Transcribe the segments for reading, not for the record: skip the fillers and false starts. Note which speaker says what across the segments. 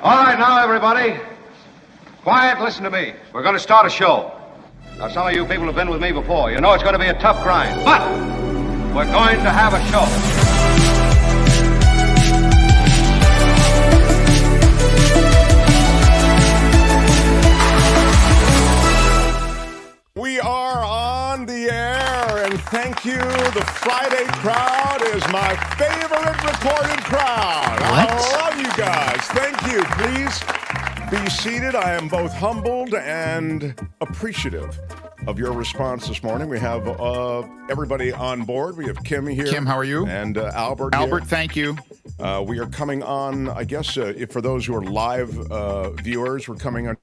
Speaker 1: All right, now, everybody. Quiet, listen to me. We're going to start a show. Now, some of you people have been with me before. You know it's going to be a tough grind, but we're going to have a show.
Speaker 2: We are on the air, and thank you. The Friday crowd is my favorite recorded crowd.
Speaker 3: What?
Speaker 2: I love you guys. Thank you. Please be seated. I am both humbled and appreciative of your response this morning. We have everybody on board. We have Kim here.
Speaker 3: Kim, how are you?
Speaker 2: And Albert
Speaker 3: Albert,
Speaker 2: here.
Speaker 3: thank you.
Speaker 2: We are coming on, I guess, if for those who are live viewers, we're coming on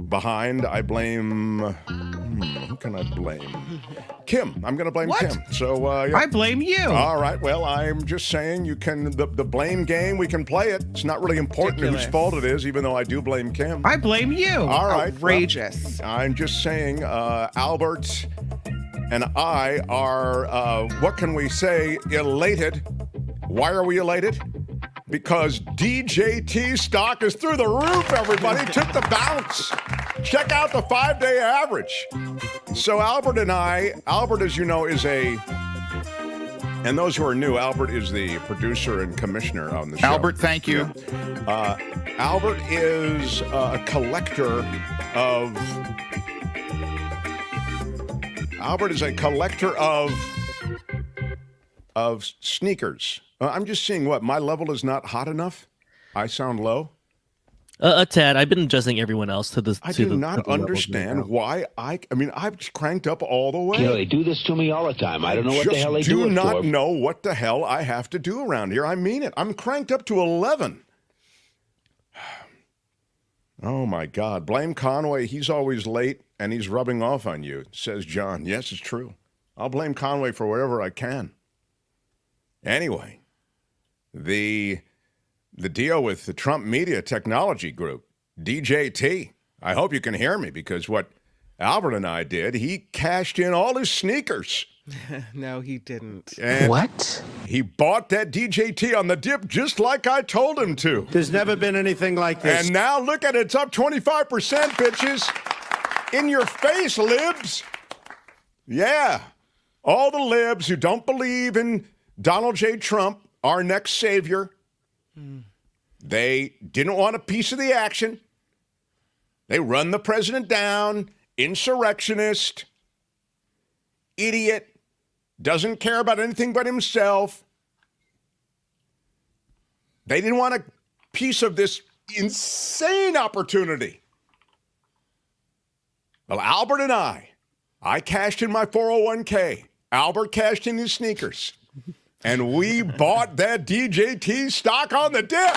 Speaker 2: behind. I blame... who can I blame? Kim. I'm going to blame
Speaker 3: What?
Speaker 2: Kim. So yeah.
Speaker 3: I blame you.
Speaker 2: All right. Well, I'm just saying you can... The blame game, we can play it. It's not really important whose fault it is, even though I do blame Kim.
Speaker 3: I blame you.
Speaker 2: All right.
Speaker 4: Outrageous.
Speaker 2: Well, I'm just saying Albert and I are, what can we say, elated. Why are we elated? Because DJT stock is through the roof, everybody. Took the bounce. Check out the 5-day average. So Albert and I, Albert, as you know, is and those who are new, Albert is the producer and commissioner on the show.
Speaker 3: Albert, thank you.
Speaker 2: Albert is a collector of... Albert is a collector of sneakers. I'm just seeing what? My level is not hot enough? I sound low?
Speaker 5: A tad. I've been adjusting everyone else to this.
Speaker 2: I do not understand why I mean, I've cranked up all the way.
Speaker 6: You know, they do this to me all the time. I don't know what the hell they do it for.
Speaker 2: do not know what the hell I have to do around here. I mean it. I'm cranked up to 11. Oh, my God. Blame Conway. He's always late, and he's rubbing off on you, says John. Yes, it's true. I'll blame Conway for whatever I can. Anyway, the deal with the Trump Media Technology Group, DJT. I hope you can hear me, because what Albert and I did, he cashed in all his sneakers.
Speaker 4: No, he didn't.
Speaker 2: And
Speaker 3: What?
Speaker 2: he bought that DJT on the dip just like I told him to.
Speaker 7: There's never been anything like this.
Speaker 2: And now look at it. It's up 25%, bitches. In your face, libs. Yeah. All the libs who don't believe in Donald J. Trump, our next savior, they didn't want a piece of the action. They run the president down, insurrectionist, idiot, doesn't care about anything but himself. They didn't want a piece of this insane opportunity. Well, Albert and I cashed in my 401k. Albert cashed in his sneakers. And we bought that DJT stock on the dip.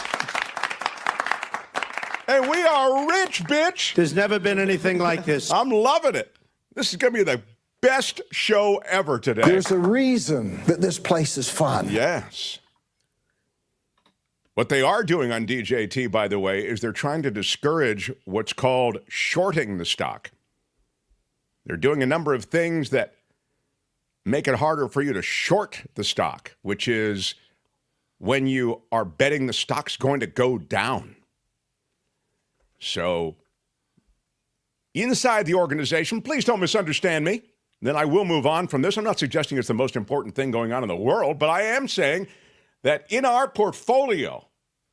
Speaker 2: And we are rich, bitch.
Speaker 7: There's never been anything like this.
Speaker 2: I'm loving it. This is going to be the best show ever today.
Speaker 8: There's a reason that this place is fun.
Speaker 2: Yes. What they are doing on DJT, by the way, is they're trying to discourage what's called shorting the stock. They're doing a number of things that make it harder for you to short the stock, which is when you are betting the stock's going to go down. So inside the organization, please don't misunderstand me. Then I will move on from this. I'm not suggesting it's the most important thing going on in the world, but I am saying that in our portfolio,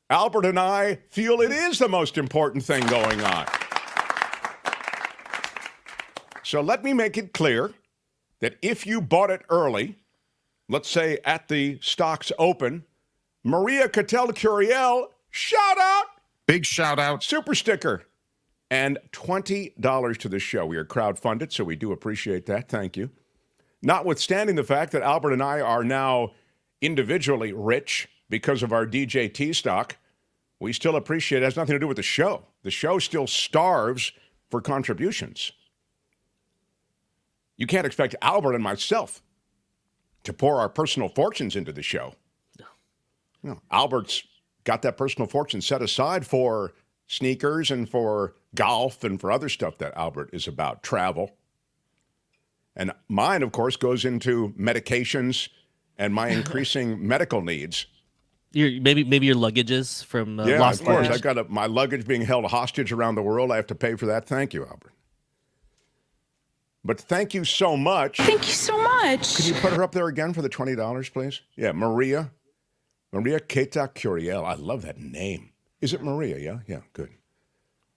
Speaker 2: Albert and I feel it is the most important thing going on. So let me make it clear that if you bought it early, let's say at the stock's open, Maria Cattell-Curiel, shout out.
Speaker 3: Big shout out.
Speaker 2: Super sticker. And $20 to the show. We are crowdfunded, so we do appreciate that. Thank you. Notwithstanding the fact that Albert and I are now individually rich because of our DJT stock, we still appreciate it. It has nothing to do with the show. The show still starves for contributions. You can't expect Albert and myself to pour our personal fortunes into the show. No. Albert's got that personal fortune set aside for sneakers and for golf and for other stuff that Albert is about, travel. And mine, of course, goes into medications and my increasing medical needs.
Speaker 5: Maybe your luggages from
Speaker 2: Yeah,
Speaker 5: lost
Speaker 2: of course.
Speaker 5: luggage.
Speaker 2: I got my luggage being held hostage around the world. I have to pay for that. Thank you, Albert. But thank you so much.
Speaker 9: Thank you so much.
Speaker 2: Can you put her up there again for the $20, please? Yeah, Maria Keita Curiel. I love that name. Is it Maria? Yeah? Yeah, good.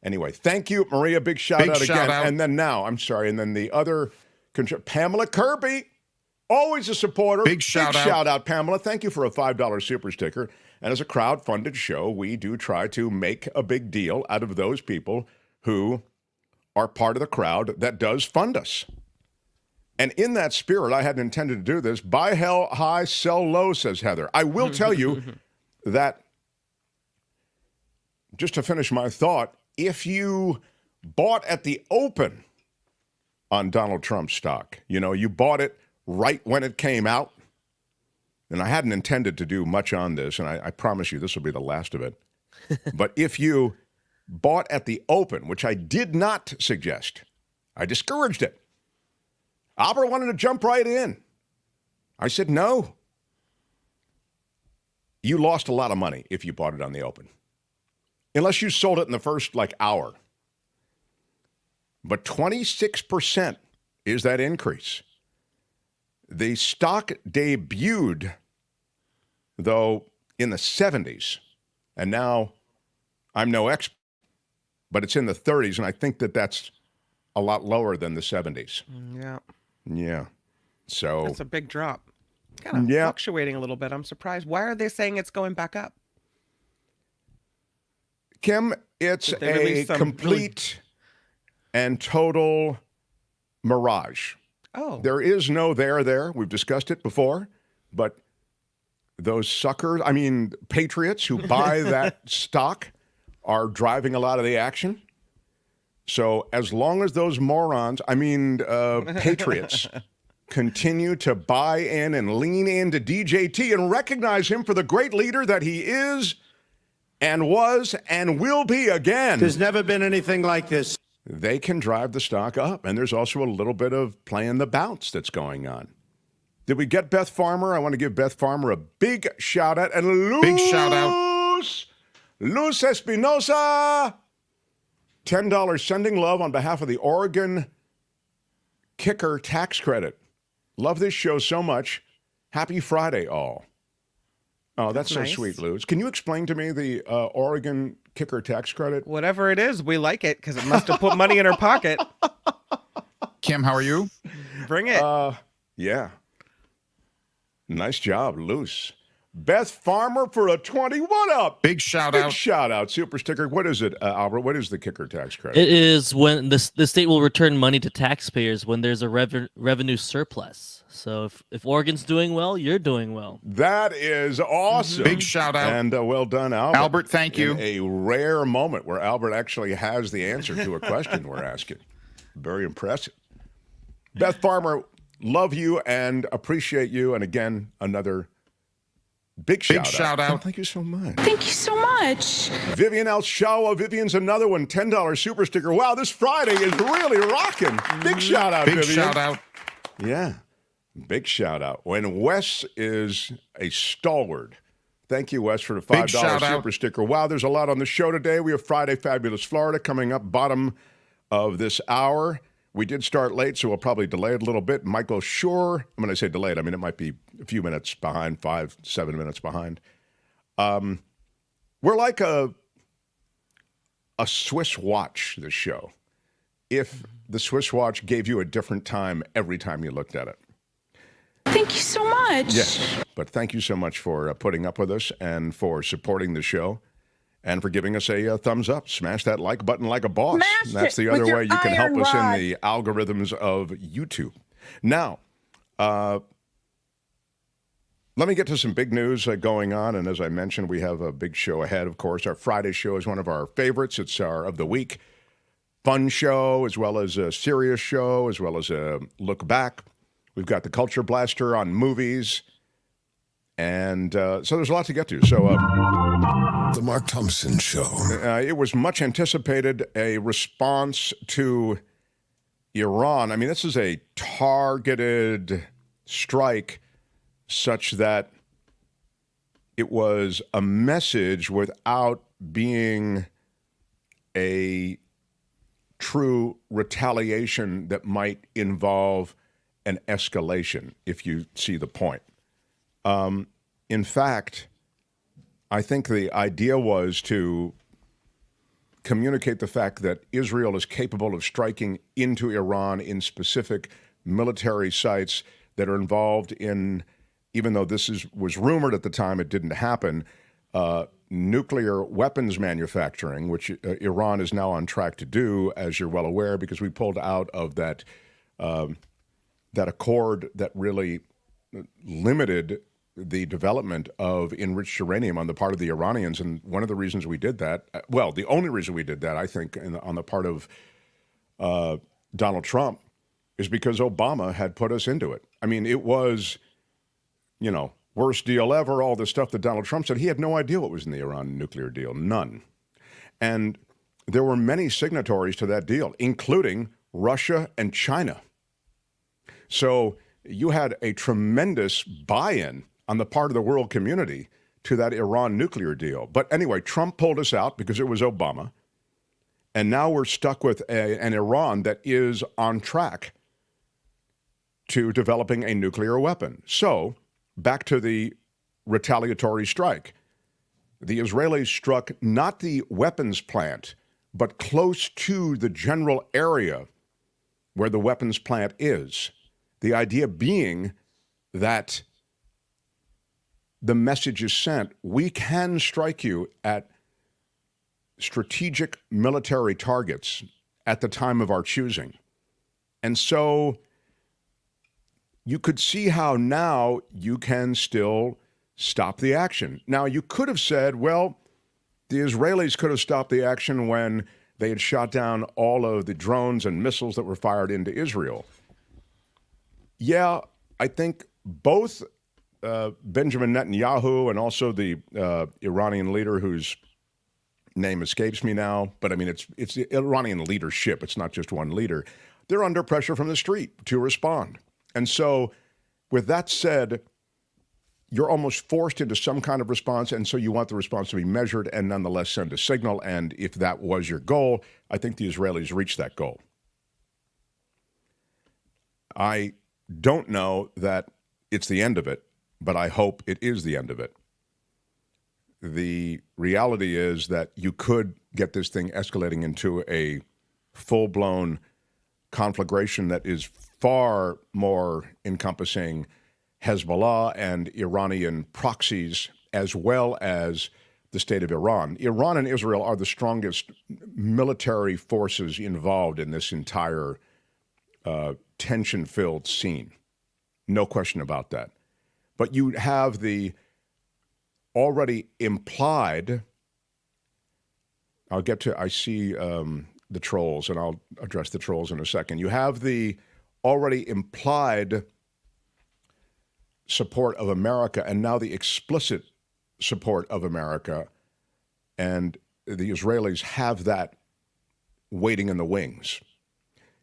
Speaker 2: Anyway, thank you, Maria. Big shout out again. And then now, I'm sorry, and then the other, Pamela Kirby, always a supporter.
Speaker 3: Big shout
Speaker 2: out, Pamela. Thank you for a $5 super sticker. And as a crowd-funded show, we do try to make a big deal out of those people who are part of the crowd that does fund us. And in that spirit, I hadn't intended to do this. Buy hell high, sell low, says Heather. I will tell you that, just to finish my thought, if you bought at the open on Donald Trump stock, you bought it right when it came out, and I hadn't intended to do much on this, and I promise you this will be the last of it. But if you bought at the open, which I did not suggest, I discouraged it. Albert wanted to jump right in. I said, no. You lost a lot of money if you bought it on the open. Unless you sold it in the first, hour. But 26% is that increase. The stock debuted, though, in the 70s. And now, I'm no expert, but it's in the 30s, and I think that's a lot lower than the 70s.
Speaker 4: Yeah.
Speaker 2: Yeah. So
Speaker 4: that's a big drop. Kind of fluctuating a little bit. I'm surprised. Why are they saying it's going back up?
Speaker 2: Kim, it's a complete and total mirage.
Speaker 4: Oh.
Speaker 2: There is no there. We've discussed it before, but those suckers, patriots who buy that stock are driving a lot of the action. So as long as those morons, patriots, continue to buy in and lean into DJT and recognize him for the great leader that he is and was and will be again.
Speaker 7: There's never been anything like this.
Speaker 2: They can drive the stock up. And there's also a little bit of playing the bounce that's going on. Did we get Beth Farmer? I want to give Beth Farmer a big shout out. And Luz Espinosa, $10 sending love on behalf of the Oregon Kicker Tax Credit. Love this show so much. Happy Friday, all. Oh, that's so
Speaker 4: nice.
Speaker 2: Sweet, Luz. Can you explain to me the Oregon Kicker Tax Credit?
Speaker 4: Whatever it is, we like it because it must have put money in her pocket.
Speaker 3: Kim, how are you?
Speaker 4: Bring it.
Speaker 2: Yeah. Nice job, Luz. Beth Farmer for a 21 up.
Speaker 3: Big shout out.
Speaker 2: Big shout out. Super sticker. What is it, Albert? What is the kicker tax credit?
Speaker 5: It is when the state will return money to taxpayers when there's a revenue surplus. So if Oregon's doing well, you're doing well.
Speaker 2: That is awesome.
Speaker 3: Big shout out.
Speaker 2: And well done, Albert.
Speaker 3: Albert, thank you.
Speaker 2: In a rare moment where Albert actually has the answer to a question we're asking. Very impressive. Beth Farmer, love you and appreciate you. And again, another big shout out. Oh, thank you so much.
Speaker 9: Thank you so much.
Speaker 2: Vivian Alshawa. Vivian's another one. $10 super sticker. Wow, this Friday is really rocking. Big shout out,
Speaker 3: Big
Speaker 2: Vivian.
Speaker 3: shout out.
Speaker 2: Yeah. Big shout out. When Wes is a stalwart. Thank you, Wes, for the $5 super sticker. Wow, there's a lot on the show today. We have Friday Fabulous Florida coming up bottom of this hour. We did start late, so we'll probably delay it a little bit. Michael Shure, when I say delayed, it might be a few minutes behind, 5-7 minutes behind. We're like a Swiss watch, this show. If the Swiss watch gave you a different time every time you looked at it.
Speaker 9: Thank you so much.
Speaker 2: Yes, but thank you so much for putting up with us and for supporting the show. And for giving us a thumbs up. Smash that like button like a boss. That's the other way you can help us in the algorithms of YouTube. Now, let me get to some big news going on. And as I mentioned, we have a big show ahead. Of course, our Friday show is one of our favorites. It's our of the week fun show, as well as a serious show, as well as a look back. We've got the Culture Blaster on movies. And so there's a lot to get to. So
Speaker 8: The Mark Thompson Show.
Speaker 2: It was much anticipated, a response to Iran. I mean, this is a targeted strike such that it was a message without being a true retaliation that might involve an escalation, if you see the point. In fact, I think the idea was to communicate the fact that Israel is capable of striking into Iran in specific military sites that are involved in, even though was rumored at the time, it didn't happen, nuclear weapons manufacturing, which Iran is now on track to do, as you're well aware, because we pulled out of that accord that really limited the development of enriched uranium on the part of the Iranians. And one of the reasons we did that, well, the only reason we did that, I think, on the part of Donald Trump, is because Obama had put us into it. I mean, it was, worst deal ever, all the stuff that Donald Trump said. He had no idea what was in the Iran nuclear deal, none. And there were many signatories to that deal, including Russia and China. So you had a tremendous buy-in on the part of the world community to that Iran nuclear deal. But anyway, Trump pulled us out because it was Obama. And now we're stuck with an Iran that is on track to developing a nuclear weapon. So back to the retaliatory strike. The Israelis struck not the weapons plant, but close to the general area where the weapons plant is. The idea being that the message is sent, we can strike you at strategic military targets at the time of our choosing. And so you could see how now you can still stop the action. Now, you could have said, well, the Israelis could have stopped the action when they had shot down all of the drones and missiles that were fired into Israel. Yeah, I think both Benjamin Netanyahu and also the Iranian leader whose name escapes me now, but I mean, it's the Iranian leadership. It's not just one leader. They're under pressure from the street to respond. And so with that said, you're almost forced into some kind of response, and so you want the response to be measured and nonetheless send a signal. And if that was your goal, I think the Israelis reached that goal. I don't know that it's the end of it, but I hope it is the end of it. The reality is that you could get this thing escalating into a full-blown conflagration that is far more encompassing Hezbollah and Iranian proxies, as well as the state of Iran. Iran and Israel are the strongest military forces involved in this entire tension-filled scene. No question about that. But you have the already implied, I see the trolls, and I'll address the trolls in a second. You have the already implied support of America, and now the explicit support of America, and the Israelis have that waiting in the wings.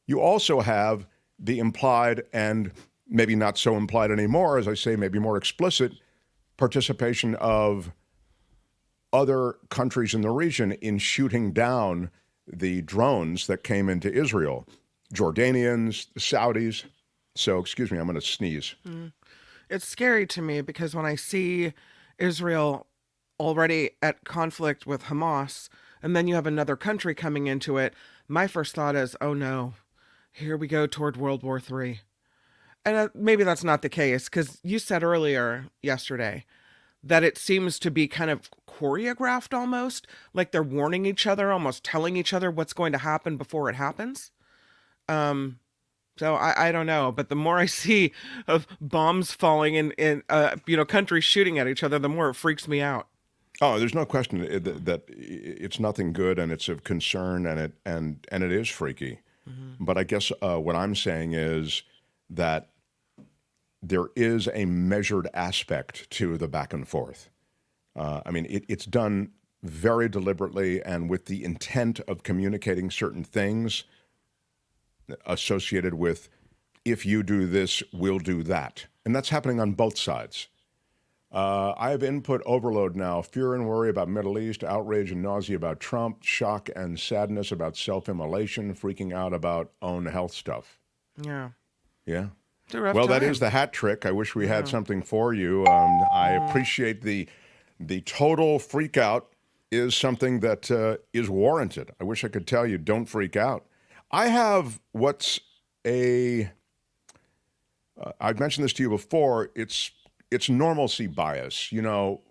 Speaker 2: You also have the implied, and maybe not so implied anymore, as I say, maybe more explicit, participation of other countries in the region in shooting down the drones that came into Israel. Jordanians, the Saudis. So, excuse me, I'm going to sneeze.
Speaker 4: It's scary to me because when I see Israel already at conflict with Hamas, and then you have another country coming into it, my first thought is, oh no, here we go toward World War III. And maybe that's not the case, because you said earlier yesterday that it seems to be kind of choreographed almost, like they're warning each other, almost telling each other what's going to happen before it happens. So I don't know, but the more I see of bombs falling in countries shooting at each other, the more it freaks me out.
Speaker 2: Oh, there's no question that it's nothing good, and it's of concern, and it is freaky. Mm-hmm. But I guess what I'm saying is that there is a measured aspect to the back and forth. I mean, it's done very deliberately and with the intent of communicating certain things associated with, if you do this, we'll do that. And that's happening on both sides. I have input overload now. Fear and worry about Middle East, outrage and nausea about Trump, shock and sadness about self-immolation, freaking out about own health stuff.
Speaker 4: Yeah.
Speaker 2: Yeah.
Speaker 4: It's a rough
Speaker 2: Well, that
Speaker 4: time.
Speaker 2: is the hat trick. I wish we had something for you. I appreciate the total freak out is something that is warranted. I wish I could tell you, don't freak out. I have what's I've mentioned this to you before. It's normalcy bias. You know,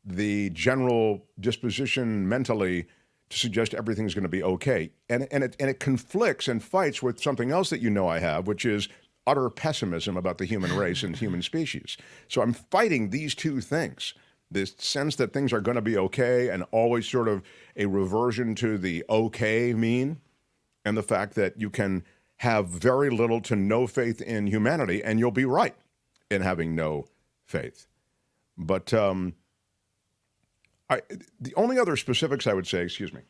Speaker 2: the general disposition mentally to suggest everything's going to be okay, and it conflicts and fights with something else that you know I have, which is utter pessimism about the human race and human species. So I'm fighting these two things. This sense that things are going to be okay and always sort of a reversion to the okay mean, and the fact that you can have very little to no faith in humanity and you'll be right in having no faith. But the only other specifics I would say, excuse me.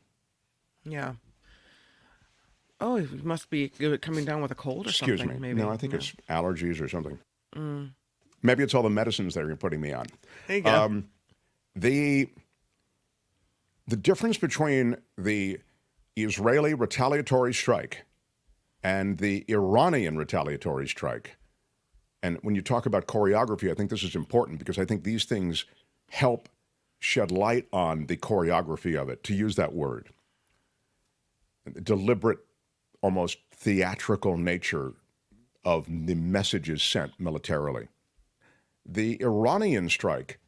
Speaker 4: Yeah. Oh, it must be coming down with a cold or
Speaker 2: Excuse
Speaker 4: something.
Speaker 2: me.
Speaker 4: Maybe.
Speaker 2: No, I think it's allergies or something. Maybe it's all the medicines that you're putting me on.
Speaker 4: There you go.
Speaker 2: The difference between the Israeli retaliatory strike and the Iranian retaliatory strike, and when you talk about choreography, I think this is important because I think these things help shed light on the choreography of it, to use that word. The deliberate, almost theatrical nature of the messages sent militarily. The Iranian strike,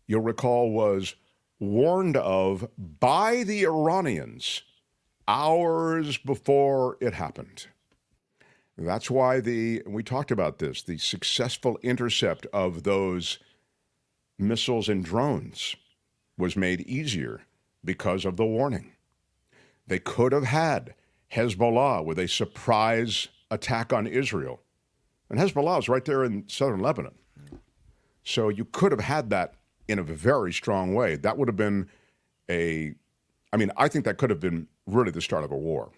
Speaker 2: you'll recall, was warned of by the Iranians hours before it happened. That's why we talked about this, the successful intercept of those missiles and drones was made easier because of the warning. They could have had Hezbollah with a surprise attack on Israel. And Hezbollah is right there in southern Lebanon. So you could have had that in a very strong way. That would have been I think that could have been really the start of a war.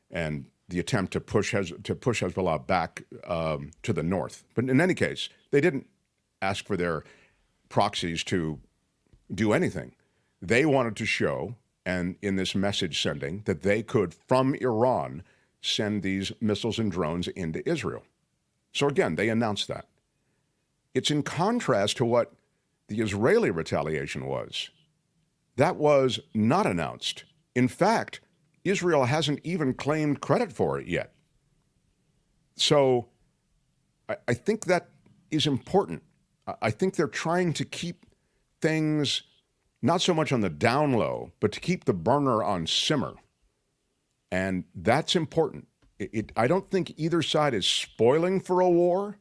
Speaker 2: And the attempt to push Hezbollah back to the north. But in any case, they didn't ask for their proxies to do anything. They wanted to show, and in this message sending, that they could, from Iran, send these missiles and drones into Israel. So again, they announced that. It's in contrast to what the Israeli retaliation was. That was not announced. In fact, Israel hasn't even claimed credit for it yet. So I think that is important. I think they're trying to keep things not so much on the down low, but to keep the burner on simmer. And that's important. I don't think either side is spoiling for a war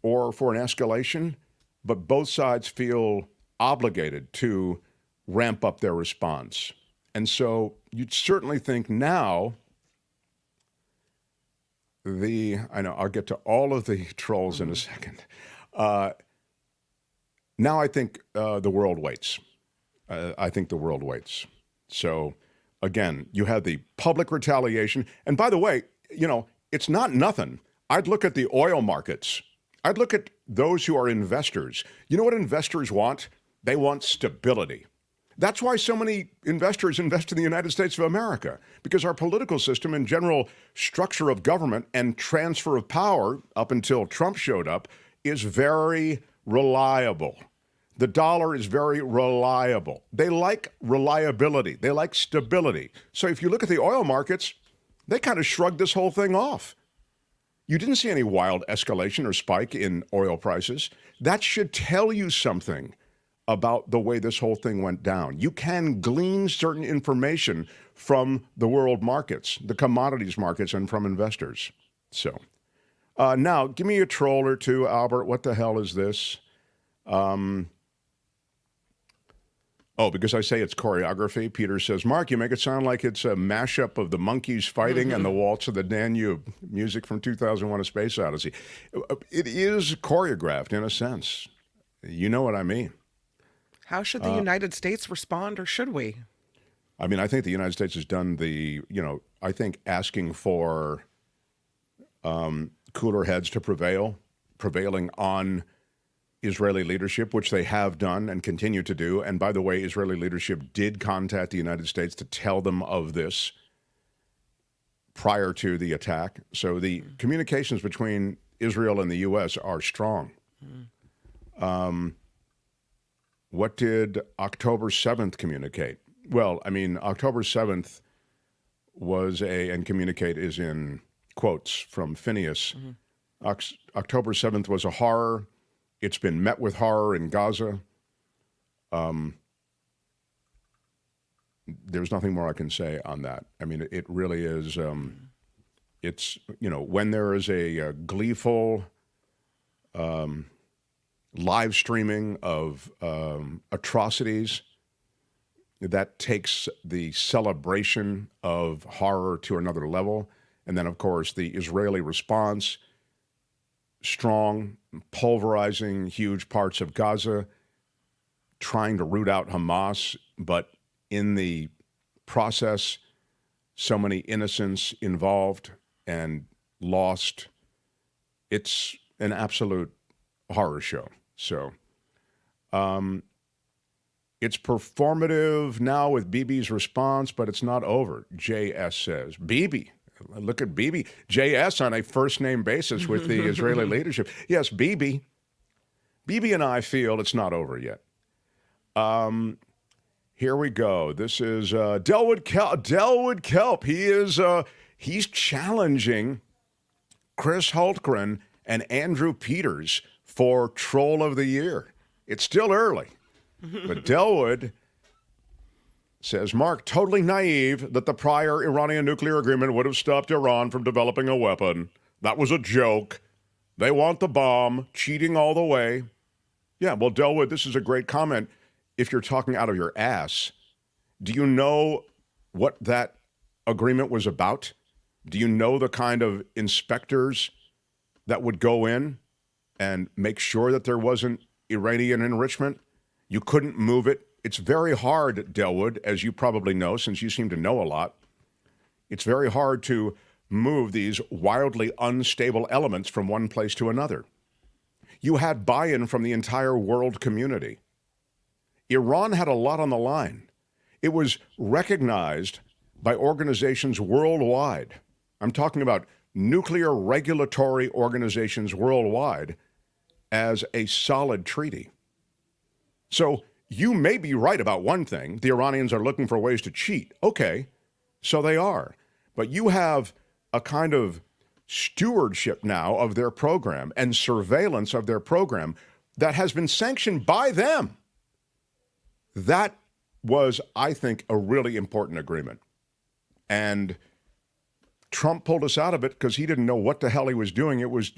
Speaker 2: or for an escalation, but both sides feel obligated to ramp up their response. And so you'd certainly think now, I know I'll get to all of the trolls in a second. Now I think the world waits. I think the world waits. So again, you have the public retaliation. And by the way, it's not nothing. I'd look at the oil markets. I'd look at those who are investors. You know what investors want? They want stability. That's why so many investors invest in the United States of America, because our political system and general structure of government and transfer of power, up until Trump showed up, is very reliable. The dollar is very reliable. They like reliability. They like stability. So if you look at the oil markets, they kind of shrugged this whole thing off. You didn't see any wild escalation or spike in oil prices. That should tell you something about the way this whole thing went down. You can glean certain information from the world markets, the commodities markets, and from investors. So now, give me a troll or two, Albert. What the hell is this? Because I say it's choreography. Peter says, Mark, you make it sound like it's a mashup of the monkeys fighting and the Waltz of the Danube, music from 2001: A Space Odyssey. It is choreographed in a sense. You know what I mean.
Speaker 4: How should the United States respond, or should we?
Speaker 2: I mean, I think the United States has done I think asking for cooler heads to prevailing on Israeli leadership, which they have done and continue to do. And by the way, Israeli leadership did contact the United States to tell them of this prior to the attack. So the communications between Israel and the U.S. are strong. What did October 7th communicate? Well, I mean, October 7th was and communicate is in quotes from Phineas. October 7th was a horror. It's been met with horror in Gaza. There's nothing more I can say on that. I mean, it really is, it's, when there is a gleeful live streaming of atrocities, that takes the celebration of horror to another level. And then, of course, the Israeli response, strong, pulverizing huge parts of Gaza, trying to root out Hamas, but in the process, so many innocents involved and lost. It's an absolute horror show. So it's performative now with Bibi's response, but it's not over, JS says. Bibi. Look at Bibi. JS on a first-name basis with the Israeli leadership. Yes, Bibi. Bibi and I feel it's not over yet. Here we go. This is Delwood Kelp. He's challenging Chris Hultgren and Andrew Peters for Troll of the Year. It's still early, but Delwood says, Mark, totally naive that the prior Iranian nuclear agreement would have stopped Iran from developing a weapon. That was a joke. They want the bomb, cheating all the way. Yeah, well, Delwood, this is a great comment. If you're talking out of your ass, do you know what that agreement was about? Do you know the kind of inspectors that would go in and make sure that there wasn't Iranian enrichment? You couldn't move it. It's very hard, Delwood, as you probably know, since you seem to know a lot. It's very hard to move these wildly unstable elements from one place to another. You had buy-in from the entire world community. Iran had a lot on the line. It was recognized by organizations worldwide. I'm talking about nuclear regulatory organizations worldwide as a solid treaty. So you may be right about one thing. The Iranians are looking for ways to cheat. Okay, so they are. But you have a kind of stewardship now of their program and surveillance of their program that has been sanctioned by them. That was, I think, a really important agreement. And Trump pulled us out of it because he didn't know what the hell he was doing. It was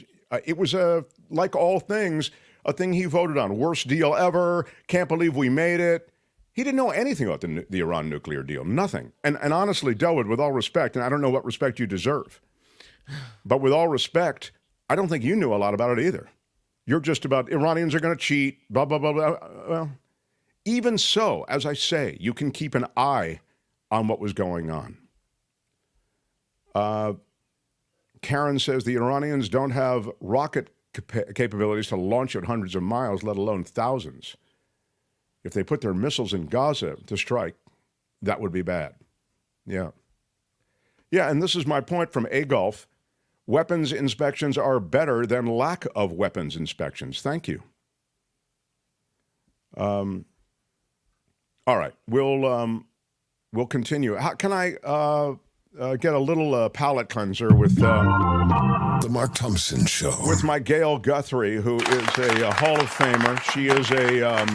Speaker 2: like all things, a thing he voted on. Worst deal ever. Can't believe we made it. He didn't know anything about the Iran nuclear deal. Nothing. And honestly, Delwood, with all respect, and I don't know what respect you deserve, but with all respect, I don't think you knew a lot about it either. You're just about Iranians are going to cheat, blah, blah, blah, blah. Well, even so, as I say, you can keep an eye on what was going on. Karen says the Iranians don't have rocket capabilities to launch at hundreds of miles, let alone thousands. If they put their missiles in Gaza to strike, that would be bad. Yeah. Yeah, and this is my point from A-Gulf. Weapons inspections are better than lack of weapons inspections. Thank you. All right, we'll continue. How can I get a little palate cleanser with
Speaker 8: The Mark Thompson Show
Speaker 2: with my Gail Guthrie, who is a Hall of Famer. She is a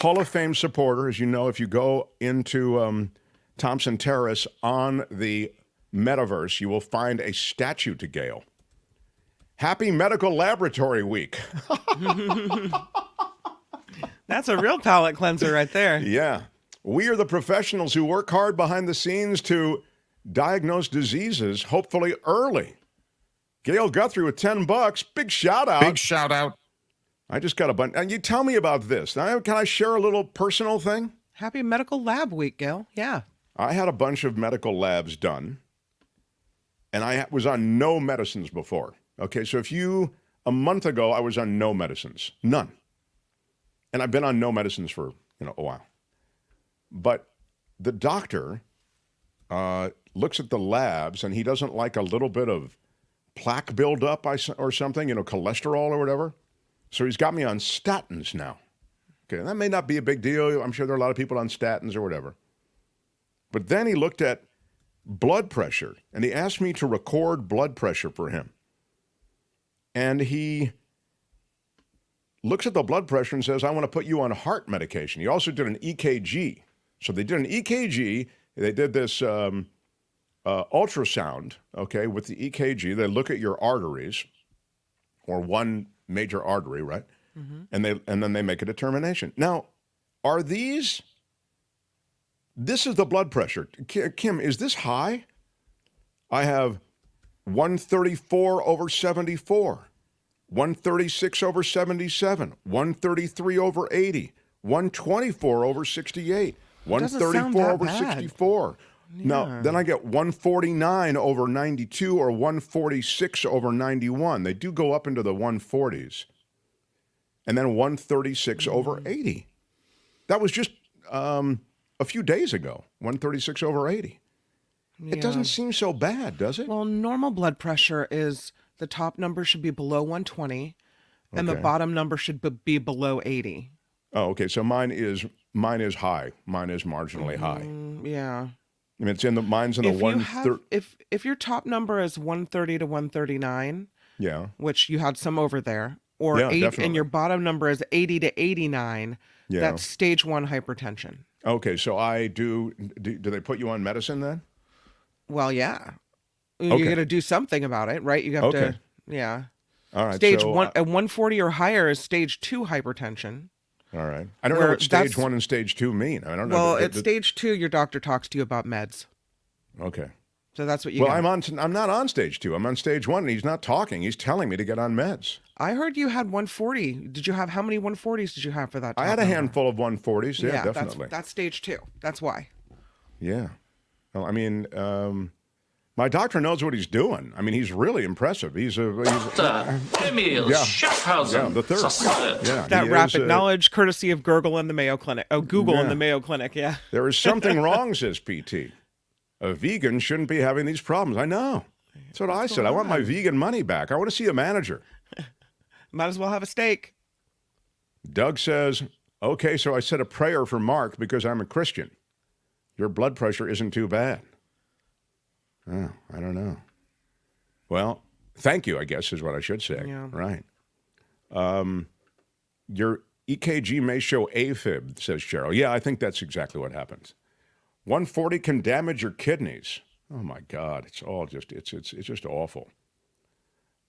Speaker 2: Hall of Fame supporter. As you know, if you go into Thompson Terrace on the Metaverse, you will find a statue to Gail. Happy Medical Laboratory Week.
Speaker 4: That's a real palate cleanser right there.
Speaker 2: Yeah. We are the professionals who work hard behind the scenes to diagnose diseases, hopefully early. Gail Guthrie with $10. Big shout out.
Speaker 3: Big shout out.
Speaker 2: I just got a bunch. And you tell me about this. Now, can I share a little personal thing?
Speaker 4: Happy Medical Lab Week, Gail. Yeah.
Speaker 2: I had a bunch of medical labs done, and I was on no medicines before. Okay, so a month ago, I was on no medicines. None. and I've been on no medicines for a while. But the doctor looks at the labs, and he doesn't like a little bit of plaque buildup or something, cholesterol or whatever. So he's got me on statins now. Okay, that may not be a big deal. I'm sure there are a lot of people on statins or whatever. But then he looked at blood pressure, and he asked me to record blood pressure for him. And he looks at the blood pressure and says, I want to put you on heart medication. He also did an EKG. So they did an EKG. They did this ultrasound, okay, with the EKG. They look at your arteries, or one major artery, right? Mm-hmm. And then they make a determination. Now, this is the blood pressure. Kim, is this high? I have 134 over 74, 136 over 77, 133 over 80, 124 over 68, 134 over 64. Yeah. Now, then I get 149 over 92 or 146 over 91. They do go up into the 140s. And then 136 over 80. That was just a few days ago, 136 over 80. Yeah. It doesn't seem so bad, does it?
Speaker 4: Well, normal blood pressure is the top number should be below 120 and the bottom number should be below 80.
Speaker 2: Oh, okay. So mine is high. Mine is marginally high.
Speaker 4: Yeah.
Speaker 2: I mean, mine's in the 130.
Speaker 4: If your top number is 130 to 139,
Speaker 2: yeah,
Speaker 4: which you had some over there, or and your bottom number is 80 to 89, that's stage 1 hypertension.
Speaker 2: Okay, so do they put you on medicine then?
Speaker 4: Well, yeah. You're going to do something about it, right? You have to, yeah.
Speaker 2: All right.
Speaker 4: Stage 1, 140 or higher is stage 2 hypertension.
Speaker 2: All right. I don't know what stage 1 and stage 2 mean. I don't know.
Speaker 4: Well, at stage 2, your doctor talks to you about meds.
Speaker 2: Okay.
Speaker 4: So that's what you
Speaker 2: got. I'm not on stage 2. I'm on stage 1, and he's not talking. He's telling me to get on meds.
Speaker 4: I heard you had 140. How many 140s did you have for that?
Speaker 2: I had a handful of 140s. Yeah, definitely.
Speaker 4: That's stage 2. That's why.
Speaker 2: Yeah. Well, I mean, my doctor knows what he's doing. I mean, he's really impressive. He's Emil Schaffhausen. Yeah, the third. Yeah,
Speaker 4: that rapid knowledge, courtesy of Google and the Mayo Clinic. Oh, Google and the Mayo Clinic. Yeah.
Speaker 2: There is something wrong, says PT. A vegan shouldn't be having these problems. I know. That's what I said. I want my vegan money back. I want to see a manager.
Speaker 4: Might as well have a steak.
Speaker 2: Doug says, okay, so I said a prayer for Mark because I'm a Christian. Your blood pressure isn't too bad. Oh, I don't know. Well, thank you, I guess, is what I should say.
Speaker 4: Yeah.
Speaker 2: Right. Your EKG may show AFib, says Cheryl. Yeah, I think that's exactly what happens. 140 can damage your kidneys. Oh my God, it's just awful.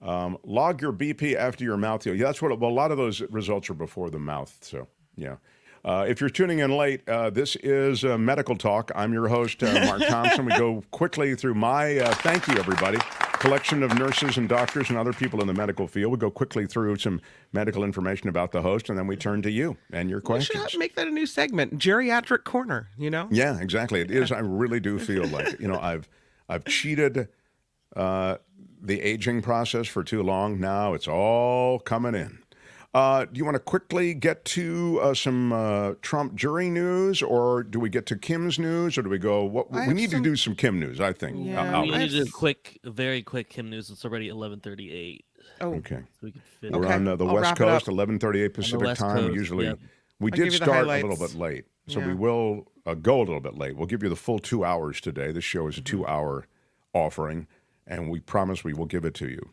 Speaker 2: Log your BP after your mouth. Yeah, that's what. Well, a lot of those results are before the mouth. So yeah. If you're tuning in late, this is Medical Talk. I'm your host, Mark Thompson. We go quickly through my thank you, everybody. Collection of nurses and doctors and other people in the medical field. We go quickly through some medical information about the host, and then we turn to you and your questions.
Speaker 4: We should make that a new segment, Geriatric Corner,
Speaker 2: Yeah, exactly. It is. I really do feel like, I've cheated the aging process for too long. Now it's all coming in. Do you want to quickly get to some Trump jury news, or do we get to Kim's news, or do we go? We need to do some Kim news, I think.
Speaker 5: Yeah, we need to do a very quick Kim news. It's already 11:38.
Speaker 4: Oh,
Speaker 2: okay.
Speaker 5: So we can fit
Speaker 2: We're on the West Coast, 11:38 Pacific time.
Speaker 5: Coast,
Speaker 2: Usually, we did start a little bit late, so we will go a little bit late. We'll give you the full 2 hours today. This show is a 2-hour offering, and we promise we will give it to you.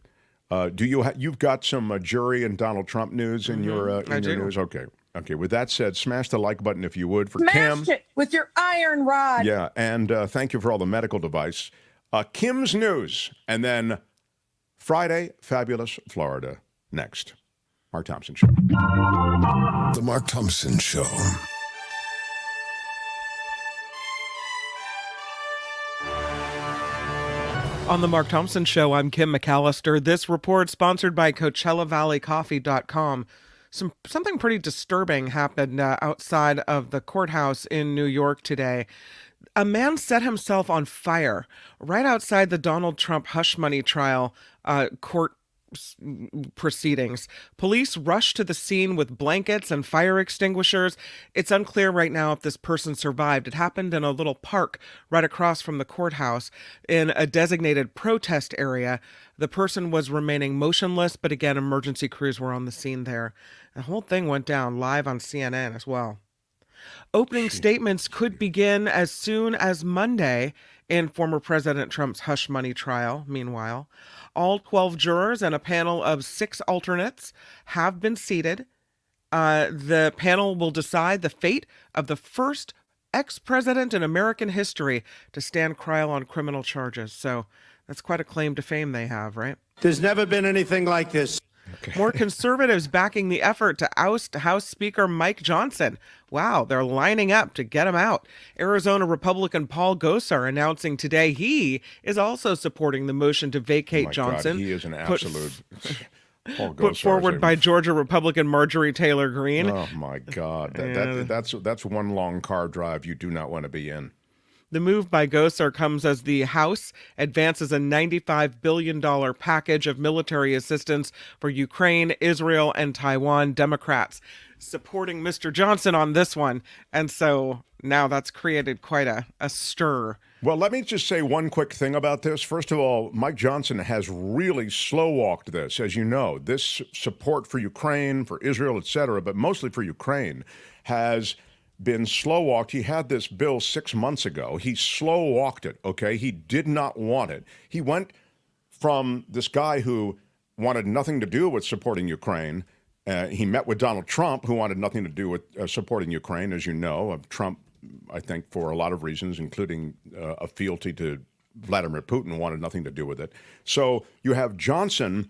Speaker 2: You've got some jury and Donald Trump news in your news? Okay. With that said, smash the like button if you would for Kim.
Speaker 10: Smash it with your iron rod.
Speaker 2: Yeah, and thank you for all the medical device. Kim's news, and then Friday, Fabulous Florida next. Mark Thompson Show.
Speaker 8: The Mark Thompson Show.
Speaker 4: On the Mark Thompson Show, I'm Kim McAllister. This report sponsored by CoachellaValleyCoffee.com. Something pretty disturbing happened outside of the courthouse in New York today. A man set himself on fire right outside the Donald Trump hush money trial court proceedings. Police rushed to the scene with blankets and fire extinguishers. It's unclear right now if this person survived. It happened in a little park right across from the courthouse in a designated protest area. The person was remaining motionless, but again, emergency crews were on the scene there. The whole thing went down live on CNN as well. Opening statements could begin as soon as Monday in former President Trump's hush money trial. Meanwhile, all 12 jurors and a panel of 6 alternates have been seated. The panel will decide the fate of the first ex-president in American history to stand trial on criminal charges. So that's quite a claim to fame they have, right?
Speaker 7: There's never been anything like this.
Speaker 2: Okay.
Speaker 4: More conservatives backing the effort to oust House Speaker Mike Johnson. Wow, they're lining up to get him out. Arizona Republican Paul Gosar announcing today he is also supporting the motion to vacate Johnson.
Speaker 2: God, he is an absolute
Speaker 4: put forward by Georgia Republican Marjorie Taylor Greene.
Speaker 2: Oh my God, that's one long car drive you do not want to be in.
Speaker 4: The move by Gosar comes as the House advances a $95 billion package of military assistance for Ukraine, Israel, and Taiwan. Democrats supporting Mr. Johnson on this one. And so now that's created quite a stir.
Speaker 2: Well, let me just say one quick thing about this. First of all, Mike Johnson has really slow-walked this. As you know, this support for Ukraine, for Israel, et cetera, but mostly for Ukraine, has been slow-walked. He had this bill 6 months ago. He slow-walked it, okay? He did not want it. He went from this guy who wanted nothing to do with supporting Ukraine. He met with Donald Trump, who wanted nothing to do with supporting Ukraine, as you know. Trump, I think, for a lot of reasons, including a fealty to Vladimir Putin, wanted nothing to do with it. So you have Johnson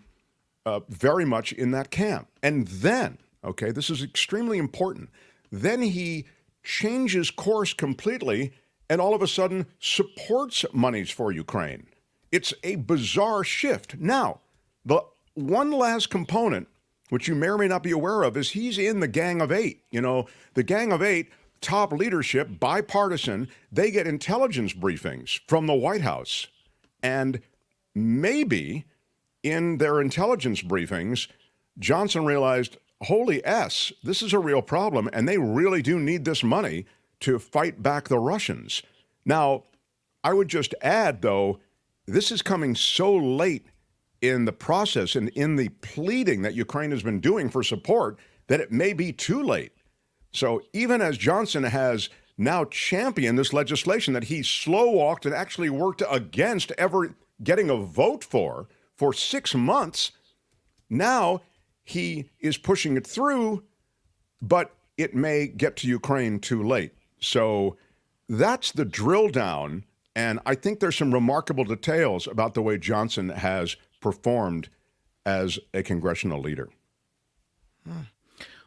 Speaker 2: very much in that camp. And then, okay, this is extremely important, then he changes course completely and all of a sudden supports monies for Ukraine. It's a bizarre shift. Now, the one last component, which you may or may not be aware of, is he's in the Gang of Eight. You know, the Gang of Eight, top leadership, bipartisan, they get intelligence briefings from the White House. And maybe in their intelligence briefings, Johnson realized, holy S, this is a real problem, and they really do need this money to fight back the Russians. Now, I would just add, though, this is coming so late in the process and in the pleading that Ukraine has been doing for support that it may be too late. So even as Johnson has now championed this legislation that he slow-walked and actually worked against ever getting a vote for 6 months, now he is pushing it through, but it may get to Ukraine too late. So that's the drill down, and I think there's some remarkable details about the way Johnson has performed as a congressional leader.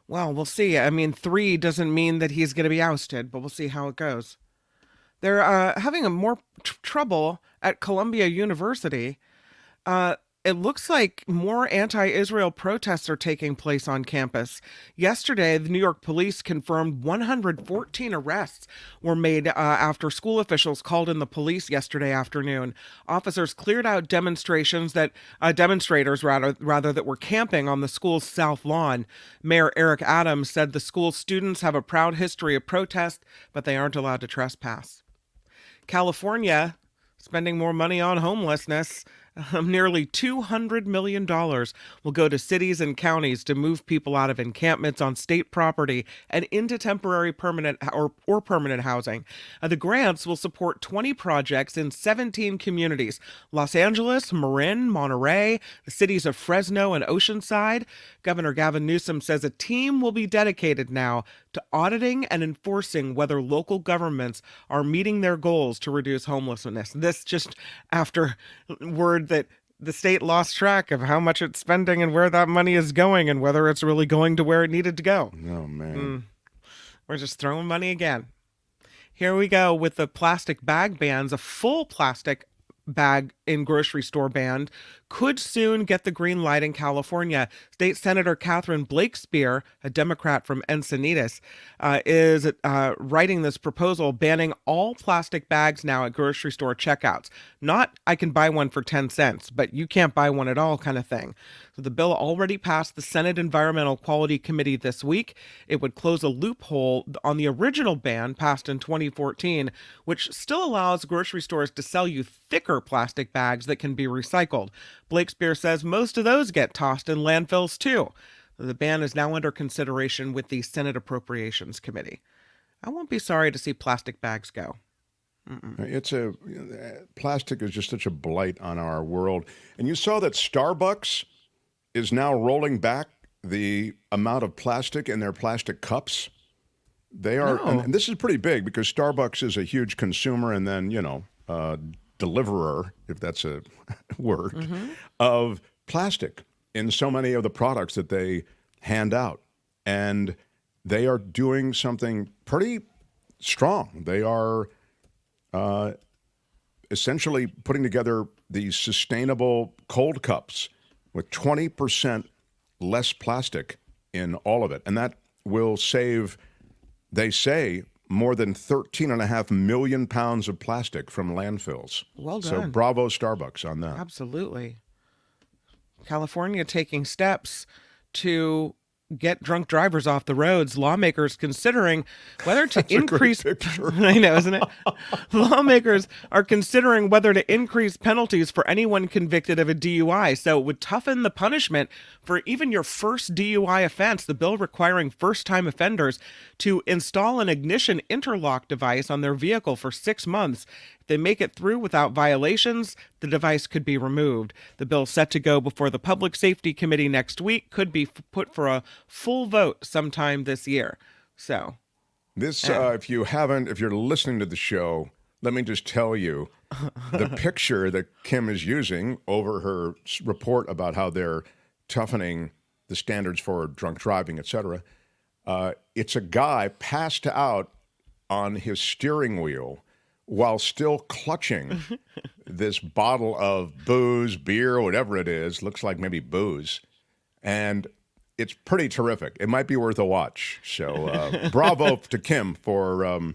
Speaker 4: Well, we'll see. I mean, 3 doesn't mean that he's going to be ousted, but we'll see how it goes. They're having a more trouble at Columbia University. It looks like more anti-Israel protests are taking place on campus. Yesterday, the New York police confirmed 114 arrests were made after school officials called in the police yesterday afternoon. Officers cleared out demonstrators that were camping on the school's south lawn. Mayor Eric Adams said the school students have a proud history of protest, but they aren't allowed to trespass. California spending more money on homelessness. Nearly $200 million will go to cities and counties to move people out of encampments on state property and into temporary permanent or permanent housing. The grants will support 20 projects in 17 communities: Los Angeles, Marin, Monterey, the cities of Fresno and Oceanside. Governor Gavin Newsom says a team will be dedicated now to auditing and enforcing whether local governments are meeting their goals to reduce homelessness. This just after word that the state lost track of how much it's spending and where that money is going and whether it's really going to where it needed to go.
Speaker 2: Oh, man.
Speaker 4: We're just throwing money again. Here we go with the plastic bag bans. A full plastic bag in grocery store banned could soon get the green light in California. State Senator Catherine Blakespear, a Democrat from Encinitas, is writing this proposal banning all plastic bags now at grocery store checkouts. Not I can buy one for 10 cents, but you can't buy one at all kind of thing. So the bill already passed the Senate Environmental Quality Committee this week. It would close a loophole on the original ban passed in 2014, which still allows grocery stores to sell you thicker plastic bags that can be recycled. Blakespear says most of those get tossed in landfills too. The ban is now under consideration with the Senate Appropriations Committee. I won't be sorry to see plastic bags go.
Speaker 2: Plastic is just such a blight on our world. And you saw that Starbucks is now rolling back the amount of plastic in their plastic cups. They are, and this is pretty big because Starbucks is a huge consumer and then, deliverer, if that's a word, of plastic in so many of the products that they hand out. And they are doing something pretty strong. They are essentially putting together these sustainable cold cups with 20% less plastic in all of it. And that will save, they say, more than 13.5 million pounds of plastic from landfills.
Speaker 4: Well done.
Speaker 2: So bravo Starbucks on that.
Speaker 4: Absolutely. California taking steps to get drunk drivers off the roads. Lawmakers considering whether to increase. I know, isn't it? Lawmakers are considering whether to increase penalties for anyone convicted of a DUI. So it would toughen the punishment for even your first DUI offense. The bill requiring first-time offenders to install an ignition interlock device on their vehicle for 6 months. If they make it through without violations, the device could be removed. The bill set to go before the Public Safety Committee next week could be put for a full vote sometime this year. So,
Speaker 2: this, if you're listening to the show, let me just tell you, the picture that Kim is using over her report about how they're toughening the standards for drunk driving, etc. It's a guy passed out on his steering wheel while still clutching this bottle of booze, beer, whatever it is. Looks like maybe booze. And it's pretty terrific. It might be worth a watch. So bravo to Kim for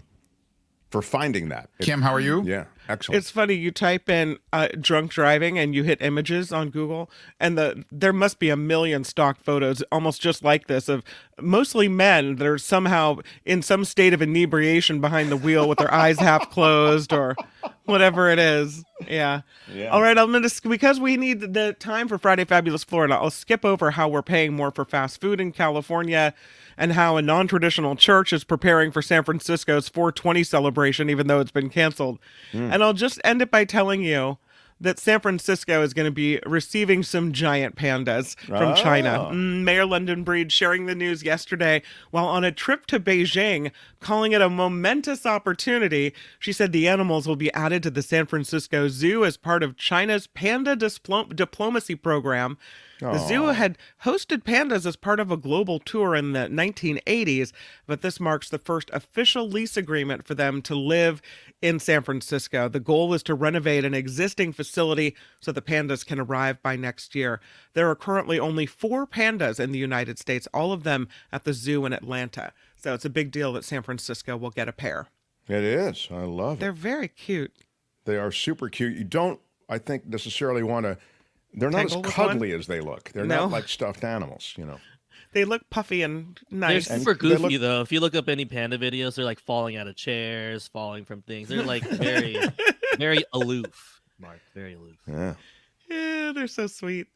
Speaker 2: finding that.
Speaker 3: Kim, how are you?
Speaker 2: Yeah, excellent.
Speaker 4: it's funny. You type in drunk driving and you hit images on Google, and there must be a million stock photos almost just like this of mostly men that are somehow in some state of inebriation behind the wheel with their eyes half closed or whatever it is. Yeah. All right. Because we need the time for Friday Fabulous Florida, I'll skip over how we're paying more for fast food in California and how a non-traditional church is preparing for San Francisco's 420 celebration, even though it's been canceled. And I'll just end it by telling you that San Francisco is going to be receiving some giant pandas from China. Mayor London Breed sharing the news yesterday while on a trip to Beijing, calling it a momentous opportunity. She said the animals will be added to the San Francisco Zoo as part of China's panda diplomacy program. The zoo had hosted pandas as part of a global tour in the 1980s, but this marks the first official lease agreement for them to live in San Francisco. The goal is to renovate an existing facility so the pandas can arrive by next year. There are currently only 4 pandas in the United States, all of them at the zoo in Atlanta. So it's a big deal that San Francisco will get a pair.
Speaker 2: It is. I love it.
Speaker 4: They're very cute.
Speaker 2: They are super cute. You don't, I think, necessarily want to. They're not as cuddly as they look. They're not like stuffed animals,
Speaker 4: They look puffy and nice.
Speaker 5: They're super goofy, though. If you look up any panda videos, they're like falling out of chairs, falling from things. They're like very, very aloof. Mark, very aloof.
Speaker 4: Yeah, they're so sweet.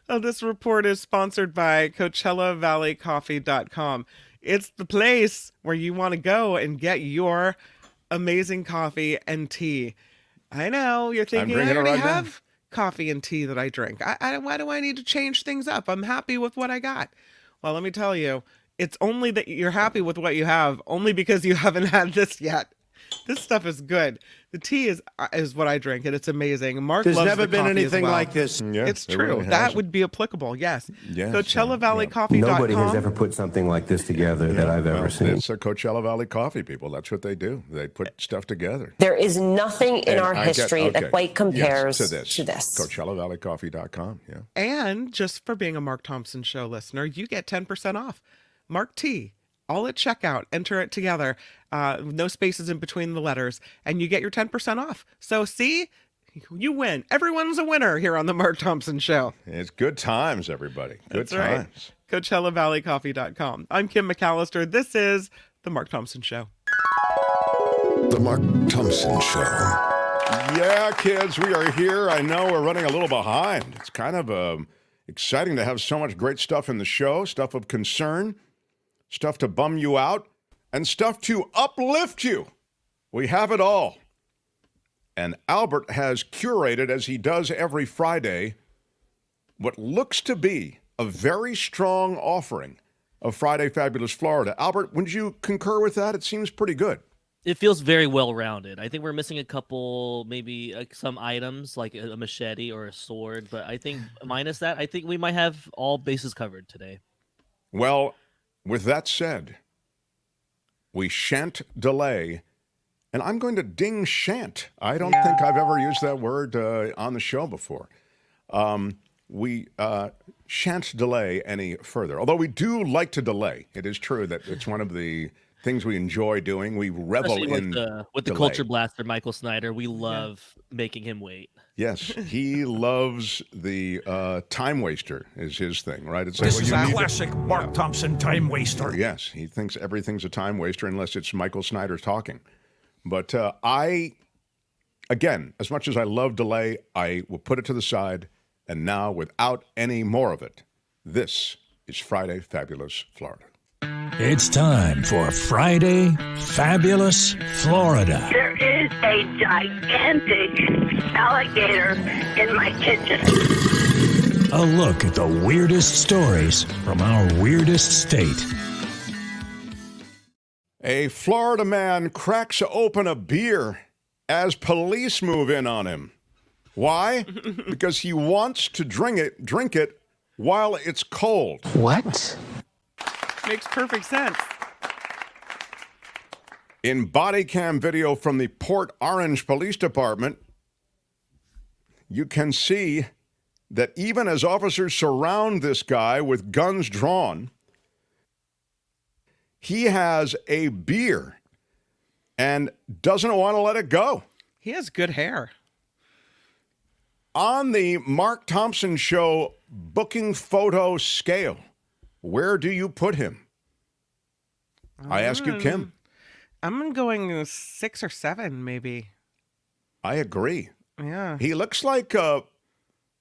Speaker 4: This report is sponsored by CoachellaValleyCoffee.com. It's the place where you want to go and get your amazing coffee and tea. I know, you're thinking, I already have coffee and tea that I drink. Why do I need to change things up? I'm happy with what I got. Well, let me tell you, it's only that you're happy with what you have, only because you haven't had this yet. This stuff is good. The tea is what I drink, and it's amazing. Mark
Speaker 7: There's
Speaker 4: loves
Speaker 7: never
Speaker 4: the
Speaker 7: been
Speaker 4: coffee
Speaker 7: anything
Speaker 4: as well.
Speaker 7: like this.
Speaker 2: Yeah,
Speaker 4: It's
Speaker 2: it
Speaker 4: true.
Speaker 2: really
Speaker 4: That
Speaker 2: hasn't.
Speaker 4: would be applicable. Yes.
Speaker 2: Yes,
Speaker 4: CoachellaValleyCoffee.com.
Speaker 11: Nobody has ever put something like this together that I've ever seen.
Speaker 2: It's a Coachella Valley coffee, people. That's what they do. They put stuff together.
Speaker 12: There is nothing in
Speaker 2: And
Speaker 12: our history that quite compares
Speaker 2: to
Speaker 12: to this.
Speaker 2: CoachellaValleyCoffee.com. Yeah.
Speaker 4: And just for being a Mark Thompson Show listener, you get 10% off. Mark T. All at checkout. Enter it together. No spaces in between the letters. And you get your 10% off. So see, you win. Everyone's a winner here on the Mark Thompson Show.
Speaker 2: It's good times, everybody. Good
Speaker 4: That's right.
Speaker 2: times.
Speaker 4: CoachellaValleyCoffee.com. I'm Kim McAllister. This is the Mark Thompson Show.
Speaker 8: The Mark Thompson Show.
Speaker 2: Yeah, kids, we are here. I know we're running a little behind. It's kind of exciting to have so much great stuff in the show, stuff of concern, stuff to bum you out, and stuff to uplift you. We have it all. And Albert has curated, as he does every Friday, what looks to be a very strong offering of Friday Fabulous Florida. Albert, wouldn't you concur with that? It seems pretty good.
Speaker 5: It feels very well-rounded. I think we're missing a couple, maybe some items like a machete or a sword. But I think minus that, I think we might have all bases covered today.
Speaker 2: Well, with that said, we shan't delay. And I'm going to ding shan't. I don't think I've ever used that word on the show before. We shan't delay any further. Although we do like to delay. It is true that it's one of the things we enjoy doing. We revel
Speaker 5: Especially
Speaker 2: in
Speaker 5: with the
Speaker 2: delay.
Speaker 5: culture blaster, Michael Snyder. We love making him wait.
Speaker 2: Yes, he loves the time waster is his thing, right? It's
Speaker 13: This is a classic Mark Thompson time waster.
Speaker 2: Yes, he thinks everything's a time waster unless it's Michael Snyder talking. But again, as much as I love delay, I will put it to the side. And now, without any more of it, this is Friday Fabulous Florida.
Speaker 13: It's time for Friday Fabulous Florida.
Speaker 14: There is a gigantic alligator in my kitchen.
Speaker 13: A look at the weirdest stories from our weirdest state.
Speaker 2: A Florida man cracks open a beer as police move in on him. Why? Because he wants to drink it while it's cold.
Speaker 12: What?
Speaker 4: Makes perfect sense.
Speaker 2: In body cam video from the Port Orange Police Department, you can see that even as officers surround this guy with guns drawn, he has a beer and doesn't want to let it go.
Speaker 4: He has good hair.
Speaker 2: On the Mark Thompson Show booking photo scale, where do you put him? I ask you, Kim.
Speaker 4: I'm going 6 or 7, maybe.
Speaker 2: I agree.
Speaker 4: Yeah.
Speaker 2: He looks like,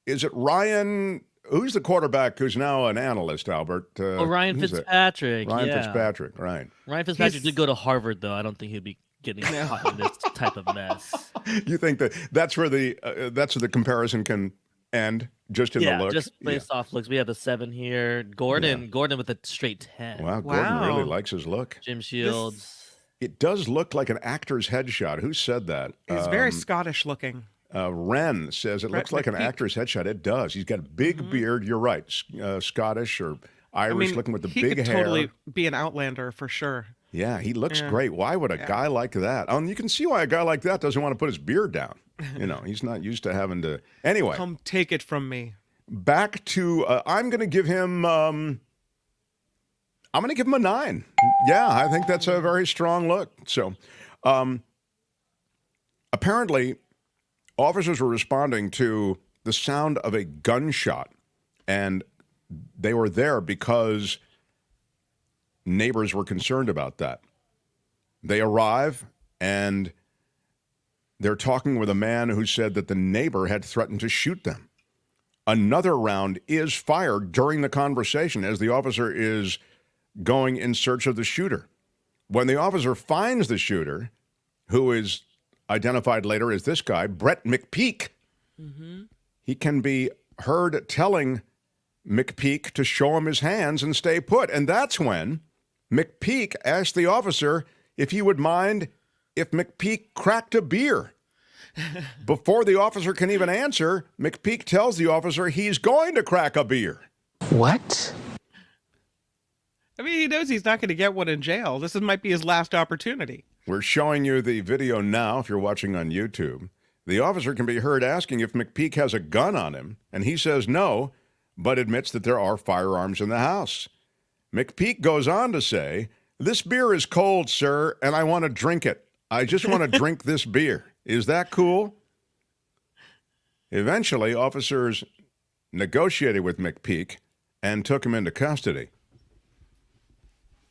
Speaker 2: is it Ryan? Who's the quarterback who's now an analyst, Albert?
Speaker 5: Ryan
Speaker 2: Fitzpatrick,
Speaker 5: Fitzpatrick.
Speaker 2: right.
Speaker 5: Ryan Fitzpatrick did go to Harvard, though. I don't think he'd be getting caught in this type of mess.
Speaker 2: You think that's where the comparison can end, just in the look?
Speaker 5: Just based off looks. We have a 7 here. Gordon with a straight 10.
Speaker 2: Wow, Gordon really likes his look.
Speaker 5: Jim Shields.
Speaker 2: It does look like an actor's headshot. Who said that?
Speaker 4: He's very Scottish looking.
Speaker 2: Ren says it looks like an actor's headshot. It does. He's got a big beard. You're right. Scottish or Irish looking with the big hair.
Speaker 4: He could totally be an Outlander for sure.
Speaker 2: Yeah, he looks great. Why would a guy like that? You can see why a guy like that doesn't want to put his beard down. You know, he's not used to having to. Anyway.
Speaker 4: Come take it from me.
Speaker 2: Back to, I'm going to give him, I'm going to give him a 9. Yeah, I think that's a very strong look. So, apparently, officers were responding to the sound of a gunshot, and they were there because neighbors were concerned about that. They arrive, and they're talking with a man who said that the neighbor had threatened to shoot them. Another round is fired during the conversation as the officer is going in search of the shooter. When the officer finds the shooter, who is identified later as this guy, Brett McPeak, he can be heard telling McPeak to show him his hands and stay put. And that's when McPeak asked the officer if he would mind if McPeak cracked a beer. Before the officer can even answer, McPeak tells the officer he's going to crack a beer.
Speaker 12: What?
Speaker 4: I mean, he knows he's not going to get one in jail. This might be his last opportunity.
Speaker 2: We're showing you the video now if you're watching on YouTube. The officer can be heard asking if McPeak has a gun on him, and he says no, but admits that there are firearms in the house. McPeak goes on to say, "This beer is cold, sir, and I want to drink it. I just want to drink this beer. Is that cool?" Eventually, officers negotiated with McPeak and took him into custody.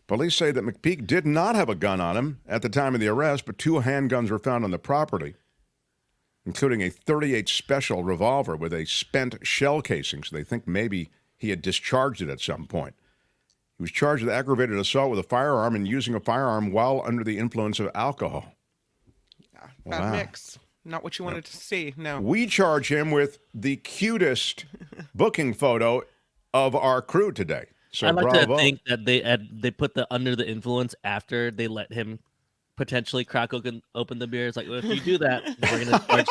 Speaker 2: Police say that McPeak did not have a gun on him at the time of the arrest, but 2 handguns were found on the property, including a .38 Special revolver with a spent shell casing, so they think maybe he had discharged it at some point. He was charged with aggravated assault with a firearm and using a firearm while under the influence of alcohol.
Speaker 4: Bad mix. Not what you wanted to see, no.
Speaker 2: We charge him with the cutest booking photo of our crew today. So
Speaker 5: I'd like
Speaker 2: bravo.
Speaker 5: to think that they put the under the influence after they let him potentially crack open the beer. It's like, well, if you do that, we're going to charge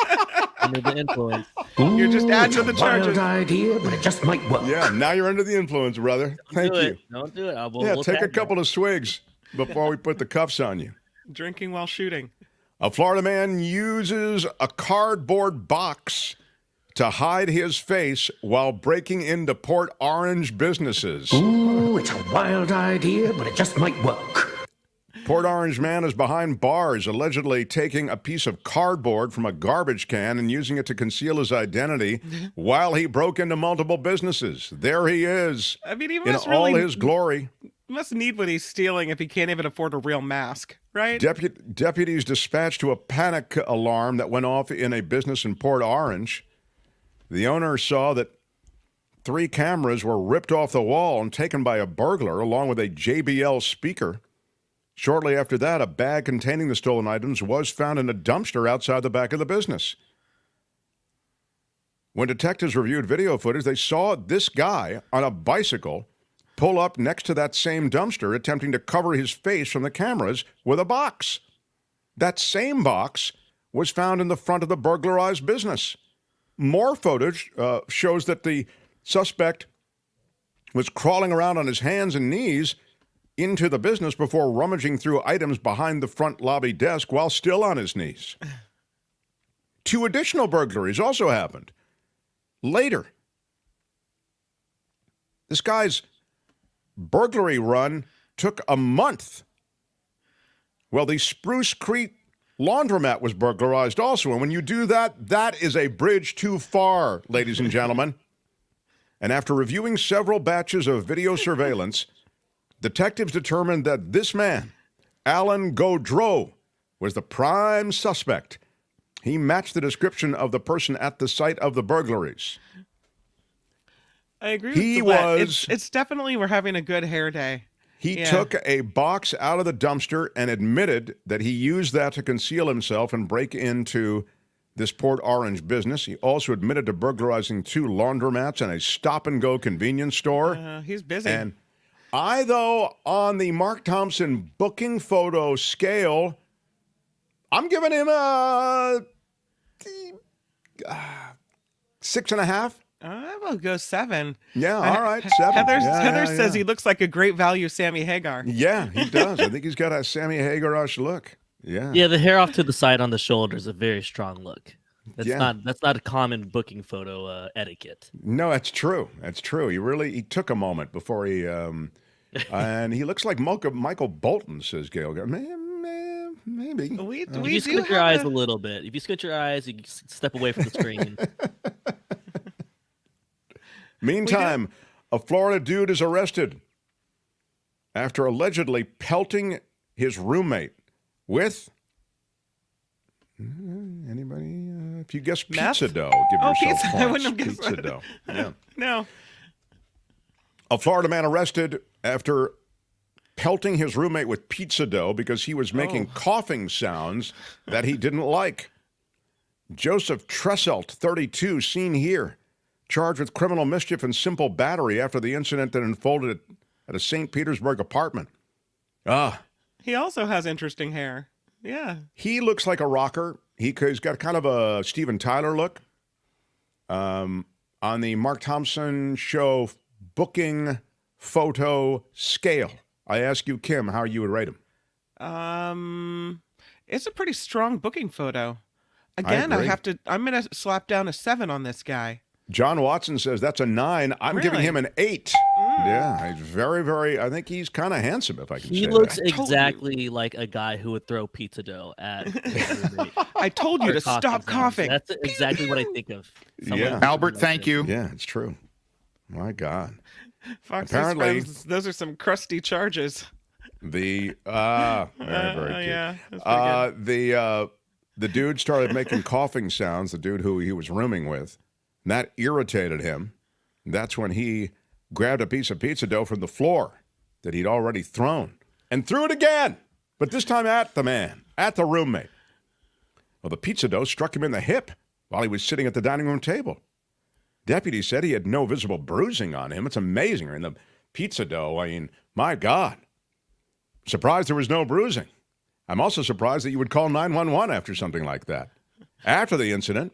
Speaker 5: under the influence.
Speaker 4: You're just adding to the charges.
Speaker 6: Wild idea, but it just might work.
Speaker 2: Yeah, now you're under the influence, brother. Thank you.
Speaker 5: Don't do it.
Speaker 2: We'll take a couple of swigs before we put the cuffs on you.
Speaker 4: Drinking while shooting.
Speaker 2: A Florida man uses a cardboard box to hide his face while breaking into Port Orange businesses.
Speaker 6: Ooh, it's a wild idea, but it just might work.
Speaker 2: Port Orange man is behind bars, allegedly taking a piece of cardboard from a garbage can and using it to conceal his identity while he broke into multiple businesses. There he is,
Speaker 4: I mean, he
Speaker 2: in
Speaker 4: must
Speaker 2: all
Speaker 4: really
Speaker 2: his glory.
Speaker 4: must need what he's stealing if he can't even afford a real mask, right?
Speaker 2: Deputies dispatched to a panic alarm that went off in a business in Port Orange. The owner saw that 3 cameras were ripped off the wall and taken by a burglar, along with a JBL speaker. Shortly after that, a bag containing the stolen items was found in a dumpster outside the back of the business. When detectives reviewed video footage, they saw this guy on a bicycle pull up next to that same dumpster, attempting to cover his face from the cameras with a box. That same box was found in the front of the burglarized business. More footage shows that the suspect was crawling around on his hands and knees into the business before rummaging through items behind the front lobby desk while still on his knees. 2 additional burglaries also happened later. This guy's burglary run took a month. Well, the Spruce Creek laundromat was burglarized also. And when you do that, that is a bridge too far, ladies and gentlemen. And after reviewing several batches of video surveillance, detectives determined that this man, Alan Gaudreau, was the prime suspect. He matched the description of the person at the site of the burglaries.
Speaker 4: I agree with that. It's definitely, we're having a good hair day.
Speaker 2: He took a box out of the dumpster and admitted that he used that to conceal himself and break into this Port Orange business. He also admitted to burglarizing 2 laundromats and a stop-and-go convenience store.
Speaker 4: He's busy.
Speaker 2: And I, though, on the Mark Thompson booking photo scale, I'm giving him a 6.5.
Speaker 4: I'll go 7.
Speaker 2: Yeah, all right, 7.
Speaker 4: Heather says he looks like a great value Sammy Hagar.
Speaker 2: Yeah, he does. I think he's got a Sammy Hagar-ish look. Yeah.
Speaker 5: Yeah, the hair off to the side on the shoulder is a very strong look. That's
Speaker 2: Yeah.
Speaker 5: not a common booking photo etiquette.
Speaker 2: No, that's true. That's true. He took a moment before he and he looks like Michael Bolton, says Gail. Maybe.
Speaker 5: If you squint your eyes a little bit, if you squint your eyes, you step away from the screen.
Speaker 2: Meantime, a Florida dude is arrested after allegedly pelting his roommate with anybody? If you guess pizza dough, give yourself
Speaker 4: pizza.
Speaker 2: points.
Speaker 4: I wouldn't have guessed
Speaker 2: Pizza
Speaker 4: that.
Speaker 2: dough. Yeah.
Speaker 4: No.
Speaker 2: A Florida man arrested after pelting his roommate with pizza dough because he was making coughing sounds that he didn't like. Joseph Tresselt, 32, seen here, charged with criminal mischief and simple battery after the incident that unfolded at a St. Petersburg apartment.
Speaker 4: He also has interesting hair. Yeah.
Speaker 2: He looks like a rocker. He's got kind of a Steven Tyler look. On the Mark Thompson Show booking photo scale, I ask you, Kim, how you would rate him.
Speaker 4: It's a pretty strong booking photo. Again, I'm going to slap down a 7 on this guy.
Speaker 2: John Watson says that's a 9. I'm giving him an 8. Yeah, he's very, very, I think he's kind of handsome, if I can say that.
Speaker 5: He looks exactly like a guy who would throw pizza dough at his roommate.
Speaker 4: I told you to stop coughing.
Speaker 5: That's exactly what I think of.
Speaker 2: Yeah.
Speaker 3: Albert, thank you.
Speaker 2: Yeah, it's true. My God.
Speaker 4: Fox's
Speaker 2: Apparently,
Speaker 4: friends, those are some crusty charges.
Speaker 2: Very, very cute.
Speaker 4: Yeah, that's pretty good.
Speaker 2: The dude started making coughing sounds, the dude who he was rooming with, and that irritated him. That's when he grabbed a piece of pizza dough from the floor that he'd already thrown and threw it again, but this time at the roommate. Well, the pizza dough struck him in the hip while he was sitting at the dining room table. Deputies said he had no visible bruising on him. It's amazing. And the pizza dough, I mean, my God. Surprised there was no bruising. I'm also surprised that you would call 911 after something like that. After the incident,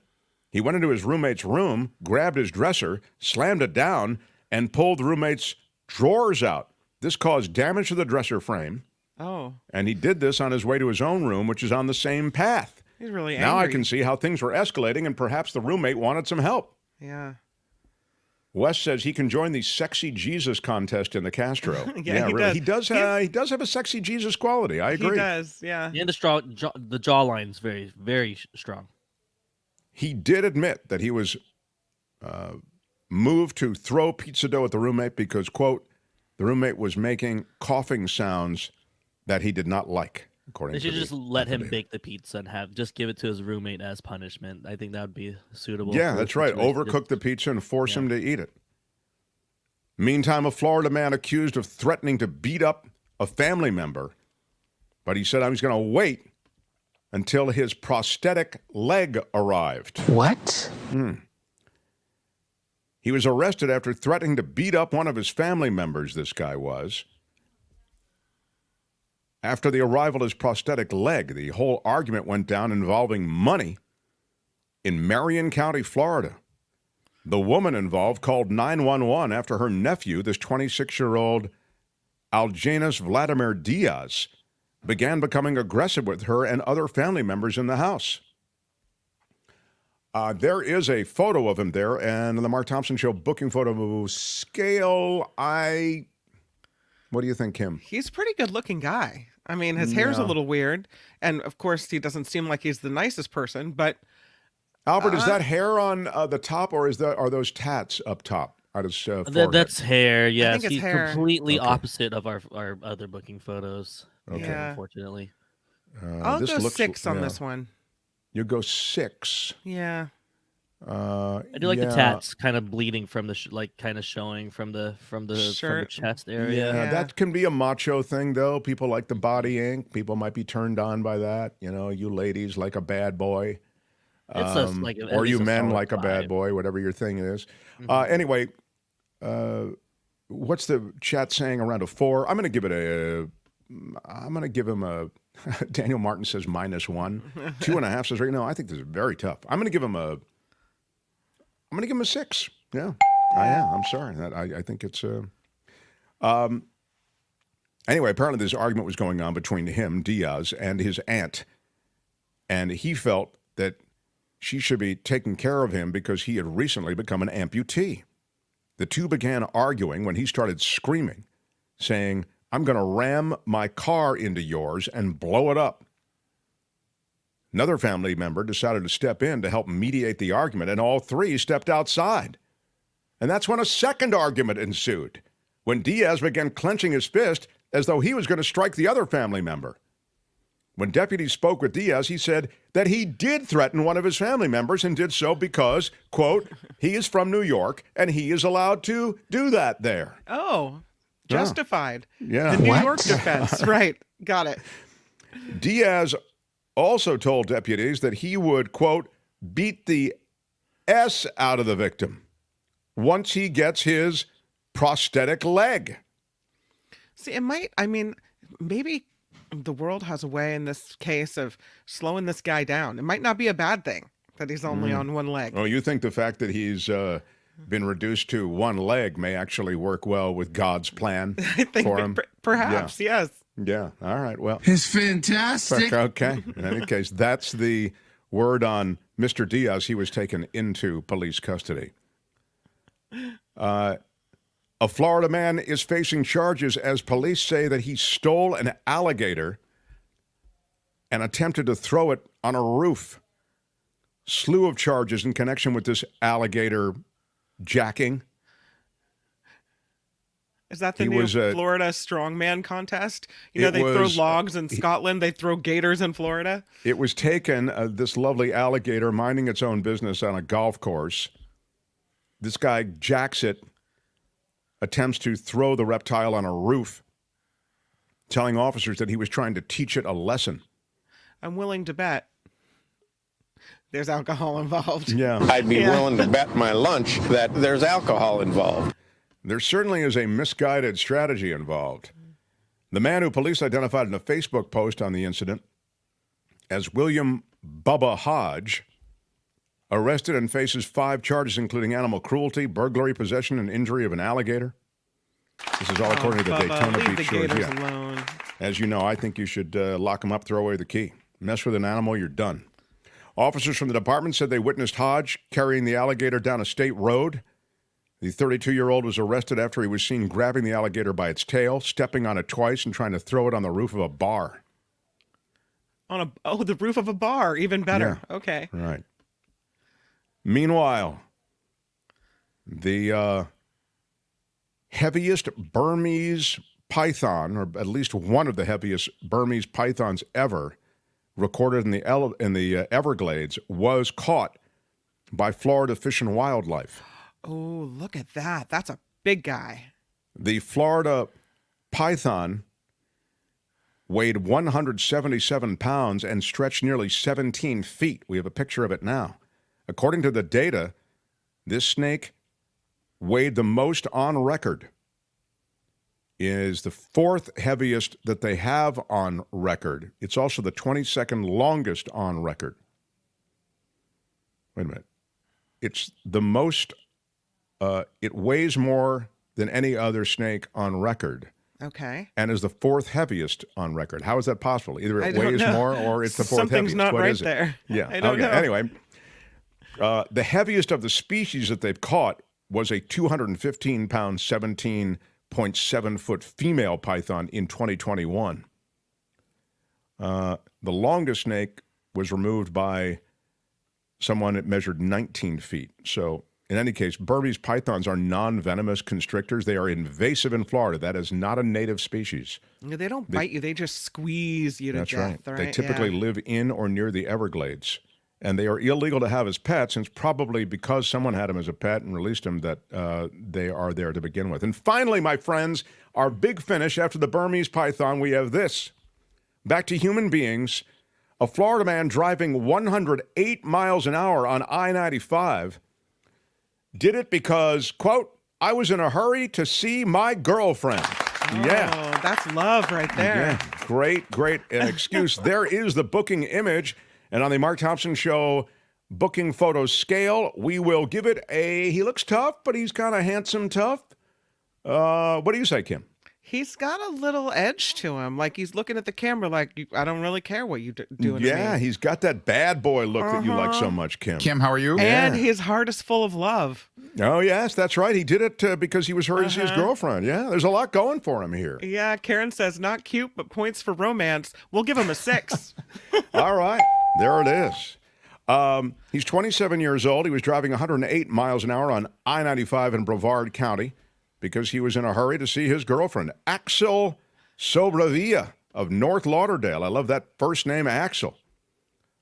Speaker 2: he went into his roommate's room, grabbed his dresser, slammed it down, and pulled the roommate's drawers out. This caused damage to the dresser frame.
Speaker 4: Oh.
Speaker 2: And he did this on his way to his own room, which is on the same path.
Speaker 4: He's really angry.
Speaker 2: Now I can see how things were escalating, and perhaps the roommate wanted some help.
Speaker 4: Yeah.
Speaker 2: Wes says he can join the sexy Jesus contest in the Castro.
Speaker 4: Yeah, he
Speaker 2: really.
Speaker 4: does.
Speaker 2: He does have a sexy Jesus quality. I agree.
Speaker 4: He does, yeah.
Speaker 5: And the jawline's very, very strong.
Speaker 2: He did admit that he was moved to throw pizza dough at the roommate because, quote, the roommate was making coughing sounds that he did not like.
Speaker 5: They should just let him bake the pizza and just give it to his roommate as punishment. I think that would be suitable.
Speaker 2: Yeah, that's right. Overcook the pizza and force him to eat it. Meantime, a Florida man accused of threatening to beat up a family member, but he said I was going to wait until his prosthetic leg arrived.
Speaker 12: What?
Speaker 2: He was arrested after threatening to beat up one of his family members, this guy was. After the arrival of his prosthetic leg, the whole argument went down involving money in Marion County, Florida. The woman involved called 911 after her nephew, this 26-year-old Aljanus Vladimir Diaz, began becoming aggressive with her and other family members in the house. There is a photo of him there, and on the Mark Thompson Show booking photo scale, what do you think, Kim?
Speaker 4: He's a pretty good-looking guy. I mean, his hair's a little weird, and of course, he doesn't seem like he's the nicest person. But
Speaker 2: Albert, is that hair on the top, or are those tats up top?
Speaker 5: That's hair. Yes,
Speaker 4: I think it's
Speaker 5: he's
Speaker 4: hair.
Speaker 5: completely opposite of our other booking photos.
Speaker 2: Okay,
Speaker 4: yeah.
Speaker 5: Unfortunately,
Speaker 4: I'll go 6 on this one.
Speaker 2: You go 6.
Speaker 4: Yeah.
Speaker 5: I do like the tats kind of bleeding from the kind of showing from the chest area.
Speaker 2: Yeah, that can be a macho thing, though. People like the body ink. People might be turned on by that. You know, you ladies like a bad boy, or you men like a bad boy, whatever your thing is.
Speaker 5: Mm-hmm.
Speaker 2: Anyway, what's the chat saying around a 4? I'm going to give it I'm going to give him a. Daniel Martin says -1. 2.5 says right. No, I think this is very tough. I'm going to give him a 6. Yeah, I am. I'm sorry. I think it's Anyway, apparently this argument was going on between him, Diaz, and his aunt, and he felt that she should be taking care of him because he had recently become an amputee. The two began arguing when he started screaming, saying, "I'm going to ram my car into yours and blow it up." Another family member decided to step in to help mediate the argument, and all three stepped outside. And that's when a second argument ensued, when Diaz began clenching his fist as though he was going to strike the other family member. When deputies spoke with Diaz, he said that he did threaten one of his family members and did so because, quote, he is from New York and he is allowed to do that there.
Speaker 4: Oh, justified.
Speaker 2: Yeah.
Speaker 4: The New York defense. Right. Got it.
Speaker 2: Diaz also told deputies that he would, quote, beat the S out of the victim once he gets his prosthetic leg.
Speaker 4: See, maybe The world has a way in this case of slowing this guy down. It might not be a bad thing that he's only on one leg.
Speaker 2: Oh, you think the fact that he's been reduced to one leg may actually work well with God's plan
Speaker 4: I think
Speaker 2: for him?
Speaker 4: Perhaps, yes.
Speaker 2: Yeah. All right. Well,
Speaker 8: It's fantastic.
Speaker 2: okay. In any case, that's the word on Mr. Diaz. He was taken into police custody. A Florida man is facing charges as police say that he stole an alligator and attempted to throw it on a roof. Slew of charges in connection with this alligator jacking.
Speaker 4: Is that the new Florida strongman contest? You know, they throw logs in Scotland. They throw gators in Florida.
Speaker 2: It was taken, this lovely alligator minding its own business on a golf course. This guy jacks it, attempts to throw the reptile on a roof, telling officers that he was trying to teach it a lesson.
Speaker 4: I'm willing to bet there's alcohol involved.
Speaker 2: Yeah.
Speaker 15: I'd be willing to bet my lunch that there's alcohol involved.
Speaker 2: There certainly is a misguided strategy involved. The man who police identified in a Facebook post on the incident as William Bubba Hodge, arrested and faces 5 charges, including animal cruelty, burglary, possession, and injury of an alligator. This is all according to the Daytona
Speaker 4: leave
Speaker 2: Beach
Speaker 4: the
Speaker 2: Shores.
Speaker 4: gators alone.
Speaker 2: As you know, I think you should lock them up, throw away the key. Mess with an animal, you're done. Officers from the department said they witnessed Hodge carrying the alligator down a state road. The 32-year-old was arrested after he was seen grabbing the alligator by its tail, stepping on it twice, and trying to throw it on the roof of a bar.
Speaker 4: The roof of a bar, even better.
Speaker 2: Yeah.
Speaker 4: Okay.
Speaker 2: Right. Meanwhile, the heaviest Burmese python, or at least one of the heaviest Burmese pythons ever recorded in the Everglades, was caught by Florida Fish and Wildlife.
Speaker 4: Oh, look at that. That's a big guy.
Speaker 2: The Florida python weighed 177 pounds and stretched nearly 17 feet. We have a picture of it now. According to the data, this snake weighed the most on record. Is the 4th heaviest that they have on record. It's also the 22nd longest on record. Wait a minute. It's the most, it weighs more than any other snake on record.
Speaker 4: Okay.
Speaker 2: And is the 4th heaviest on record. How is that possible? Either it weighs more or it's the 4th
Speaker 4: Something's
Speaker 2: heaviest.
Speaker 4: not
Speaker 2: What
Speaker 4: right
Speaker 2: is it?
Speaker 4: there.
Speaker 2: Yeah.
Speaker 4: I don't know.
Speaker 2: Anyway, the heaviest of the species that they've caught was a 215-pound, 17.7-foot female python in 2021. The longest snake was removed by someone that measured 19 feet. So, in any case, Burmese pythons are non-venomous constrictors. They are invasive in Florida. That is not a native species.
Speaker 4: They don't bite you. They just squeeze you to
Speaker 2: That's
Speaker 4: death.
Speaker 2: right. They typically live in or near the Everglades. And they are illegal to have as pets, and it's probably because someone had them as a pet and released them that they are there to begin with. And finally, my friends, our big finish after the Burmese python, we have this. Back to human beings. A Florida man driving 108 miles an hour on I-95 did it because, quote, I was in a hurry to see my girlfriend.
Speaker 4: Oh,
Speaker 2: Yeah.
Speaker 4: That's love right there.
Speaker 2: Yeah. Great excuse. There is the booking image. And on the Mark Thompson Show booking photo scale, we will give it he looks tough, but he's kind of handsome tough. What do you say, Kim?
Speaker 4: He's got a little edge to him. Like he's looking at the camera like, I don't really care what you're doing to me.
Speaker 2: He's got that bad boy look that you like so much, Kim.
Speaker 3: Kim, how are you?
Speaker 4: And his heart is full of love.
Speaker 2: Oh, yes, that's right. He did it because he was hurrying to see his girlfriend. Yeah, there's a lot going for him here.
Speaker 4: Yeah, Karen says, not cute, but points for romance. We'll give him a 6.
Speaker 2: All right, there it is. He's 27 years old. He was driving 108 miles an hour on I-95 in Brevard County because he was in a hurry to see his girlfriend, Axel Sobravilla of North Lauderdale. I love that first name, Axel.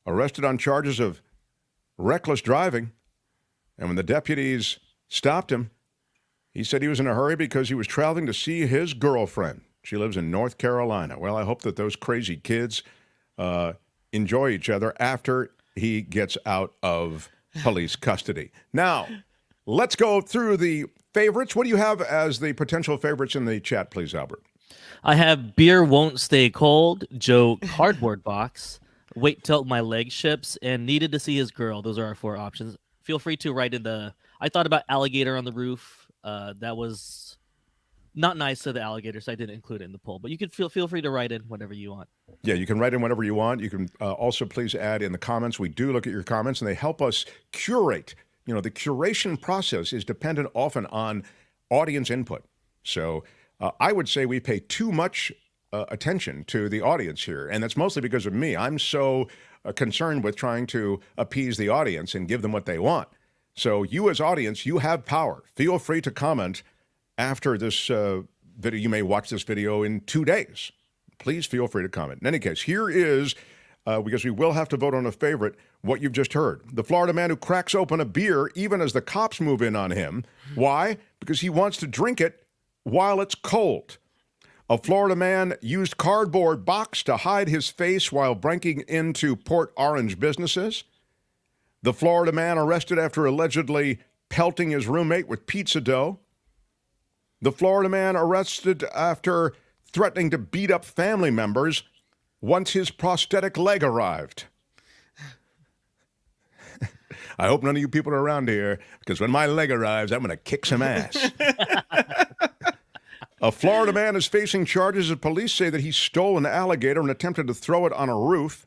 Speaker 2: Arrested on charges of reckless driving. And when the deputies stopped him, he said he was in a hurry because he was traveling to see his girlfriend. She lives in North Carolina. Well, I hope that those crazy kids enjoy each other after he gets out of police custody. Now, let's go through the favorites. What do you have as the potential favorites in the chat, please, Albert?
Speaker 5: I have beer won't stay cold, Joe cardboard box, wait till my leg ships, and needed to see his girl. Those are our 4 options. Feel free to write in the. I thought about alligator on the roof. That was not nice to the alligator, so I didn't include it in the poll. But you can feel free to write in whatever you want.
Speaker 2: Yeah, you can write in whatever you want. You can also please add in the comments. We do look at your comments, and they help us curate. You know, the curation process is dependent often on audience input. So I would say we pay too much attention to the audience here, and that's mostly because of me. I'm so concerned with trying to appease the audience and give them what they want. So you as audience, you have power. Feel free to comment after this video. You may watch this video in 2 days. Please feel free to comment. In any case, here is, because we will have to vote on a favorite, what you've just heard. The Florida man who cracks open a beer even as the cops move in on him. Why? Because he wants to drink it while it's cold. A Florida man used cardboard box to hide his face while breaking into Port Orange businesses. The Florida man arrested after allegedly pelting his roommate with pizza dough. The Florida man arrested after threatening to beat up family members once his prosthetic leg arrived. I hope none of you people are around here, because when my leg arrives, I'm going to kick some ass. A Florida man is facing charges as police say that he stole an alligator and attempted to throw it on a roof.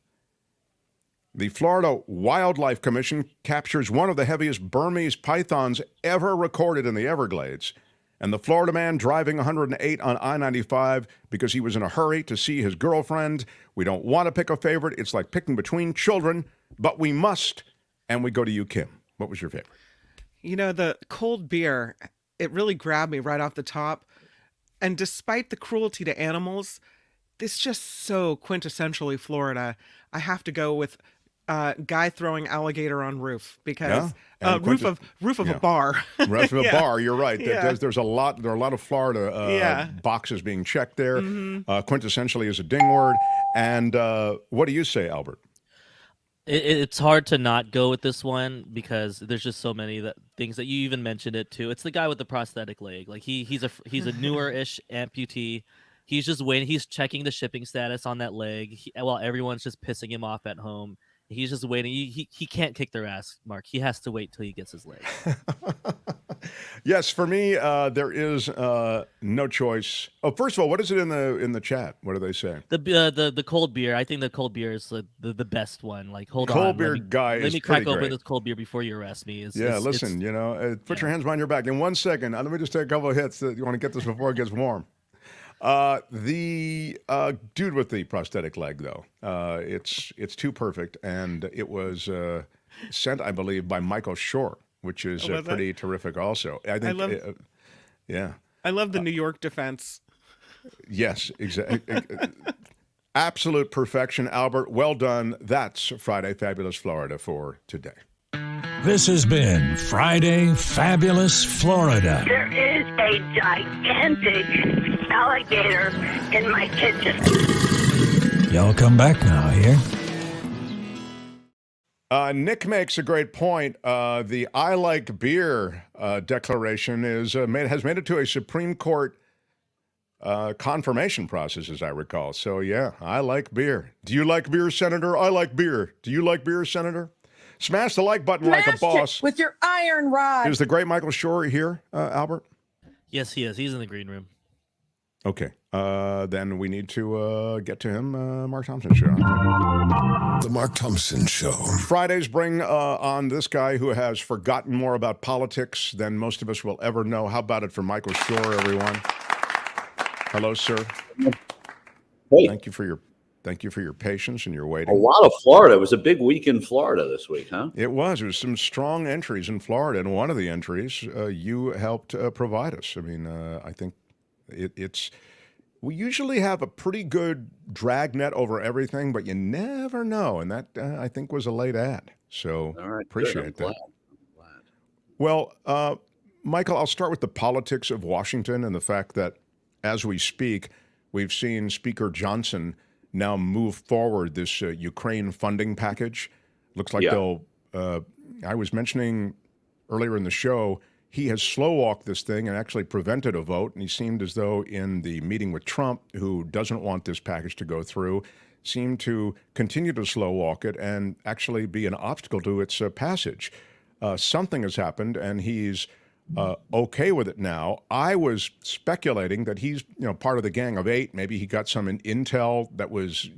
Speaker 2: The Florida Wildlife Commission captures one of the heaviest Burmese pythons ever recorded in the Everglades. And the Florida man driving 108 on I-95 because he was in a hurry to see his girlfriend. We don't want to pick a favorite. It's like picking between children, but we must. And we go to you, Kim. What was your favorite?
Speaker 4: You know, the cold beer, it really grabbed me right off the top. And despite the cruelty to animals, this just so quintessentially Florida. I have to go with guy throwing alligator on roof because roof of a bar.
Speaker 2: Roof of a bar. You're right. There are a lot of Florida boxes being checked there. Mm-hmm. Quintessentially is a ding word. And what do you say, Albert?
Speaker 5: It's hard to not go with this one because there's just so many things that you even mentioned it too. It's the guy with the prosthetic leg. Like he's a newer-ish amputee. He's just waiting. He's checking the shipping status on that leg while everyone's just pissing him off at home. He's just waiting. He can't kick their ass, Mark. He has to wait till he gets his leg.
Speaker 2: Yes, for me, there is no choice. Oh, first of all, what is it in the chat? What do they say?
Speaker 5: The cold beer. I think the cold beer is the best one. Like, hold on.
Speaker 2: Cold beer guy is
Speaker 5: Let me crack open
Speaker 2: great.
Speaker 5: this cold beer before you arrest me.
Speaker 2: Listen, put your hands behind your back. In 1 second, let me just take a couple of hits. You want to get this before it gets warm. The dude with the prosthetic leg, though, it's too perfect, and it was sent, I believe, by Michael Shure, which is pretty terrific. Also, I think,
Speaker 4: I love the New York defense.
Speaker 2: Yes, exactly. Absolute perfection, Albert. Well done. That's Friday Fabulous Florida for today.
Speaker 13: This has been Friday Fabulous Florida.
Speaker 14: There is a gigantic alligator in my kitchen.
Speaker 13: Y'all come back now, here.
Speaker 2: Nick makes a great point. The I like beer declaration has made it to a Supreme Court confirmation process, as I recall. So, yeah, I like beer. Do you like beer, Senator? I like beer. Do you like beer, Senator? Smash the like button like a boss.
Speaker 10: With your iron rod.
Speaker 2: Is the great Michael Shure here, Albert?
Speaker 5: Yes, he is. He's in the green room.
Speaker 2: Okay. Then we need to get to him. Mark Thompson Show.
Speaker 8: The Mark Thompson Show.
Speaker 2: Fridays bring on this guy who has forgotten more about politics than most of us will ever know. How about it for Michael Shure, everyone? Hello, sir.
Speaker 16: Hey.
Speaker 2: Thank you for your patience and your waiting.
Speaker 16: A lot of Florida. It was a big week in Florida this week, huh?
Speaker 2: It was. There was some strong entries in Florida, and one of the entries you helped provide us. I mean, I think it's. We usually have a pretty good dragnet over everything, but you never know, and that I think was a late ad. So appreciate that.
Speaker 16: Glad.
Speaker 2: Well, Michael, I'll start with the politics of Washington and the fact that as we speak, we've seen Speaker Johnson now move forward this Ukraine funding package. Looks like they'll, I was mentioning earlier in the show, he has slow walked this thing and actually prevented a vote. And he seemed as though in the meeting with Trump, who doesn't want this package to go through, seemed to continue to slow walk it and actually be an obstacle to its passage. Something has happened, and he's okay with it now. I was speculating that he's, part of the Gang of Eight. Maybe he got some intel that was,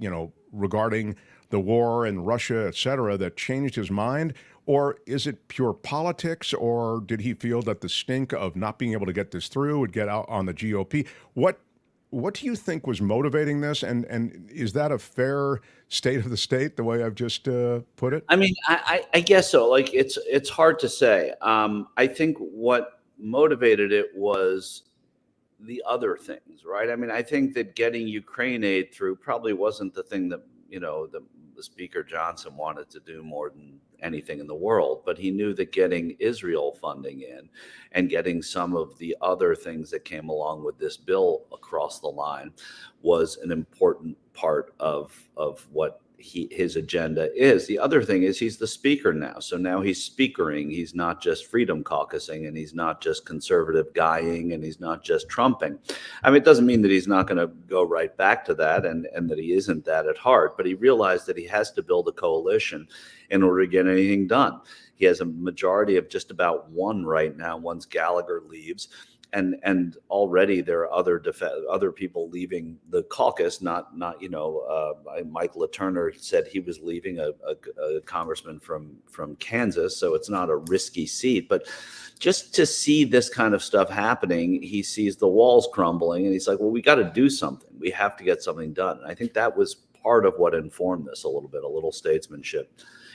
Speaker 2: regarding the war in Russia, et cetera, that changed his mind. Or is it pure politics, or did he feel that the stink of not being able to get this through would get out on the GOP? What do you think was motivating this, and is that a fair state of the state, the way I've just put it?
Speaker 16: I mean, I guess so. Like, it's hard to say. I think what motivated it was the other things, right? I mean, I think that getting Ukraine aid through probably wasn't the thing that, the Speaker Johnson wanted to do more than anything in the world, but he knew that getting Israel funding in and getting some of the other things that came along with this bill across the line was an important part of what his agenda is. The other thing is he's the speaker now. So now he's speakering. He's not just freedom caucusing, and he's not just conservative guying, and he's not just trumping. I mean, it doesn't mean that he's not going to go right back to that and that he isn't that at heart, but he realized that he has to build a coalition in order to get anything done. He has a majority of just about one right now once Gallagher leaves. And already there are other people leaving the caucus. Not Michael Turner said he was leaving, a congressman from Kansas, so it's not a risky seat. But just to see this kind of stuff happening, he sees the walls crumbling, and he's like, "Well, we got to do something. We have to get something done." And I think that was part of what informed this a little statesmanship.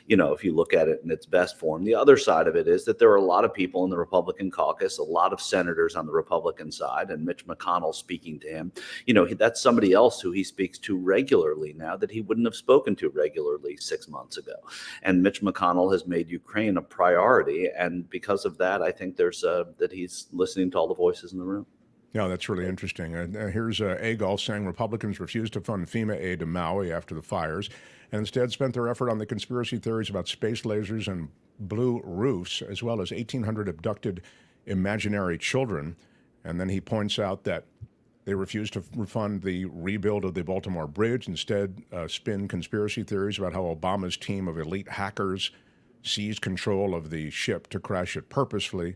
Speaker 16: If you look at it in its best form. The other side of it is that there are a lot of people in the Republican caucus, a lot of senators on the Republican side, and Mitch McConnell speaking to him. That's somebody else who he speaks to regularly now that he wouldn't have spoken to regularly 6 months ago. And Mitch McConnell has made Ukraine a priority. And because of that, I think that he's listening to all the voices in the room.
Speaker 2: Yeah, that's really interesting. Here's Agol saying Republicans refused to fund FEMA aid to Maui after the fires and instead spent their effort on the conspiracy theories about space lasers and blue roofs, as well as 1,800 abducted imaginary children. And then he points out that they refused to fund the rebuild of the Baltimore Bridge, instead spin conspiracy theories about how Obama's team of elite hackers seized control of the ship to crash it purposefully.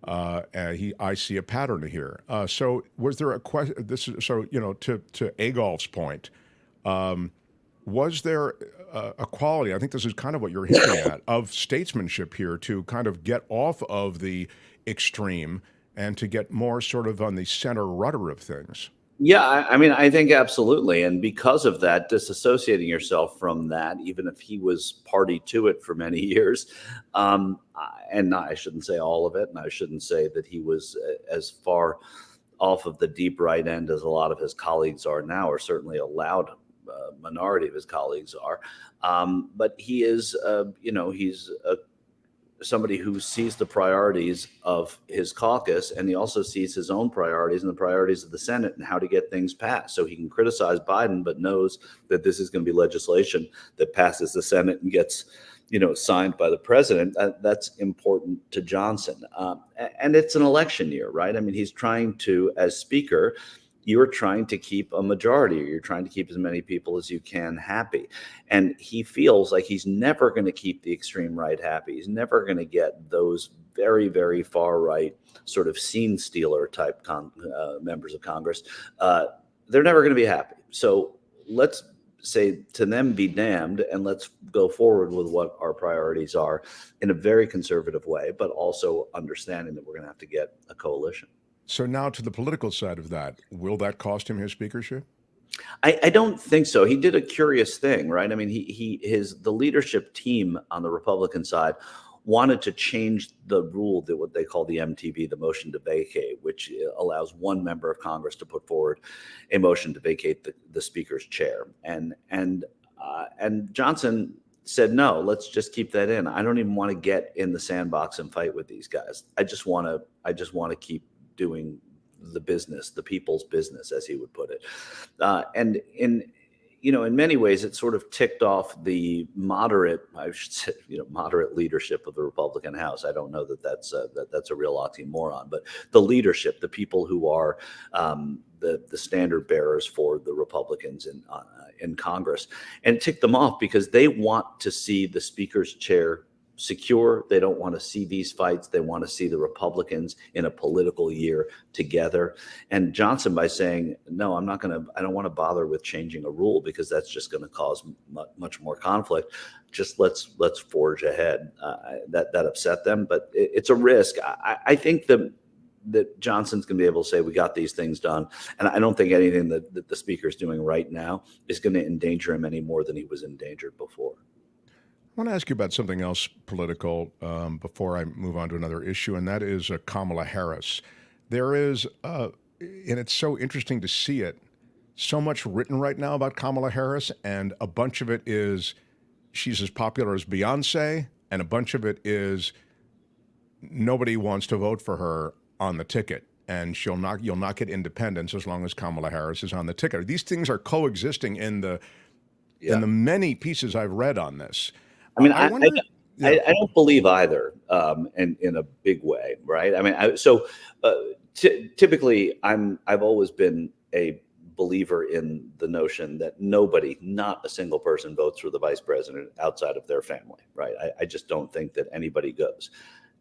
Speaker 2: I see a pattern here. So was there a question? To Agolf's point, was there a quality? I think this is kind of what you're hinting at, of statesmanship here to kind of get off of the extreme and to get more sort of on the center rudder of things.
Speaker 16: Yeah, I mean, I think absolutely. And because of that, disassociating yourself from that, even if he was party to it for many years, I shouldn't say all of it, and I shouldn't say that he was as far off of the deep right end as a lot of his colleagues are now, or certainly a loud minority of his colleagues are. But he is, he's somebody who sees the priorities of his caucus, and he also sees his own priorities and the priorities of the Senate and how to get things passed. So he can criticize Biden, but knows that this is going to be legislation that passes the Senate and gets, signed by the president. That's important to Johnson. And it's an election year, right? I mean, he's trying to, as speaker, you're trying to keep a majority, or you're trying to keep as many people as you can happy. And he feels like he's never going to keep the extreme right happy. He's never going to get those very, very far right sort of scene stealer type members of Congress. They're never going to be happy. So let's say to them, be damned, and let's go forward with what our priorities are in a very conservative way, but also understanding that we're going to have to get a coalition.
Speaker 2: So now to the political side of that, will that cost him his speakership?
Speaker 16: I don't think so. He did a curious thing, right? I mean, the leadership team on the Republican side wanted to change the rule, that what they call the MTV, the motion to vacate, which allows one member of Congress to put forward a motion to vacate the speaker's chair. And Johnson said, no, let's just keep that in. I don't even want to get in the sandbox and fight with these guys. I just want to keep doing the business, the people's business, as he would put it. And in in many ways, it sort of ticked off the moderate, I should say, moderate leadership of the Republican House. I don't know that that's a real oxymoron, but the leadership, the people who are the standard bearers for the Republicans in Congress, and it ticked them off because they want to see the Speaker's chair secure. They don't want to see these fights. They want to see the Republicans in a political year together. And Johnson, by saying, no, I don't want to bother with changing a rule because that's just going to cause much more conflict. Just let's forge ahead. That upset them, but it's a risk. I think that Johnson's going to be able to say, we got these things done. And I don't think anything that the Speaker's doing right now is going to endanger him any more than he was endangered before.
Speaker 2: I want to ask you about something else political before I move on to another issue, and that is Kamala Harris. There is, and it's so interesting to see it, so much written right now about Kamala Harris, and a bunch of it is she's as popular as Beyonce, and a bunch of it is nobody wants to vote for her on the ticket, and you'll not get independents as long as Kamala Harris is on the ticket. These things are coexisting in the many pieces I've read on this.
Speaker 16: I mean, I don't believe either in a big way, right? I mean, typically I've always been a believer in the notion that not a single person votes for the vice president outside of their family, right? I just don't think that anybody goes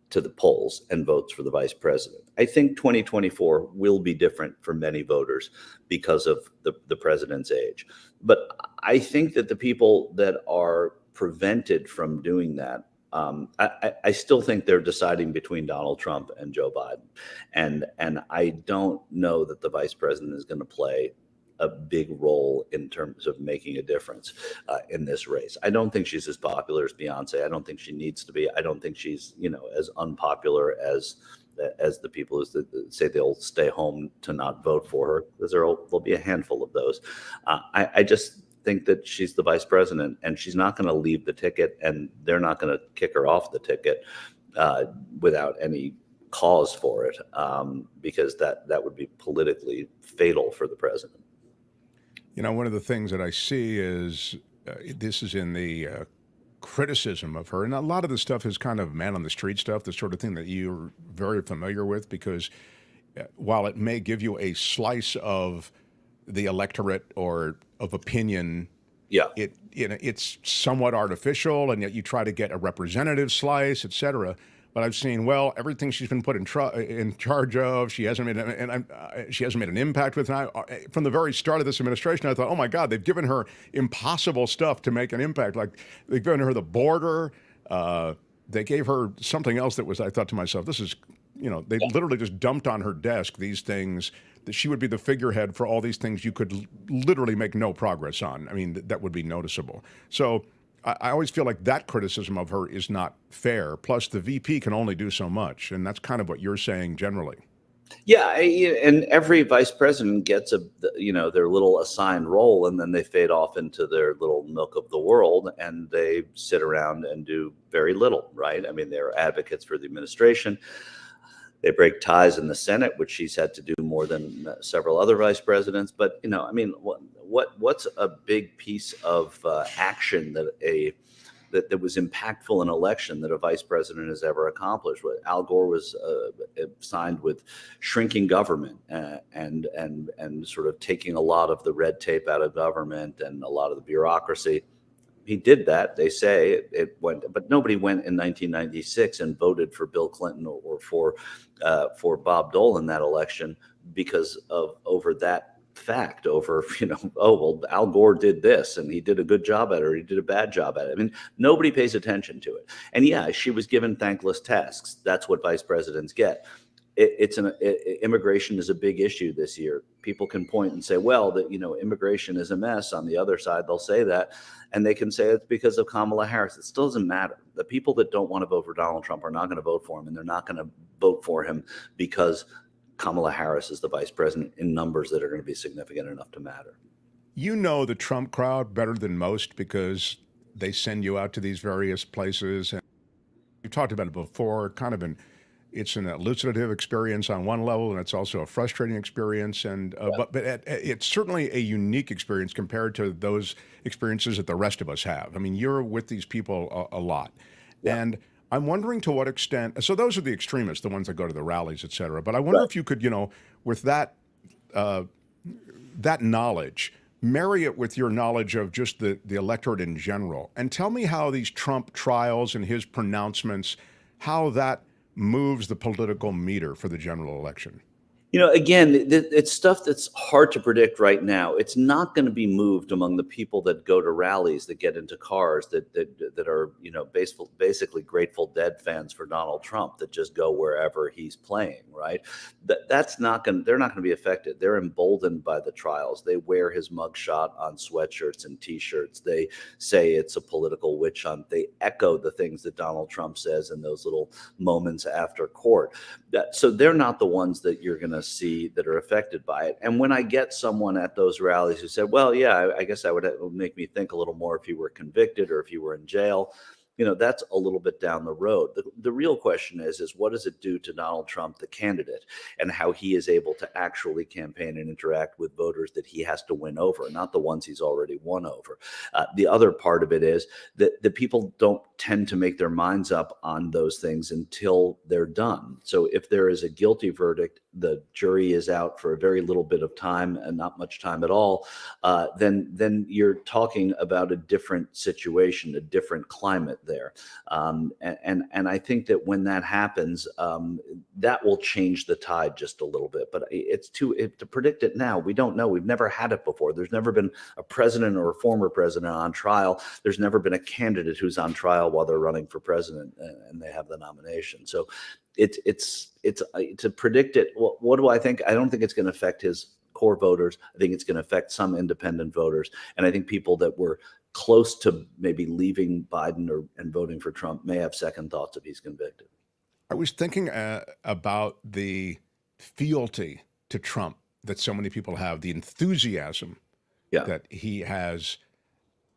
Speaker 16: to the polls and votes for the vice president. I think 2024 will be different for many voters because of the president's age. But I think that the people that are prevented from doing that, I still think they're deciding between Donald Trump and Joe Biden. And I don't know that the vice president is going to play a big role in terms of making a difference in this race. I don't think she's as popular as Beyonce. I don't think she needs to be. I don't think she's, as unpopular as the people who say they'll stay home to not vote for her, because there'll be a handful of those. I just think that she's the vice president, and she's not going to leave the ticket, and they're not going to kick her off the ticket without any cause for it, because that would be politically fatal for the president.
Speaker 2: One of the things that I see is this is in the criticism of her, and a lot of the stuff is kind of man on the street stuff, the sort of thing that you're very familiar with, because while it may give you a slice of the electorate or of opinion, it's somewhat artificial, and yet you try to get a representative slice, etc. But I've seen, everything she's been put in charge of, she hasn't made an impact with. And from the very start of this administration, I thought, oh my God, they've given her impossible stuff to make an impact. Like they've given her the border. They gave her something else that was, I thought to myself, this is, they literally just dumped on her desk these things that she would be the figurehead for all these things you could literally make no progress on. I mean, that would be noticeable. So I always feel like that criticism of her is not fair. Plus, the VP can only do so much, and that's kind of what you're saying generally.
Speaker 16: Yeah, and every vice president gets their little assigned role, and then they fade off into their little nook of the world, and they sit around and do very little, right? I mean, they're advocates for the administration. They break ties in the Senate, which she's had to do more than several other vice presidents. But what's a big piece of action that was impactful in election that a vice president has ever accomplished? Al Gore was signed with shrinking government and sort of taking a lot of the red tape out of government and a lot of the bureaucracy. He did that. They say it went, but nobody went in 1996 and voted for Bill Clinton or for Bob Dole in that election because of over that fact. Over Al Gore did this and he did a good job at it, or he did a bad job at it. I mean, nobody pays attention to it. And yeah, she was given thankless tasks. That's what vice presidents get. Immigration is a big issue this year. People can point and say, immigration is a mess. On the other side, they'll say that, and they can say it's because of Kamala Harris. It still doesn't matter. The people that don't want to vote for Donald Trump are not going to vote for him, and they're not going to vote for him because Kamala Harris is the vice president in numbers that are going to be significant enough to matter.
Speaker 2: You know the Trump crowd better than most because they send you out to these various places. And we've talked about it before, kind of it's an elucidative experience on one level, and it's also a frustrating experience. And but it's certainly a unique experience compared to those experiences that the rest of us have. I mean, you're with these people a lot, and I'm wondering to what extent. So those are the extremists, the ones that go to the rallies, et cetera. But I wonder if you could, with that that knowledge, marry it with your knowledge of just the electorate in general, and tell me how these Trump trials and his pronouncements, how that moves the political meter for the general election.
Speaker 16: Again, it's stuff that's hard to predict right now. It's not going to be moved among the people that go to rallies, that get into cars, that are, basically Grateful Dead fans for Donald Trump, that just go wherever he's playing, right? They're not going to be affected. They're emboldened by the trials. They wear his mugshot on sweatshirts and T-shirts. They say it's a political witch hunt. They echo the things that Donald Trump says in those little moments after court. So they're not the ones that you're going to see that are affected by it. And when I get someone at those rallies who said, well, yeah, I guess it would make me think a little more if he were convicted or if he were in jail, that's a little bit down the road. The real question is what does it do to Donald Trump, the candidate, and how he is able to actually campaign and interact with voters that he has to win over, not the ones he's already won over. The other part of it is that the people don't tend to make their minds up on those things until they're done. So if there is a guilty verdict, the jury is out for a very little bit of time and not much time at all, then you're talking about a different situation, a different climate there. And I think that when that happens, that will change the tide just a little bit. But to predict it now, we don't know. We've never had it before. There's never been a president or a former president on trial. There's never been a candidate who's on trial while they're running for president and they have the nomination. So it's to predict it. What do I think? I don't think it's going to affect his core voters. I think it's going to affect some independent voters. And I think people that were close to maybe leaving Biden and voting for Trump may have second thoughts if he's convicted.
Speaker 2: I was thinking about the fealty to Trump that so many people have, the enthusiasm that he has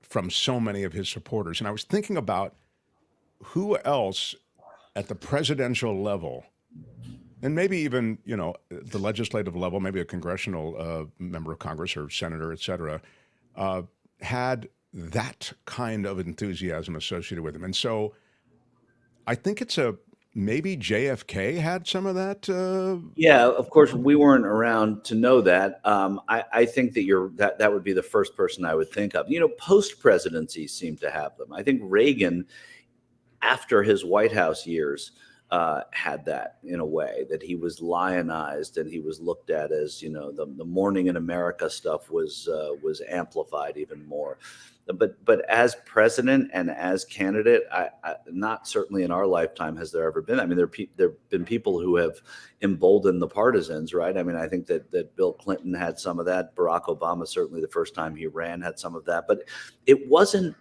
Speaker 2: from so many of his supporters. And I was thinking about who else at the presidential level, and maybe even, the legislative level, maybe a congressional member of Congress or senator, et cetera, had that kind of enthusiasm associated with him. And so I think maybe JFK had some of that.
Speaker 16: Yeah, of course, we weren't around to know that. I think that that would be the first person I would think of. Post-presidencies seem to have them. I think Reagan, after his White House years, had that in a way, that he was lionized and he was looked at as, the Morning in America stuff was amplified even more. But as president and as candidate, not certainly in our lifetime has there ever been. I mean, there have been people who have emboldened the partisans, right? I mean, I think that Bill Clinton had some of that. Barack Obama, certainly the first time he ran, had some of that. But it wasn't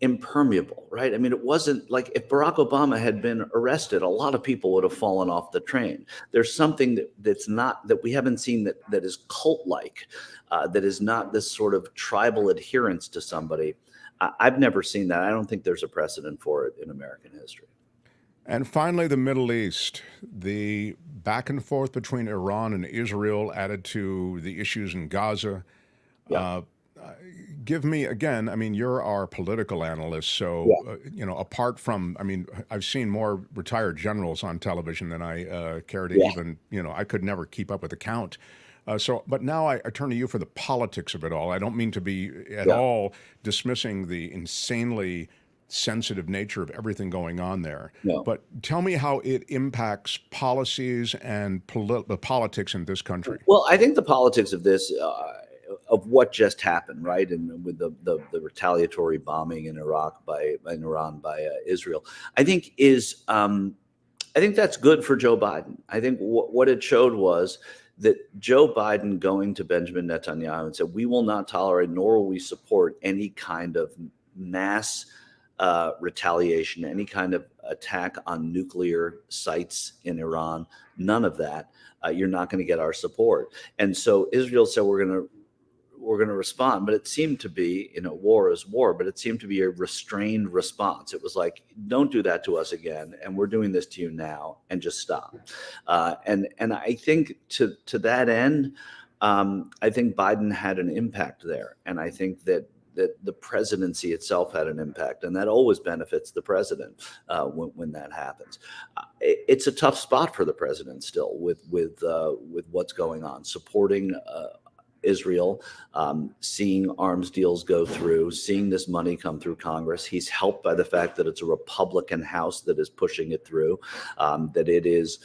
Speaker 16: impermeable, right? I mean, it wasn't like if Barack Obama had been arrested, a lot of people would have fallen off the train. There's something that we haven't seen that is cult-like, that is not this sort of tribal adherence to somebody. I've never seen that. I don't think there's a precedent for it in American history.
Speaker 2: And finally, the Middle East, the back and forth between Iran and Israel added to the issues in Gaza.
Speaker 16: Yeah.
Speaker 2: Give me, again, I mean, you're our political analyst, so, apart from, I mean, I've seen more retired generals on television than I care to even, I could never keep up with the count. But now I turn to you for the politics of it all. I don't mean to be at all dismissing the insanely sensitive nature of everything going on there.
Speaker 16: No.
Speaker 2: But tell me how it impacts policies and the politics in this country.
Speaker 16: Well, I think the politics of this, of what just happened, right, and with the retaliatory bombing in Iran by Israel, I think that's good for Joe Biden. I think what it showed was that Joe Biden going to Benjamin Netanyahu and said, we will not tolerate nor will we support any kind of mass retaliation, any kind of attack on nuclear sites in Iran, none of that. You're not going to get our support. And so Israel said, we're going to respond. But it seemed to be, war is war, but it seemed to be a restrained response. It was like, don't do that to us again, and we're doing this to you now, and just stop. And I think to that end, I think Biden had an impact there, and I think that the presidency itself had an impact, and that always benefits the president when that happens. It's a tough spot for the president still with what's going on, supporting Israel, seeing arms deals go through, seeing this money come through Congress. He's helped by the fact that it's a Republican House that is pushing it through, that it is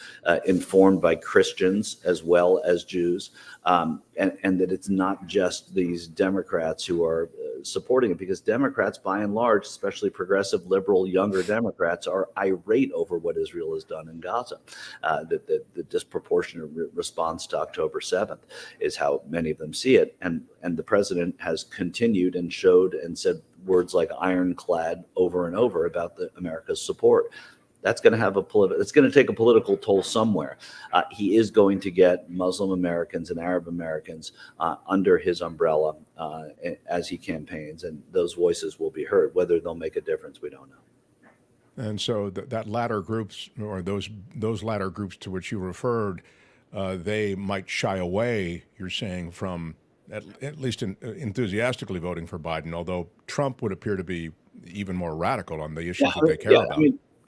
Speaker 16: informed by Christians as well as Jews, and that it's not just these Democrats who are supporting it, because Democrats, by and large, especially progressive, liberal, younger Democrats, are irate over what Israel has done in Gaza. The disproportionate response to October 7th is how many of them see it. And the president has continued and showed and said words like ironclad over and over about America's support. That's going to have it's going to take a political toll somewhere. He is going to get Muslim Americans and Arab Americans under his umbrella as he campaigns, and those voices will be heard. Whether they'll make a difference, we don't know.
Speaker 2: And so that latter groups, or those latter groups to which you referred, they might shy away, you're saying, from at least enthusiastically voting for Biden, although Trump would appear to be even more radical on the issues that they care about.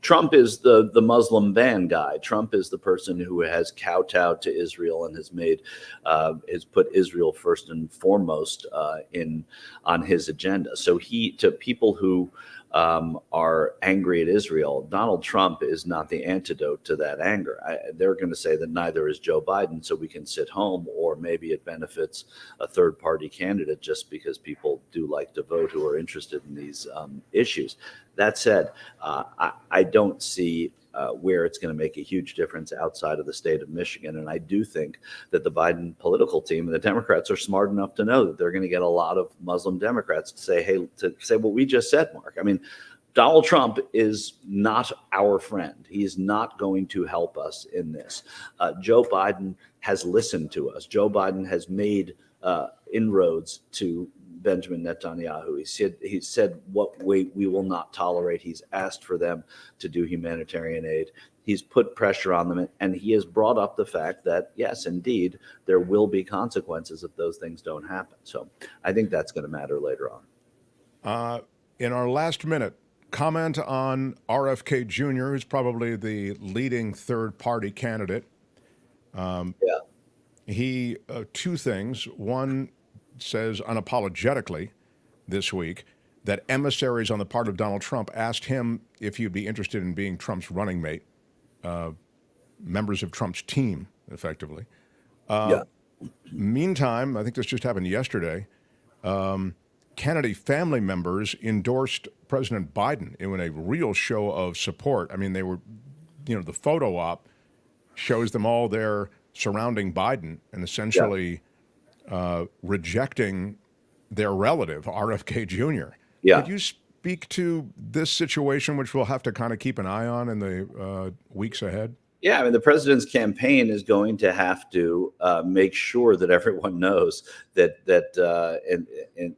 Speaker 16: Trump is the Muslim ban guy. Trump is the person who has kowtowed to Israel and has put Israel first and foremost on his agenda. So to people who are angry at Israel, Donald Trump is not the antidote to that anger. They're going to say that neither is Joe Biden, so we can sit home, or maybe it benefits a third-party candidate just because people do like to vote who are interested in these issues. That said, I don't see where it's going to make a huge difference outside of the state of Michigan. And I do think that the Biden political team and the Democrats are smart enough to know that they're going to get a lot of Muslim Democrats to say what we just said, Mark. I mean, Donald Trump is not our friend. He is not going to help us in this. Joe Biden has listened to us. Joe Biden has made inroads to Benjamin Netanyahu. He said what we will not tolerate. He's asked for them to do humanitarian aid. He's put pressure on them, and he has brought up the fact that, yes, indeed, there will be consequences if those things don't happen. So I think that's going to matter later on.
Speaker 2: In our last minute, comment on RFK Jr., who's probably the leading third-party candidate. He, two things. One, says unapologetically this week that emissaries on the part of Donald Trump asked him if he'd be interested in being Trump's running mate, members of Trump's team, effectively. Meantime, I think this just happened yesterday, Kennedy family members endorsed President Biden in a real show of support. I mean, they were, the photo op shows them all there surrounding Biden and essentially rejecting their relative, RFK Jr. Could you speak to this situation, which we'll have to kind of keep an eye on in the weeks ahead?
Speaker 16: Yeah, I mean, the president's campaign is going to have to make sure that everyone knows that and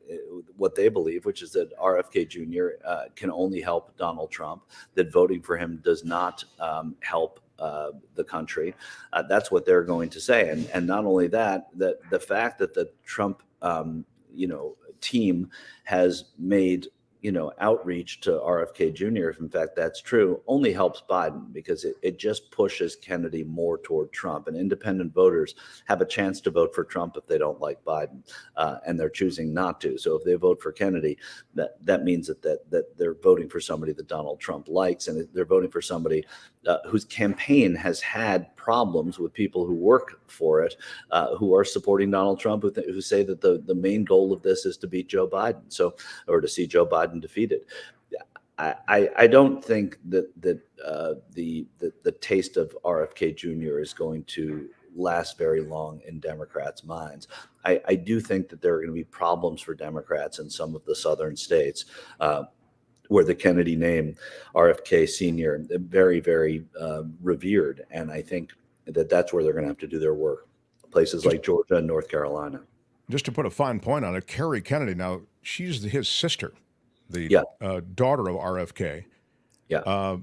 Speaker 16: what they believe, which is that RFK Jr. Can only help Donald Trump, that voting for him does not help the country. That's what they're going to say. And not only that, the fact that the Trump, team has made, outreach to RFK Jr., if in fact that's true, only helps Biden, because it just pushes Kennedy more toward Trump. And independent voters have a chance to vote for Trump if they don't like Biden, and they're choosing not to. So if they vote for Kennedy, that means that they're voting for somebody that Donald Trump likes, and they're voting for somebody whose campaign has had problems with people who work for it, who are supporting Donald Trump, who say that the main goal of this is to beat Joe Biden, or to see Joe Biden defeated. I don't think that the taste of RFK Jr. is going to last very long in Democrats' minds. I do think that there are going to be problems for Democrats in some of the southern states, where the Kennedy name, RFK Sr., very, very revered. And I think that that's where they're going to have to do their work, places like Georgia and North Carolina.
Speaker 2: just to put a fine point on it, Kerry Kennedy, now she's his sister, the daughter of RFK.
Speaker 16: Yeah.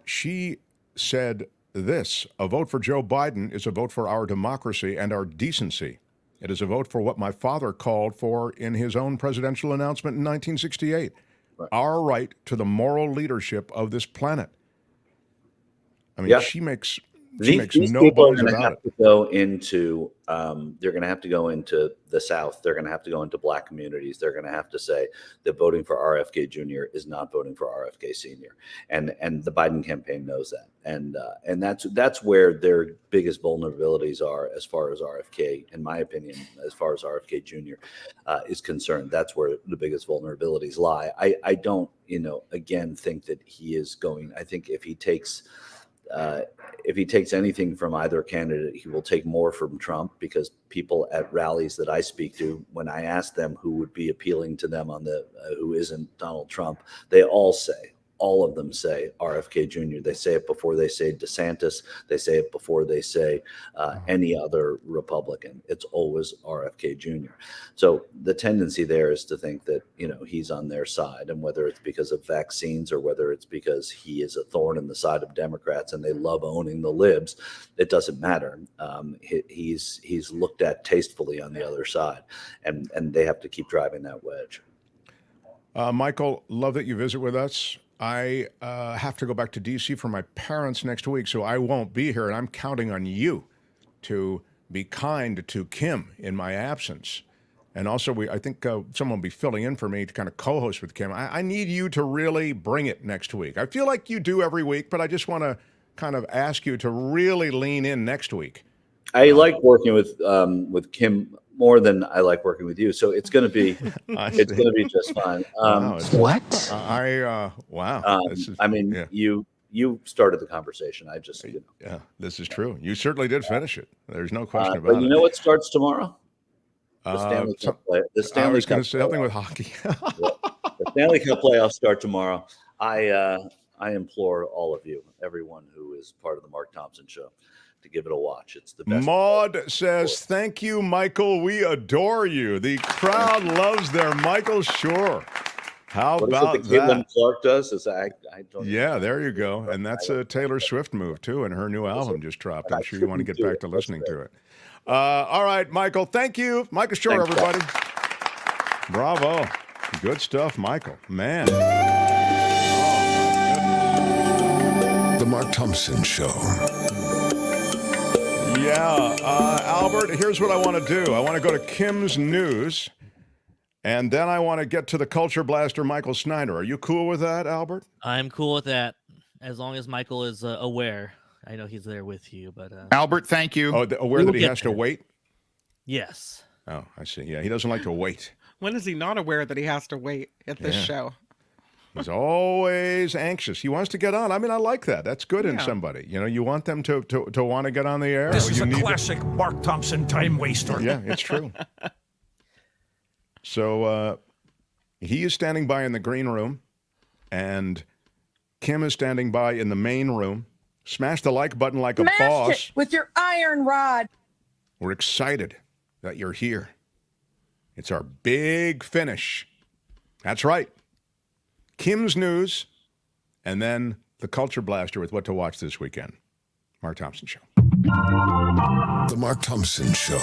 Speaker 2: She said this: a vote for Joe Biden is a vote for our democracy and our decency. It is a vote for what my father called for in his own presidential announcement in 1968, our right to the moral leadership of this planet. I mean, she makes no bones about it.
Speaker 16: They're going to have to go into the South. They're going to have to go into black communities. They're going to have to say that voting for RFK Jr. is not voting for RFK Sr. And the Biden campaign knows that. And that's where their biggest vulnerabilities are as far as RFK, in my opinion, as far as RFK Jr. Is concerned. That's where the biggest vulnerabilities lie. I don't, again, think that he is going. I think if he takes anything from either candidate, he will take more from Trump, because people at rallies that I speak to, when I ask them who would be appealing to them on who isn't Donald Trump, all of them say RFK Jr. They say it before they say DeSantis. They say it before they say any other Republican. It's always RFK Jr. So the tendency there is to think that, he's on their side, and whether it's because of vaccines or whether it's because he is a thorn in the side of Democrats and they love owning the libs, it doesn't matter. He's looked at tastefully on the other side, and they have to keep driving that wedge.
Speaker 2: Michael, love that you visit with us. I have to go back to D.C. for my parents next week, so I won't be here, and I'm counting on you to be kind to Kim in my absence. And also, I think someone will be filling in for me to kind of co-host with Kim. I need you to really bring it next week. I feel like you do every week, but I just want to kind of ask you to really lean in next week.
Speaker 16: I like working with Kim more than I like working with you, so it's going to be just fine.
Speaker 12: What?
Speaker 2: Wow.
Speaker 16: You started the conversation. I just
Speaker 2: yeah, this is true. You certainly did finish it. There's no question about it.
Speaker 16: But you know what starts tomorrow? The Stanley Cup play. The Stanley
Speaker 2: I was going
Speaker 16: Cup
Speaker 2: to say something with hockey.
Speaker 16: The Stanley Cup playoffs start tomorrow. I implore all of you, everyone who is part of the Mark Thompson Show, to give it a watch. It's the best.
Speaker 2: Maud says, "Thank you, Michael. We adore you." The crowd loves their Michael Shure. How about that?
Speaker 16: Caitlin Clark does? I don't.
Speaker 2: Yeah, there you go. And that's a Taylor Swift move too, and her new album just dropped. I'm sure you want to get back to listening to it. All right, Michael. Thank you, Michael Shure. Everybody, bravo, good stuff, Michael. Man.
Speaker 8: The Mark Thompson Show.
Speaker 2: Yeah, Albert, here's what I want to do. I want to go to Kim's news, and then I want to get to the culture blaster, Michael Snyder. Are you cool with that, Albert?
Speaker 5: I'm cool with that, as long as Michael is aware. I know he's there with you, but...
Speaker 3: Albert, thank you.
Speaker 2: Oh, aware that he has to wait?
Speaker 5: Yes.
Speaker 2: Oh, I see. Yeah, he doesn't like to wait.
Speaker 4: When is he not aware that he has to wait at this show?
Speaker 2: He's always anxious. He wants to get on. I mean, I like that. That's good in somebody. You want them to want to get on the air.
Speaker 13: This is a classic Mark Thompson time waster.
Speaker 2: Yeah, it's true. So he is standing by in the green room, and Kim is standing by in the main room. Smash the like button like a boss.
Speaker 10: It with your iron rod.
Speaker 2: We're excited that you're here. It's our big finish. That's right. Kim's news, and then the Culture Blaster with what to watch this weekend. Mark Thompson Show.
Speaker 8: The Mark Thompson Show.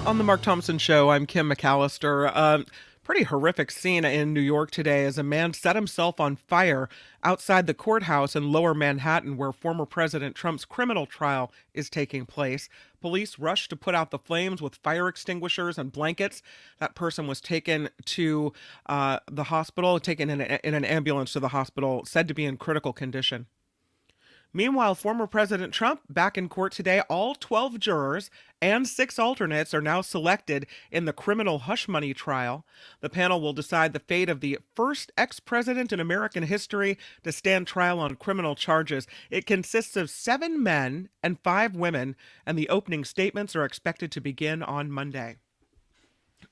Speaker 4: On the Mark Thompson Show, I'm Kim McAllister. Pretty horrific scene in New York today as a man set himself on fire outside the courthouse in Lower Manhattan, where former President Trump's criminal trial is taking place. Police rushed to put out the flames with fire extinguishers and blankets. That person was taken to the hospital, taken in an ambulance to the hospital, said to be in critical condition. Meanwhile, former President Trump back in court today. All 12 jurors and 6 alternates are now selected in the criminal hush money trial. The panel will decide the fate of the first ex-president in American history to stand trial on criminal charges. It consists of 7 men and 5 women, and the opening statements are expected to begin on Monday.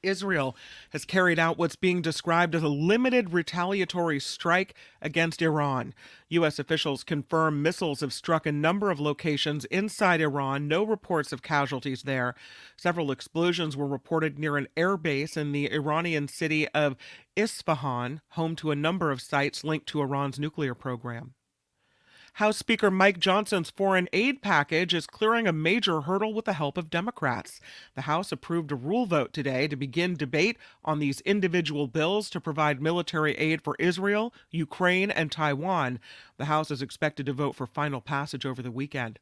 Speaker 4: Israel has carried out what's being described as a limited retaliatory strike against Iran. U.S. officials confirm missiles have struck a number of locations inside Iran. No reports of casualties there. Several explosions were reported near an air base in the Iranian city of Isfahan, home to a number of sites linked to Iran's nuclear program. House Speaker Mike Johnson's foreign aid package is clearing a major hurdle with the help of Democrats. The House approved a rule vote today to begin debate on these individual bills to provide military aid for Israel, Ukraine, and Taiwan. The House is expected to vote for final passage over the weekend.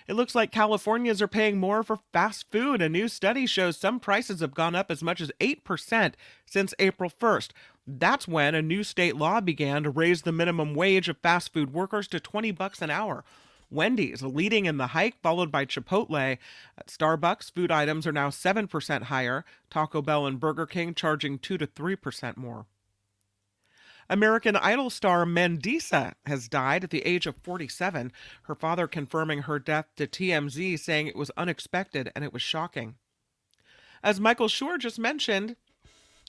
Speaker 4: It looks like Californians are paying more for fast food. A new study shows some prices have gone up as much as 8% since April 1st. That's when a new state law began to raise the minimum wage of fast food workers to $20 an hour. Wendy's leading in the hike, followed by Chipotle. At Starbucks, food items are now 7% higher. Taco Bell and Burger King charging 2 to 3% more. American Idol star Mandisa has died at the age of 47, her father confirming her death to TMZ, saying it was unexpected and it was shocking. As Michael Shure just mentioned,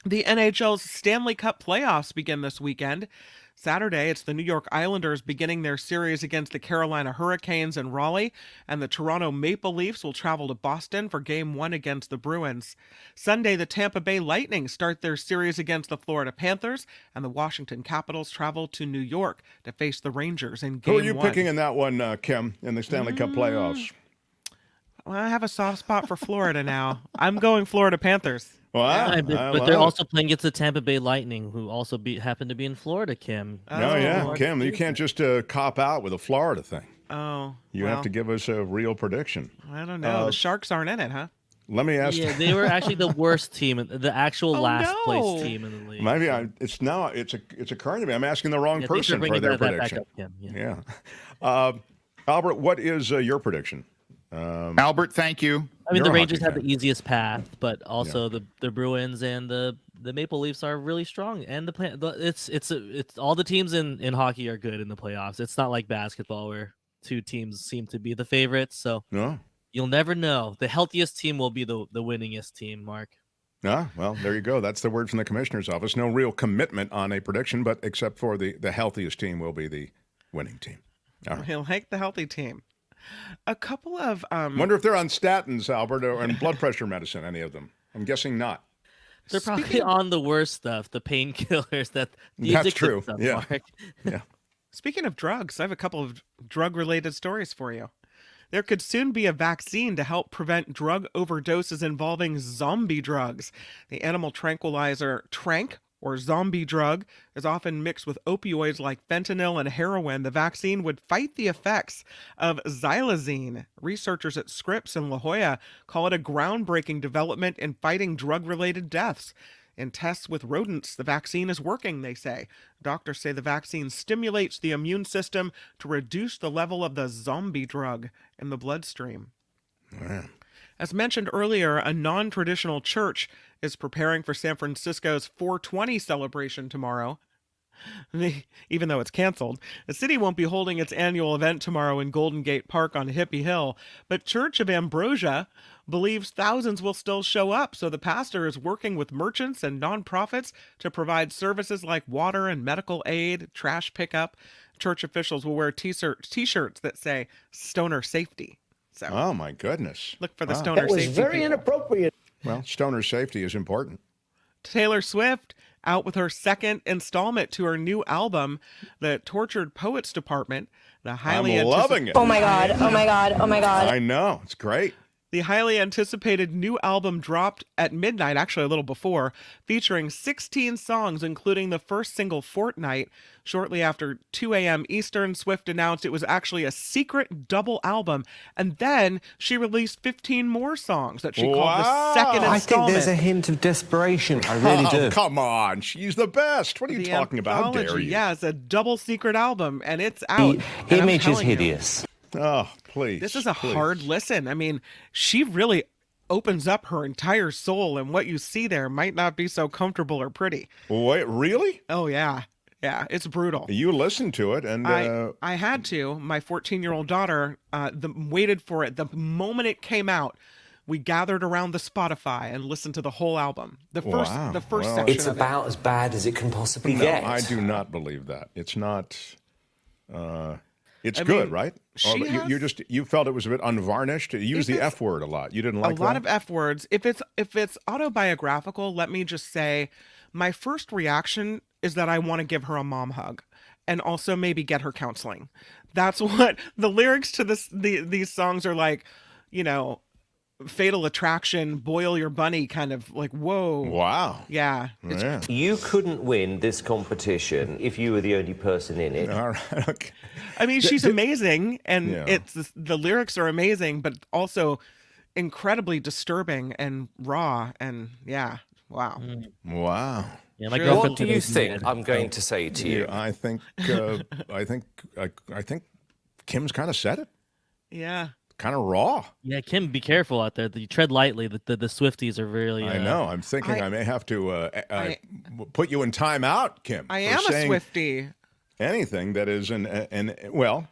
Speaker 4: the NHL's Stanley Cup playoffs begin this weekend. Saturday, it's the New York Islanders beginning their series against the Carolina Hurricanes in Raleigh, and the Toronto Maple Leafs will travel to Boston for Game 1 against the Bruins. Sunday, the Tampa Bay Lightning start their series against the Florida Panthers, and the Washington Capitals travel to New York to face the Rangers in Game 1.
Speaker 2: Who are you picking in that one, Kim, in the Stanley Cup playoffs?
Speaker 4: Well, I have a soft spot for Florida now. I'm going Florida Panthers.
Speaker 2: Wow.
Speaker 5: But they're also playing against the Tampa Bay Lightning, who also happen to be in Florida, Kim.
Speaker 2: Kim, you can't just cop out with a Florida thing.
Speaker 4: Oh,
Speaker 2: You have to give us a real prediction.
Speaker 4: I don't know. The Sharks aren't in it, huh?
Speaker 2: Let me ask.
Speaker 5: Yeah, they were actually the worst team, the actual last place team in the league.
Speaker 2: Maybe it's occurring to me. I'm asking the wrong person for their prediction.
Speaker 5: Up, Kim.
Speaker 2: Albert, what is your prediction?
Speaker 3: Albert, thank you.
Speaker 5: I mean, the Rangers have the easiest path, but also the Bruins and the Maple Leafs are really strong. And it's all the teams in hockey are good in the playoffs. It's not like basketball where two teams seem to be the favorites. So you'll never know. The healthiest team will be the winningest team, Mark.
Speaker 2: Well, there you go. That's the word from the commissioner's office. No real commitment on a prediction, but except for the healthiest team will be the winning team. All right.
Speaker 4: He'll like the healthy team. A couple of
Speaker 2: wonder if they're on statins, Albert, or on blood pressure medicine, any of them. I'm guessing not.
Speaker 5: They're probably on the worst stuff, the painkillers, the
Speaker 2: That's true.
Speaker 5: Stuff,
Speaker 2: yeah.
Speaker 5: Mark.
Speaker 2: Yeah.
Speaker 4: Speaking of drugs, I have a couple of drug-related stories for you. There could soon be a vaccine to help prevent drug overdoses involving zombie drugs. The animal tranquilizer Tranq, or zombie drug, is often mixed with opioids like fentanyl and heroin. The vaccine would fight the effects of xylazine. Researchers at Scripps in La Jolla call it a groundbreaking development in fighting drug-related deaths. In tests with rodents, the vaccine is working, they say. Doctors say the vaccine stimulates the immune system to reduce the level of the zombie drug in the bloodstream.
Speaker 2: Wow.
Speaker 4: As mentioned earlier, a non-traditional church is preparing for San Francisco's 420 celebration tomorrow. Even though it's canceled, the city won't be holding its annual event tomorrow in Golden Gate Park on Hippie Hill, but Church of Ambrosia believes thousands will still show up, so the pastor is working with merchants and nonprofits to provide services like water and medical aid, trash pickup. Church officials will wear t-shirts that say Stoner Safety. So,
Speaker 2: oh my goodness!
Speaker 4: Look for the Stoner Safety.
Speaker 6: That was very inappropriate.
Speaker 2: Well, stoner safety is important.
Speaker 4: Taylor Swift out with her second installment to her new album, The Tortured Poets Department.
Speaker 2: I'm loving it.
Speaker 12: Oh my God! Oh my God! Oh my God!
Speaker 2: I know, it's great.
Speaker 4: The highly anticipated new album dropped at midnight, actually a little before, featuring 16 songs, including the first single, Fortnight. Shortly after 2 a.m. Eastern, Swift announced it was actually a secret double album, and then she released 15 more songs that she called the second installment.
Speaker 11: I think there's a hint of desperation. I really do.
Speaker 2: Come on, she's the best. What are you talking about? How dare you?
Speaker 4: Yeah, it's a double secret album, and it's out.
Speaker 11: The image is hideous.
Speaker 2: Oh, please.
Speaker 4: This is a hard listen. I mean, she really opens up her entire soul, and what you see there might not be so comfortable or pretty.
Speaker 2: Wait, really?
Speaker 4: Oh, yeah. Yeah, it's brutal.
Speaker 2: You listened to it, and
Speaker 4: I had to. My 14-year-old daughter waited for it. The moment it came out, we gathered around the Spotify and listened to the whole album. The first section.
Speaker 11: It's about as bad as it can possibly get.
Speaker 2: I do not believe that. It's not. It's good, right? You felt it was a bit unvarnished. You used the F word a lot. You didn't like that?
Speaker 4: A lot of F words. If it's autobiographical, let me just say, my first reaction is that I want to give her a mom hug, and also maybe get her counseling. That's what the lyrics to these songs are like. You know, Fatal Attraction, Boil Your Bunny, kind of like, whoa.
Speaker 2: Wow.
Speaker 4: Yeah.
Speaker 11: You couldn't win this competition if you were the only person in it.
Speaker 2: All right. Okay.
Speaker 4: I mean, she's amazing, and the lyrics are amazing, but also incredibly disturbing and raw, and wow.
Speaker 2: Wow.
Speaker 5: Yeah, my
Speaker 11: What do you think I'm going to say to you?
Speaker 2: I think Kim's kind of said it.
Speaker 4: Yeah.
Speaker 2: Kind of raw.
Speaker 5: Yeah, Kim, be careful out there. You tread lightly. The Swifties are really.
Speaker 2: I know. I'm thinking I may have to put you in timeout, Kim.
Speaker 4: I am a Swiftie.
Speaker 2: Anything that is well,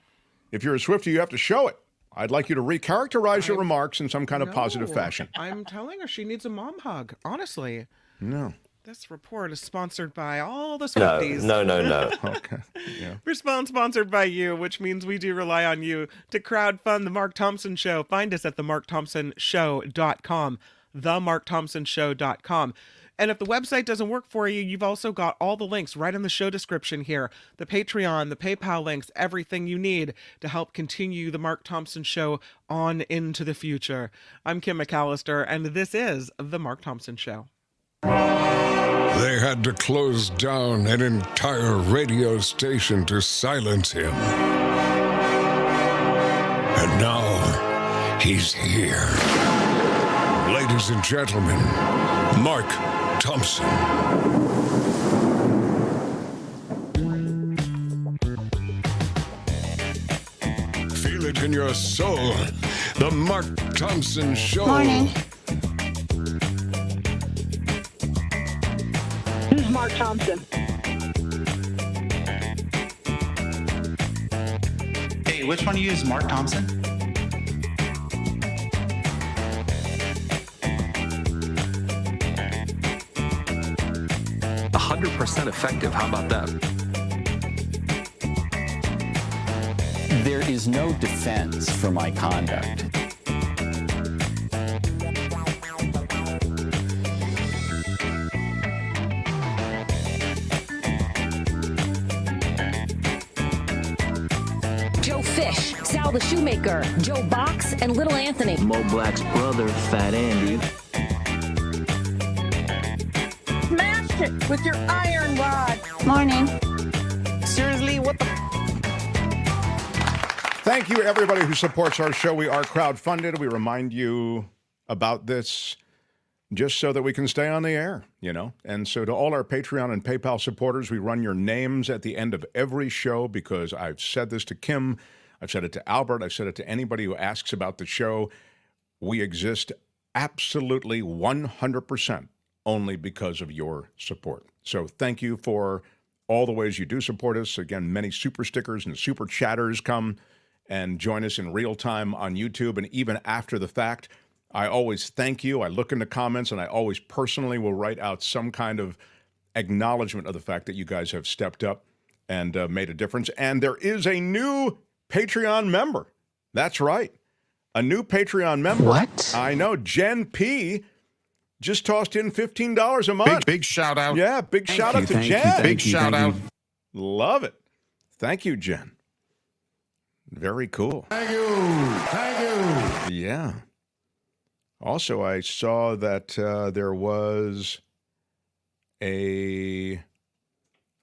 Speaker 2: if you're a Swiftie, you have to show it. I'd like you to recharacterize your remarks in some kind of positive fashion.
Speaker 4: I'm telling her she needs a mom hug. Honestly.
Speaker 2: No.
Speaker 4: This report is sponsored by all the Swifties.
Speaker 11: No.
Speaker 2: Okay. Yeah.
Speaker 4: We're sponsored by you, which means we do rely on you to crowdfund The Mark Thompson Show. Find us at themarkthompsonshow.com, themarkthompsonshow.com. And if the website doesn't work for you, you've also got all the links right in the show description here. The Patreon, the PayPal links, everything you need to help continue The Mark Thompson Show on into the future. I'm Kim McAllister, and this is The Mark Thompson Show.
Speaker 8: They had to close down an entire radio station to silence him. And now, he's here. Ladies and gentlemen, Mark Thompson. Feel it in your soul. The Mark Thompson Show.
Speaker 12: Morning.
Speaker 10: This is Mark Thompson.
Speaker 17: Hey, which one of you is Mark Thompson?
Speaker 18: %100% effective. How about that?
Speaker 19: There is no defense for my conduct.
Speaker 12: Joe Fish, Sal the Shoemaker, Joe Box, and Little Anthony.
Speaker 18: Mo Black's brother, Fat Andy.
Speaker 10: Smash it with your iron rod.
Speaker 12: Morning.
Speaker 4: Seriously, what the...
Speaker 2: Thank you, everybody who supports our show. We are crowdfunded. We remind you about this just so that we can stay on the air, you know. And so to all our Patreon and PayPal supporters, we run your names at the end of every show because I've said this to Kim, I've said it to Albert, I've said it to anybody who asks about the show. We exist absolutely 100% only because of your support. So thank you for all the ways you do support us. Again, many super stickers and super chatters come and join us in real time on YouTube. And even after the fact, I always thank you. I look in the comments and I always personally will write out some kind of acknowledgement of the fact that you guys have stepped up and made a difference. And there is a new Patreon member. That's right. A new Patreon member.
Speaker 3: What?
Speaker 2: I know. Jen P. just tossed in $15 a month.
Speaker 3: Big shout out.
Speaker 2: Yeah, big shout out to Jen.
Speaker 3: Big shout out.
Speaker 2: Love it. Thank you, Jen. Very cool.
Speaker 7: Thank you. Thank you.
Speaker 2: Yeah. Also, I saw that there was I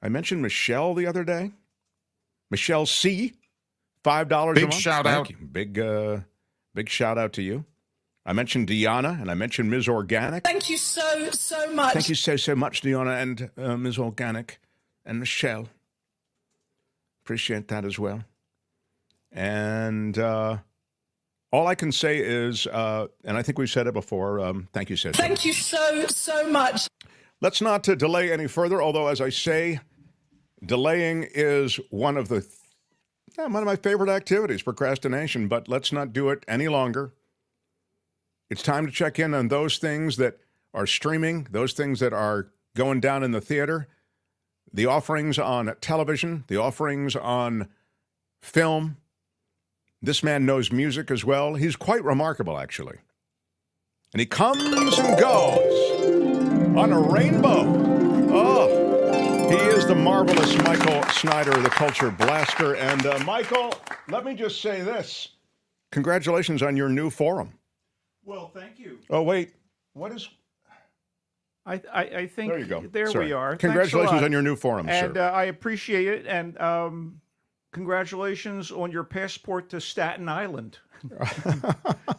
Speaker 2: mentioned Michelle the other day. Michelle C., $5 a month.
Speaker 3: Big shout out.
Speaker 2: Thank you. Big shout out to you. I mentioned Deanna, and I mentioned Ms. Organic.
Speaker 10: Thank you so much.
Speaker 2: Thank you so much, Deanna and Ms. Organic and Michelle. Appreciate that as well. And all I can say is, and I think we've said it before, thank you, Sid.
Speaker 10: Thank you so much.
Speaker 2: Let's not delay any further, although, as I say, delaying is one of my favorite activities, procrastination, but let's not do it any longer. It's time to check in on those things that are streaming, those things that are going down in the theater, the offerings on television, the offerings on film. This man knows music as well. He's quite remarkable, actually. And he comes and goes on a rainbow. Oh, he is the marvelous Michael Snyder, the culture blaster. And Michael, let me just say this. Congratulations on your new forum.
Speaker 20: Well, thank you.
Speaker 2: Oh, wait. What is...
Speaker 20: I think
Speaker 2: there you go.
Speaker 20: There
Speaker 2: Sorry.
Speaker 20: we are.
Speaker 2: Congratulations on your new forum,
Speaker 20: and,
Speaker 2: sir.
Speaker 20: I appreciate it. And congratulations on your passport to Staten Island.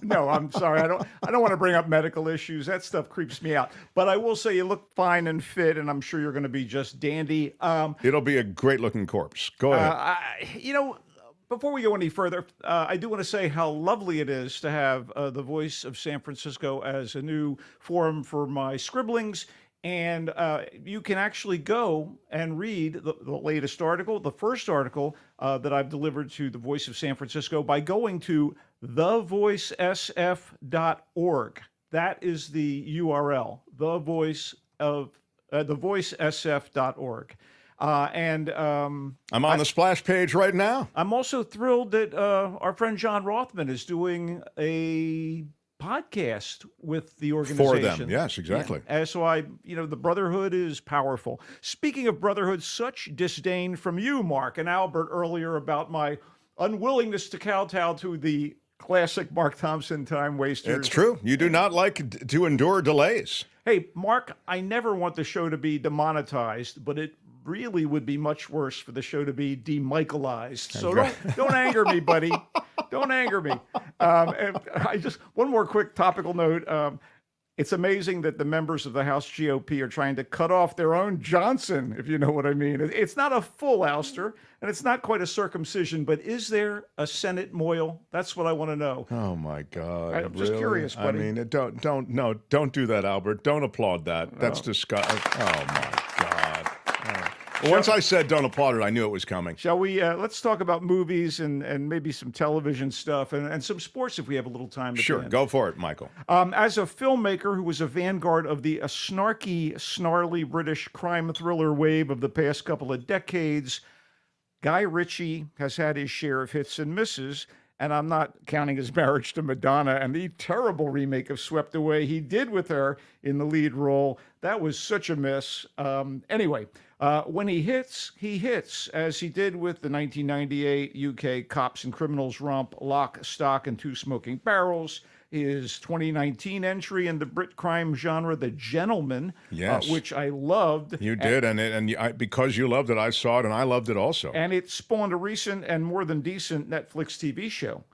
Speaker 20: No, I'm sorry. I don't want to bring up medical issues. That stuff creeps me out. But I will say you look fine and fit, and I'm sure you're going to be just dandy.
Speaker 2: It'll be a great-looking corpse. Go ahead.
Speaker 20: Before we go any further, I do want to say how lovely it is to have the Voice of San Francisco as a new forum for my scribblings. And you can actually go and read the latest article, the first article that I've delivered to the Voice of San Francisco by going to thevoicesf.org. That is the URL, thevoicesf.org. I'm
Speaker 2: on the splash page right now.
Speaker 20: I'm also thrilled that our friend John Rothman is doing a podcast with the organization.
Speaker 2: For them, yes, exactly.
Speaker 20: Yeah. So the brotherhood is powerful. Speaking of brotherhood, such disdain from you, Mark and Albert, earlier about my unwillingness to kowtow to the classic Mark Thompson time wasters.
Speaker 2: It's true. You do not like to endure delays.
Speaker 20: Hey, Mark, I never want the show to be demonetized, but it really would be much worse for the show to be de-Michaelized. So don't anger me, buddy. Don't anger me. And one more quick topical note. It's amazing that the members of the House GOP are trying to cut off their own Johnson, if you know what I mean. It's not a full ouster, and it's not quite a circumcision, but is there a Senate Moyle? That's what I want to know.
Speaker 2: Oh my God!
Speaker 20: I'm just curious, buddy.
Speaker 2: I mean, don't do that, Albert. Don't applaud that. That's disgusting. Oh my God! Once I said don't applaud it, I knew it was coming.
Speaker 20: Shall we? Let's talk about movies and maybe some television stuff and some sports if we have a little time.
Speaker 2: Sure, go for it, Michael.
Speaker 20: As a filmmaker who was a vanguard of the snarky, snarly British crime thriller wave of the past couple of decades, Guy Ritchie has had his share of hits and misses. And I'm not counting his marriage to Madonna and the terrible remake of Swept Away he did with her in the lead role. That was such a miss. Anyway, when he hits, as he did with the 1998 UK cops and criminals romp Lock, Stock, and Two Smoking Barrels. His 2019 entry in the Brit crime genre, The Gentleman, which I loved.
Speaker 2: You did, and because you loved it, I saw it, and I loved it also.
Speaker 20: And it spawned a recent and more than decent Netflix TV show.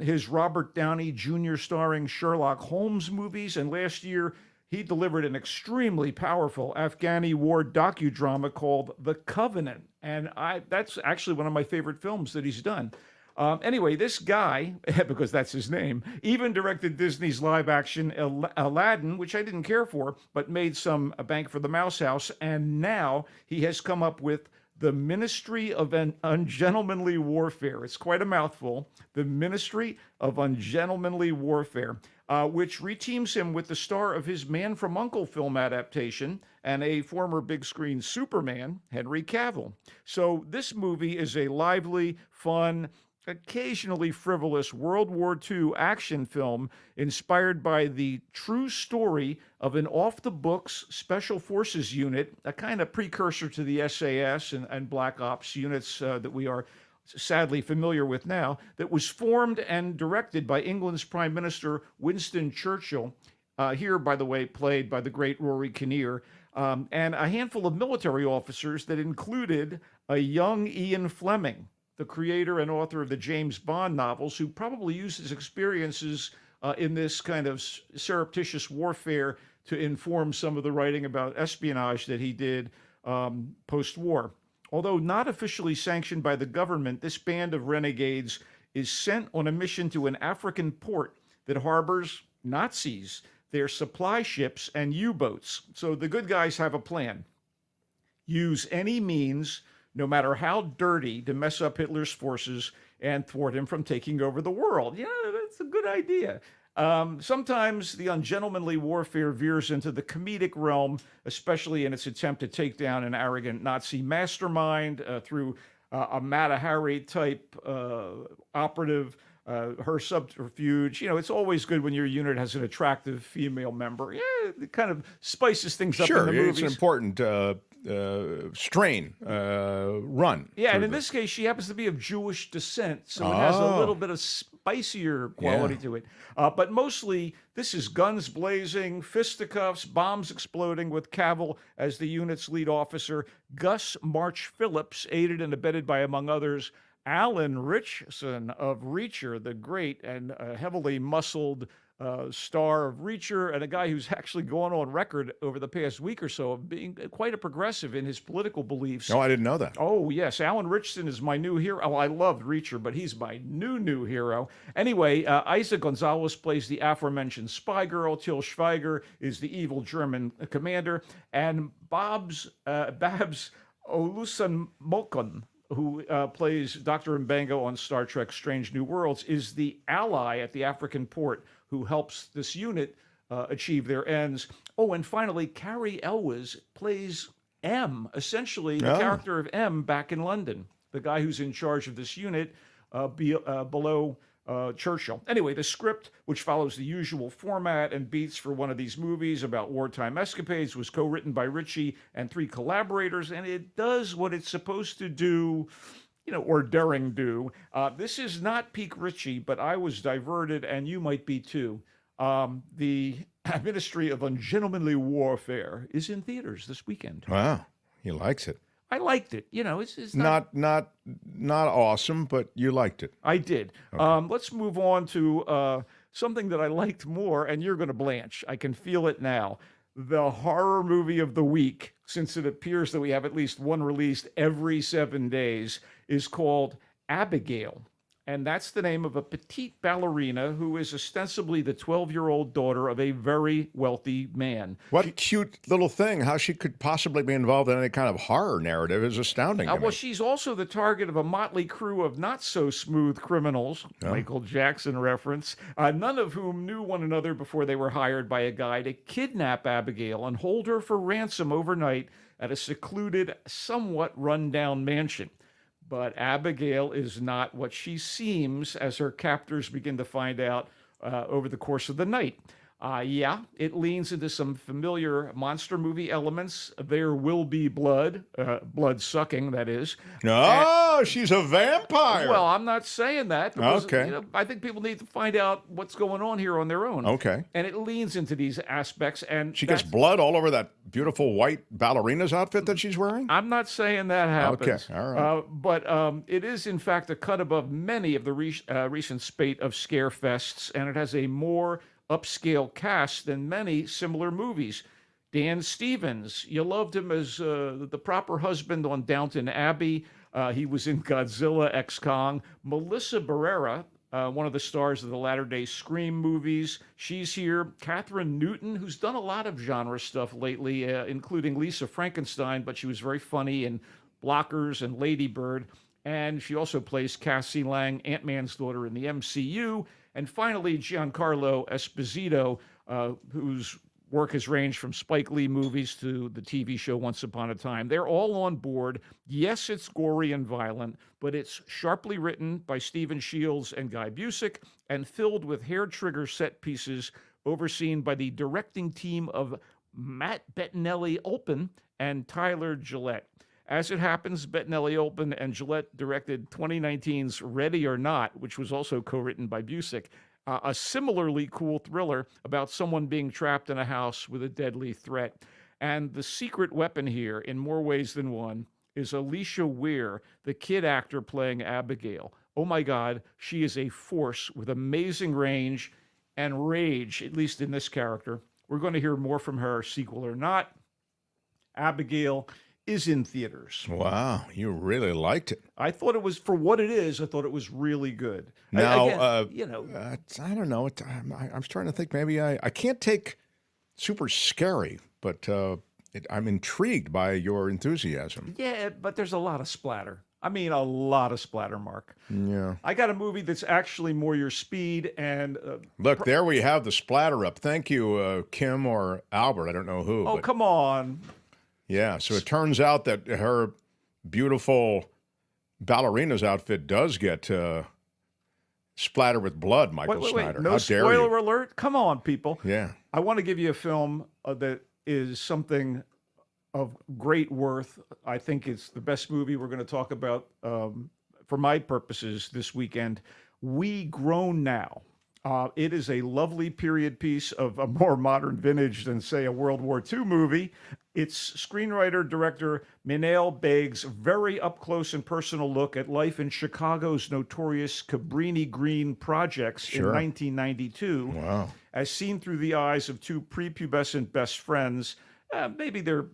Speaker 20: His Robert Downey Jr. starring Sherlock Holmes movies, and last year he delivered an extremely powerful Afghani war docudrama called The Covenant, and that's actually one of my favorite films that he's done. Anyway, this guy, because that's his name, even directed Disney's live-action Aladdin, which I didn't care for, but made some bank for the Mouse House, and now he has come up with The Ministry of Ungentlemanly Warfare. It's quite a mouthful. The Ministry of Ungentlemanly Warfare, which reteams him with the star of his Man from U.N.C.L.E. film adaptation and a former big-screen Superman, Henry Cavill. So this movie is a lively, fun, occasionally frivolous World War II action film inspired by the true story of an off-the-books Special Forces unit, a kind of precursor to the SAS and Black Ops units that we are sadly familiar with now, that was formed and directed by England's Prime Minister Winston Churchill, here, by the way, played by the great Rory Kinnear, and a handful of military officers that included a young Ian Fleming, the creator and author of the James Bond novels, who probably used his experiences in this kind of surreptitious warfare to inform some of the writing about espionage that he did post-war. Although not officially sanctioned by the government, this band of renegades is sent on a mission to an African port that harbors Nazis, their supply ships, and U-boats. So the good guys have a plan. Use any means, no matter how dirty, to mess up Hitler's forces and thwart him from taking over the world. Yeah, that's a good idea. Sometimes the ungentlemanly warfare veers into the comedic realm, especially in its attempt to take down an arrogant Nazi mastermind through a Mata Hari type operative. Her subterfuge. It's always good when your unit has an attractive female member. Yeah, it kind of spices things up in the movies.
Speaker 2: It's an important strain run.
Speaker 20: Yeah, and in this case, she happens to be of Jewish descent, so it has a little bit of spicier quality to it. But mostly, this is guns blazing, fisticuffs, bombs exploding, with Cavill as the unit's lead officer. Gus March Phillips, aided and abetted by, among others, Alan Ritchson of Reacher, the great and heavily muscled star of Reacher, and a guy who's actually gone on record over the past week or so of being quite a progressive in his political beliefs.
Speaker 2: No, I didn't know that.
Speaker 20: Oh, yes. Alan Ritchson is my new hero. Oh, I loved Reacher, but he's my new hero. Anyway, Isa Gonzalez plays the aforementioned spy girl. Til Schweiger is the evil German commander. And Babs Olusanmokon, who plays Dr. Mbengo on Star Trek Strange New Worlds, is the ally at the African port who helps this unit achieve their ends. Oh, and finally, Carrie Elwes plays M, essentially the character of M back in London, the guy who's in charge of this unit below Churchill. Anyway, the script, which follows the usual format and beats for one of these movies about wartime escapades, was co-written by Ritchie and 3 collaborators, and it does what it's supposed to do, or daring do. This is not peak Ritchie, but I was diverted, and you might be too. The Ministry of Ungentlemanly Warfare is in theaters this weekend.
Speaker 2: Wow, he likes it.
Speaker 20: I liked it. It's
Speaker 2: not awesome, but you liked it.
Speaker 20: I did. Okay. Let's move on to something that I liked more, and you're going to blanch. I can feel it now. The horror movie of the week, since it appears that we have at least one released every 7 days, is called Abigail. And that's the name of a petite ballerina who is ostensibly the 12-year-old daughter of a very wealthy man.
Speaker 2: What cute little thing. How she could possibly be involved in any kind of horror narrative is astounding to me.
Speaker 20: Well, she's also the target of a motley crew of not-so-smooth criminals, Michael Jackson reference, none of whom knew one another before they were hired by a guy to kidnap Abigail and hold her for ransom overnight at a secluded, somewhat run-down mansion. But Abigail is not what she seems, as her captors begin to find out over the course of the night. It leans into some familiar monster movie elements. There will be blood, blood sucking, that is.
Speaker 2: Oh, she's a vampire.
Speaker 20: Well, I'm not saying that. Because,
Speaker 2: okay.
Speaker 20: I think people need to find out what's going on here on their own.
Speaker 2: Okay.
Speaker 20: And it leans into these aspects. And
Speaker 2: she gets blood all over that beautiful white ballerina's outfit that she's wearing?
Speaker 20: I'm not saying that happens.
Speaker 2: Okay, all right.
Speaker 20: But it is, in fact, a cut above many of the recent spate of scare fests, and it has a more upscale cast than many similar movies. Dan Stevens, you loved him as the proper husband on Downton Abbey. He was in Godzilla x Kong. Melissa Barrera, one of the stars of the latter-day Scream movies, she's here. Catherine Newton, who's done a lot of genre stuff lately, including Lisa Frankenstein, but she was very funny in Blockers and Lady Bird. And she also plays Cassie Lang, Ant-Man's daughter in the MCU. And finally, Giancarlo Esposito, whose work has ranged from Spike Lee movies to the TV show Once Upon a Time. They're all on board. Yes, it's gory and violent, but it's sharply written by Stephen Shields and Guy Busick and filled with hair-trigger set pieces overseen by the directing team of Matt Bettinelli-Olpin and Tyler Gillette. As it happens, Bettinelli-Olpin and Gillette directed 2019's Ready or Not, which was also co-written by Busick, a similarly cool thriller about someone being trapped in a house with a deadly threat. And the secret weapon here, in more ways than one, is Alicia Weir, the kid actor playing Abigail. Oh my God, she is a force with amazing range and rage, at least in this character. We're going to hear more from her, sequel or not. Abigail is in theaters.
Speaker 2: Wow, you really liked it.
Speaker 20: I thought it was, for what it is, I thought it was really good.
Speaker 2: Now,
Speaker 20: I
Speaker 2: don't know. I'm trying to think. Maybe I can't take super scary, but I'm intrigued by your enthusiasm.
Speaker 20: Yeah, but there's a lot of splatter. I mean, a lot of splatter, Mark.
Speaker 2: Yeah.
Speaker 20: I got a movie that's actually more your speed. And
Speaker 2: look, there we have the splatter up. Thank you, Kim or Albert. I don't know who.
Speaker 20: Oh, come on.
Speaker 2: Yeah. So it turns out that her beautiful ballerina's outfit does get splattered with blood, Michael Snyder.
Speaker 20: No
Speaker 2: How dare you?
Speaker 20: spoiler alert. Come on, people.
Speaker 2: Yeah.
Speaker 20: I want to give you a film that is something of great worth. I think it's the best movie we're going to talk about for my purposes this weekend. We Grown Now. It is a lovely period piece of a more modern vintage than, say, a World War II movie. It's screenwriter-director Minael Beg's very up-close and personal look at life in Chicago's notorious Cabrini Green projects in 1992.
Speaker 2: Wow.
Speaker 20: As seen through the eyes of two prepubescent best friends. Maybe they're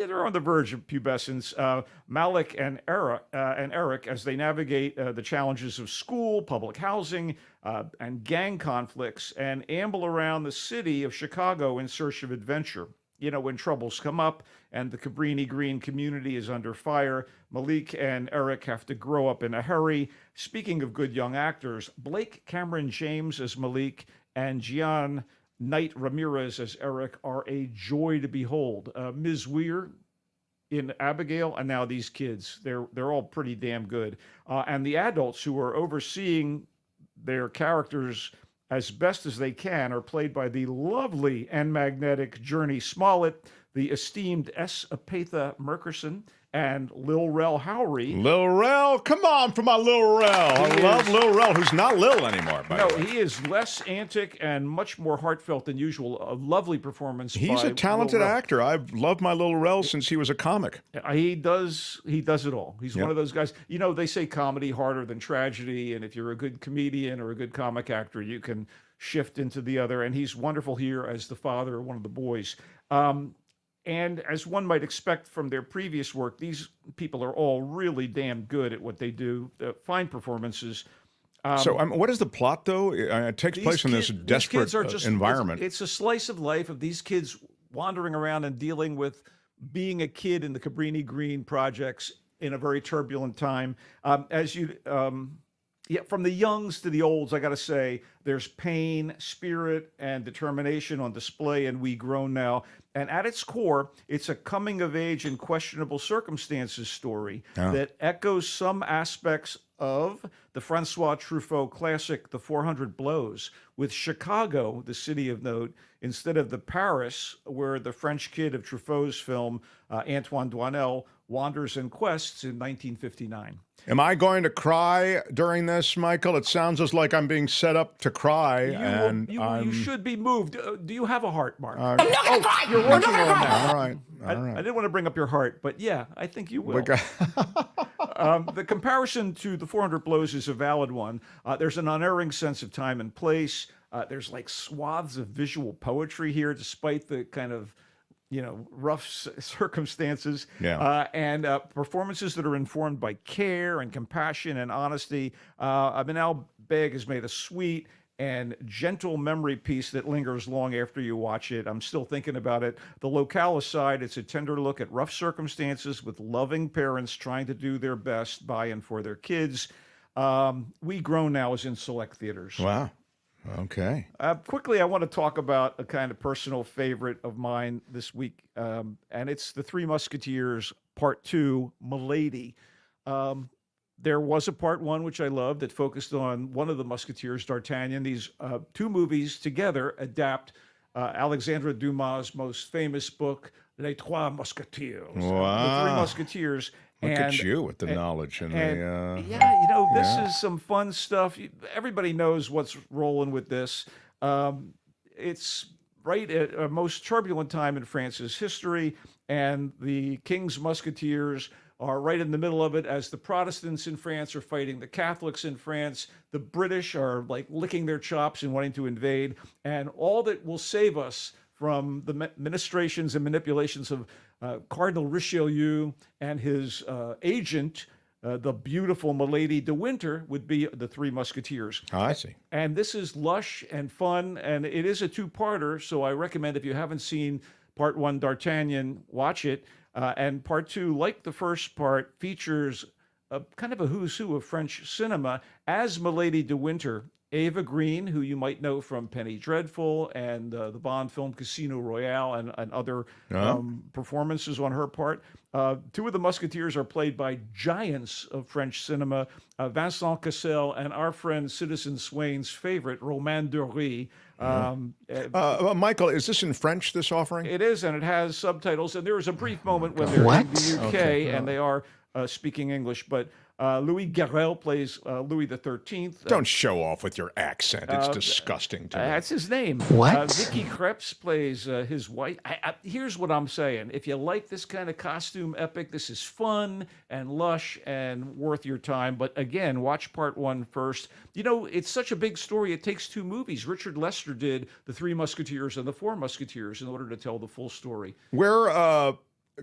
Speaker 20: on the verge of pubescence. Malik and Eric, as they navigate the challenges of school, public housing, and gang conflicts, and amble around the city of Chicago in search of adventure. You know, when troubles come up and the Cabrini Green community is under fire, Malik and Eric have to grow up in a hurry. Speaking of good young actors, Blake Cameron James as Malik and Gian Knight Ramirez as Eric are a joy to behold. Ms. Weir in Abigail, and now these kids, they're all pretty damn good. And the adults who are overseeing their characters as best as they can are played by the lovely and magnetic Journey Smollett, the esteemed S. Apatha Merkerson, and Lil Rel Howery.
Speaker 2: Lil Rel, come on for my Lil Rel. I love Lil Rel, who's not Lil anymore, by the way.
Speaker 20: He is less antic and much more heartfelt than usual. A lovely performance.
Speaker 2: He's a talented actor. I've loved my Lil Rel since he was a comic.
Speaker 20: He does it all. He's one of those guys. You know, they say comedy harder than tragedy, and if you're a good comedian or a good comic actor, you can shift into the other. And he's wonderful here as the father of one of the boys. And as one might expect from their previous work, these people are all really damn good at what they do. Fine performances.
Speaker 2: So what is the plot, though? It takes place in this desperate environment.
Speaker 20: It's a slice of life of these kids wandering around and dealing with being a kid in the Cabrini Green projects in a very turbulent time. From the youngs to the olds, I got to say, there's pain, spirit, and determination on display in We Grown Now. And at its core, it's a coming-of-age in questionable circumstances story that echoes some aspects of the Francois Truffaut classic, The 400 Blows, with Chicago, the city of note, instead of the Paris where the French kid of Truffaut's film, Antoine Doinel, wanders and quests in 1959.
Speaker 2: Am I going to cry during this, Michael? It sounds just like I'm being set up to cry.
Speaker 20: You should be moved. Do you have a heart, Mark?
Speaker 2: I'm not
Speaker 20: going to cry. You're working on that.
Speaker 2: All right.
Speaker 20: I didn't want to bring up your heart, but yeah, I think you will. The comparison to The 400 Blows is a valid one. There's an unerring sense of time and place. There's like swaths of visual poetry here, despite the kind of rough circumstances, and performances that are informed by care and compassion and honesty. Minael Beg has made a sweet and gentle memory piece that lingers long after you watch it. I'm still thinking about it. The locale aside, it's a tender look at rough circumstances with loving parents trying to do their best by and for their kids. We Grown Now is in select theaters.
Speaker 2: Wow. Okay.
Speaker 20: Quickly, I want to talk about a kind of personal favorite of mine this week, and it's The Three Musketeers Part 2, Milady. There was a Part 1, which I loved, that focused on one of the Musketeers, D'Artagnan. These two movies together adapt Alexandre Dumas' most famous book, Les Trois Musketeers.
Speaker 2: Wow.
Speaker 20: The Three Musketeers.
Speaker 2: Look at you with the knowledge and
Speaker 20: this is some fun stuff. Everybody knows what's rolling with this. It's right at a most turbulent time in France's history, and the King's Musketeers are right in the middle of it as the Protestants in France are fighting the Catholics in France. The British are like licking their chops and wanting to invade, and all that will save us from the ministrations and manipulations of Cardinal Richelieu and his agent, the beautiful Milady de Winter, would be the Three Musketeers.
Speaker 2: Oh, I see.
Speaker 20: And this is lush and fun, and it is a two-parter, so I recommend if you haven't seen Part 1, D'Artagnan, watch it. And Part 2, like the first part, features kind of a who's who of French cinema as Milady de Winter. Ava Green, who you might know from Penny Dreadful and the Bond film Casino Royale and other performances on her part. Two of the Musketeers are played by giants of French cinema, Vincent Cassel and our friend Citizen Swain's favorite, Romain Dury.
Speaker 2: Michael, is this in French, this offering?
Speaker 20: It is, and it has subtitles. And there is a brief moment when they're in the UK and they are speaking English, but Louis Garrel plays Louis the 13th.
Speaker 2: Don't show off with your accent. It's disgusting to me.
Speaker 20: That's his name.
Speaker 2: What?
Speaker 20: Vicky Krieps plays his wife. Here's what I'm saying. If you like this kind of costume epic, this is fun and lush and worth your time. But again, watch part 1 first. You know, it's such a big story. It takes 2 movies. Richard Lester did The Three Musketeers and The Four Musketeers in order to tell the full story.
Speaker 2: Where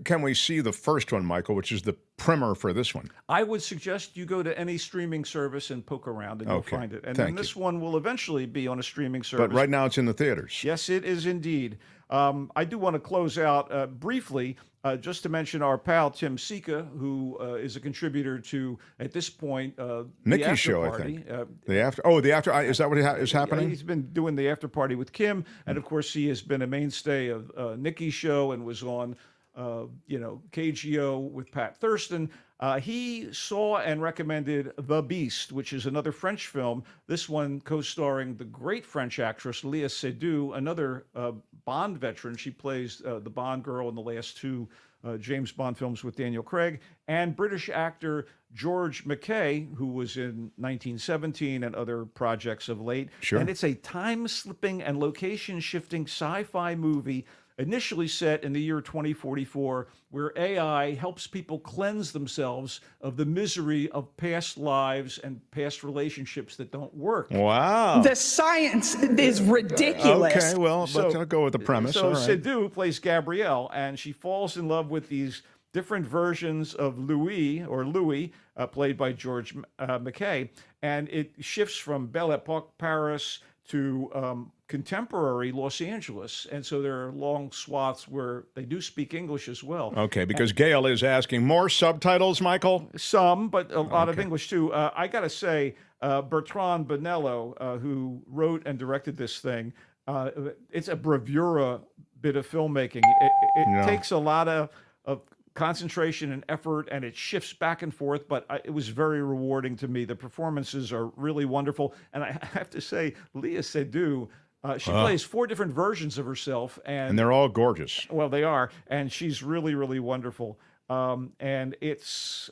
Speaker 2: can we see the first one, Michael, which is the primer for this one?
Speaker 20: I would suggest you go to any streaming service and poke around and you'll find it. And then this one will eventually be on a streaming service.
Speaker 2: But right now it's in the theaters.
Speaker 20: Yes, it is indeed. I do want to close out briefly just to mention our pal Tim Sika, who is a contributor to, at this point,
Speaker 2: Nikki's show,
Speaker 20: Party.
Speaker 2: I think. The after. Is that what is happening?
Speaker 20: He's been doing the after party with Kim, and of course he has been a mainstay of Nikki's show and was on KGO with Pat Thurston. He saw and recommended The Beast, which is another French film, this one co-starring the great French actress Léa Seydoux, another Bond veteran. She plays the Bond girl in the last 2 James Bond films with Daniel Craig, and British actor George McKay, who was in 1917 and other projects of late.
Speaker 2: Sure.
Speaker 20: And it's a time-slipping and location-shifting sci-fi movie initially set in the year 2044, where AI helps people cleanse themselves of the misery of past lives and past relationships that don't work.
Speaker 2: Wow.
Speaker 10: The science is ridiculous.
Speaker 2: Okay, well, let's go with the premise.
Speaker 20: So
Speaker 2: All right.
Speaker 20: Seydoux plays Gabrielle, and she falls in love with these different versions of Louis, played by George McKay, and it shifts from Belle Epoque Paris to contemporary Los Angeles. And so there are long swaths where they do speak English as well.
Speaker 2: Okay, because Gail is asking more subtitles, Michael?
Speaker 20: Some, but a lot of English too. I got to say, Bertrand Bonello, who wrote and directed this thing, it's a bravura bit of filmmaking. It takes a lot of concentration and effort, and it shifts back and forth, but it was very rewarding to me. The performances are really wonderful, and I have to say, Léa Seydoux, she plays 4 different versions of herself, and
Speaker 2: they're all gorgeous.
Speaker 20: Well, they are, and she's really, really wonderful. And it's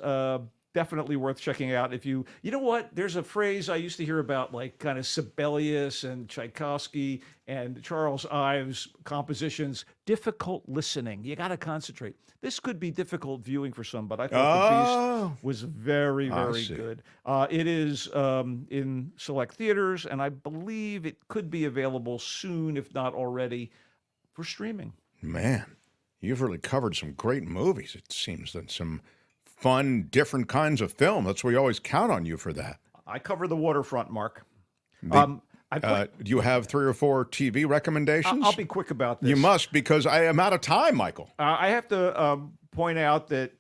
Speaker 20: definitely worth checking out. If you know what, there's a phrase I used to hear about, like kind of Sibelius and Tchaikovsky and Charles Ives compositions, difficult listening. You got to concentrate. This could be difficult viewing for some, but I thought The Beast was very, very good. It is in select theaters, and I believe it could be available soon, if not already, for streaming.
Speaker 2: Man, you've really covered some great movies, it seems, and some fun, different kinds of film. That's why we always count on you for that.
Speaker 20: I cover the waterfront, Mark.
Speaker 2: Do you have 3 or 4 TV recommendations?
Speaker 20: I'll be quick about this.
Speaker 2: You must, because I am out of time, Michael.
Speaker 20: I have to point out that,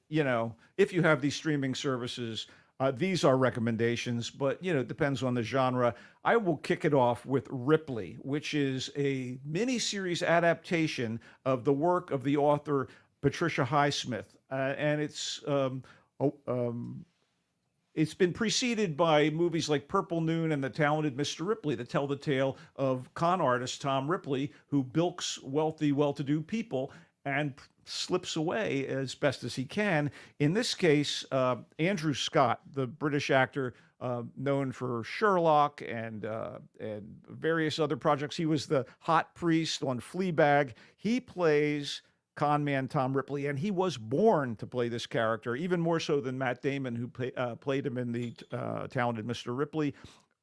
Speaker 20: if you have these streaming services, these are recommendations, but, it depends on the genre. I will kick it off with Ripley, which is a miniseries adaptation of the work of the author Patricia Highsmith. And it's been preceded by movies like Purple Noon and The Talented Mr. Ripley that tell the tale of con artist Tom Ripley, who bilks wealthy, well-to-do people and slips away as best as he can. In this case, Andrew Scott, the British actor known for Sherlock and various other projects. He was the hot priest on Fleabag. He plays con man Tom Ripley, and he was born to play this character, even more so than Matt Damon, who played him in the Talented Mr. Ripley.